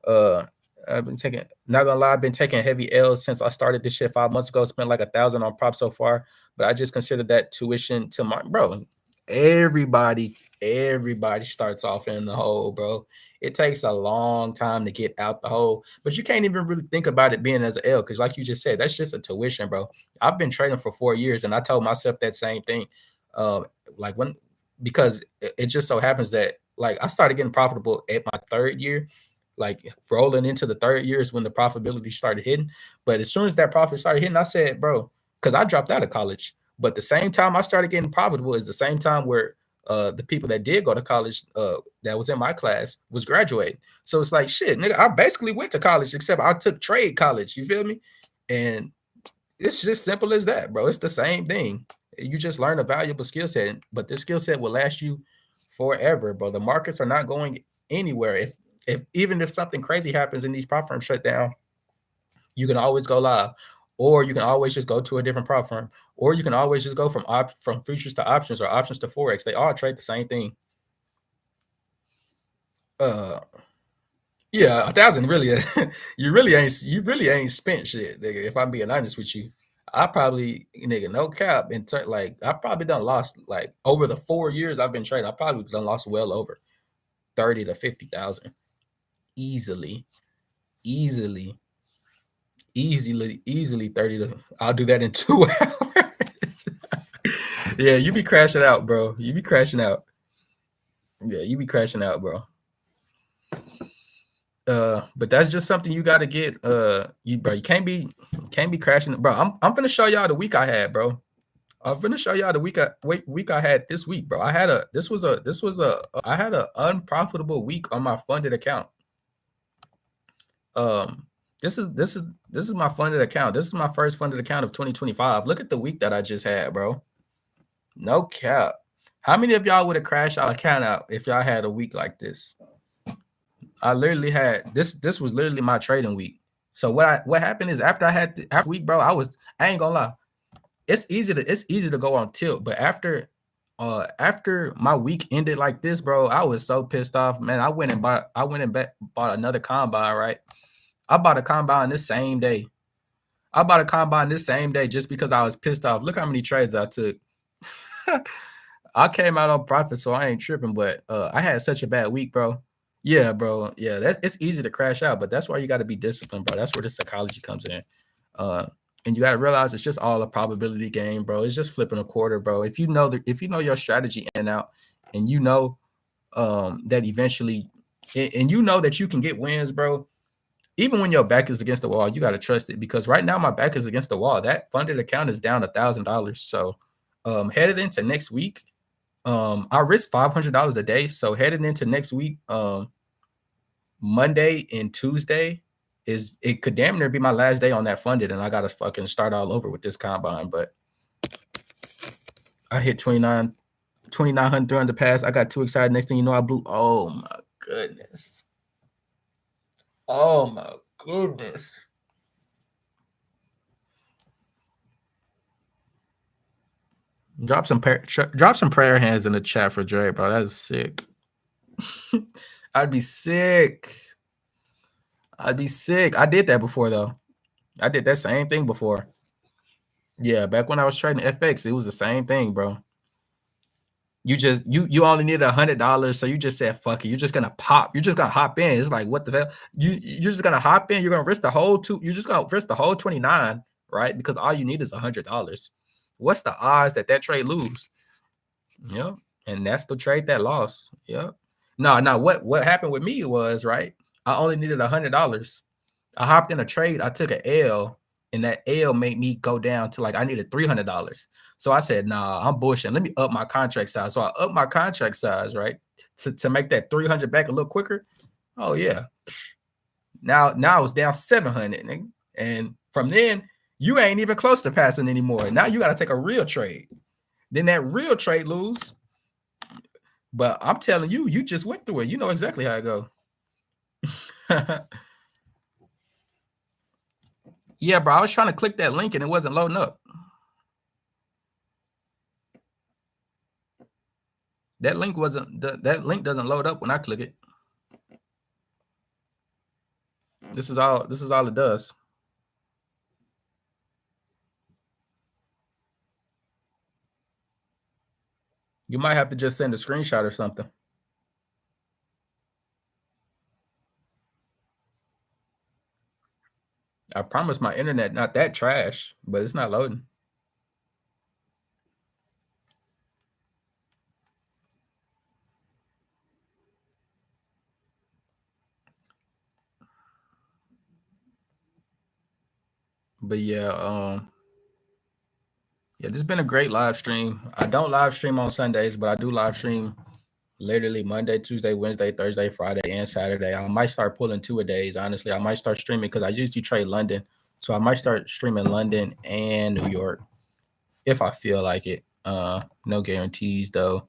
Uh, I've been taking, not gonna lie, I've been taking heavy L's since I started this shit 5 months ago. Spent like 1,000 on props so far, but I just consider that tuition to my bro. Everybody, everybody starts off in the hole, bro. It takes a long time to get out the hole, but you can't even really think about it being as an L, because, like you just said, that's just a tuition, bro. I've been trading for 4 years, and I told myself that same thing. Um, like when, because it just so happens that like I started getting profitable at my 3rd year, like rolling into the 3rd year is when the profitability started hitting. But as soon as that profit started hitting, I said, bro, because I dropped out of college. But the same time I started getting profitable is the same time where the people that did go to college that was in my class was graduating. So it's like, shit, nigga, I basically went to college, except I took trade college. You feel me? And it's just simple as that, bro. It's the same thing. You just learn a valuable skill set, but this skill set will last you forever, bro. The markets are not going anywhere. If even if something crazy happens and these prop firms shut down, you can always go live, or you can always just go to a different prop firm, or you can always just go from futures to options or options to forex. They all trade the same thing. Uh, yeah, 1,000 really. you really ain't spent shit, nigga. If I'm being honest with you, I probably, nigga, no cap, like I probably done lost like over the 4 years I've been trading. I probably done lost well over 30 to 50,000 easily, easily, easily 30 to. I'll do that in 2 hours. Yeah, you be crashing out, bro. You be crashing out. Yeah, you be crashing out, bro. But that's just something you got to get. You can't be crashing, bro. I'm gonna show y'all the week I had, bro. I'm gonna show y'all the week I had this week, bro. I had a this was a I had an unprofitable week on my funded account. Um, this is my funded account. This is my first funded account of 2025. Look at the week that I just had, bro. No cap. How many of y'all would have crashed y'all account out if y'all had a week like this? I literally had this. This was literally my trading week. So what happened is after I had after week, bro, I ain't gonna lie. It's easy to go on tilt, but after my week ended like this, bro, I was so pissed off, man. I went and bought another combine, right? I bought a combine this same day. I bought a combine this same day just because I was pissed off. Look how many trades I took. I came out on profit, so I ain't tripping. But I had such a bad week, bro. Yeah, bro. Yeah, it's easy to crash out, but that's why you got to be disciplined, bro. That's where the psychology comes in. Uh, and you got to realize it's just all a probability game, bro. It's just flipping a quarter, bro. If you know your strategy in and out, and you know that eventually, and you know that you can get wins, bro. Even when your back is against the wall, you got to trust it, because right now my back is against the wall. That funded account is down $1,000. So headed into next week, I risk $500 a day. So heading into next week, Monday and Tuesday it could damn near be my last day on that funded, and I gotta fucking start all over with this combine. But I hit 2,900 on the pass. I got too excited. Next thing you know, I blew. Oh my goodness. Oh my goodness. Drop some prayer hands in the chat for Dre, bro. That is sick. I'd be sick. I'd be sick. I did that before though. I did that same thing before. Yeah, back when I was trading FX, it was the same thing, bro. You only needed $100, so you just said fuck it. You're just gonna pop. You're just gonna hop in. It's like what the hell? You're just gonna hop in. You're gonna risk the whole two. You're just gonna risk the whole 29, right? Because all you need is $100. What's the odds that trade lose? Yep. And that's the trade that lost. Yep. No. What happened with me was right. I only needed $100. I hopped in a trade. I took an L, and that L made me go down to like I needed $300. So I said, "Nah, I'm bullshitting. Let me up my contract size." So I upped my contract size, right, to make that 300 back a little quicker. Oh yeah. Now it's down 700, nigga. And from then, you ain't even close to passing anymore. Now you got to take a real trade. Then that real trade lose. But I'm telling you, you just went through it. You know exactly how it go. Yeah, bro. I was trying to click that link and it wasn't loading up. That link doesn't load up when I click it. This is all it does. You might have to just send a screenshot or something. I promise my internet not that trash, but it's not loading. But yeah, this has been a great live stream. I don't live stream on Sundays, but I do live stream literally Monday, Tuesday, Wednesday, Thursday, Friday, and Saturday. I might start pulling 2 a days. Honestly, I might start streaming because I usually trade London, so I might start streaming London and New York if I feel like it. No guarantees though.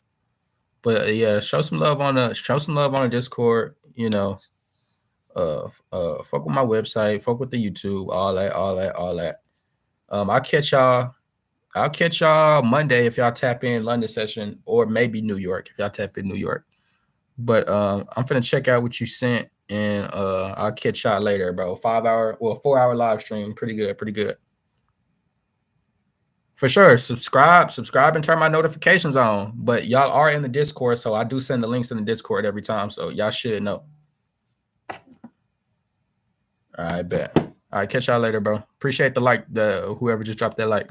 But yeah, show some love on the Discord. Fuck with my website, fuck with the YouTube, all that. I'll catch y'all Monday if y'all tap in London session, or maybe New York if y'all tap in New York. But I'm finna check out what you sent, and I'll catch y'all later, bro. 4-hour live stream, pretty good. For sure. Subscribe, and turn my notifications on. But y'all are in the Discord, so I do send the links in the Discord every time, so y'all should know. All right, bet. All right, catch y'all later, bro. Appreciate the whoever just dropped that like.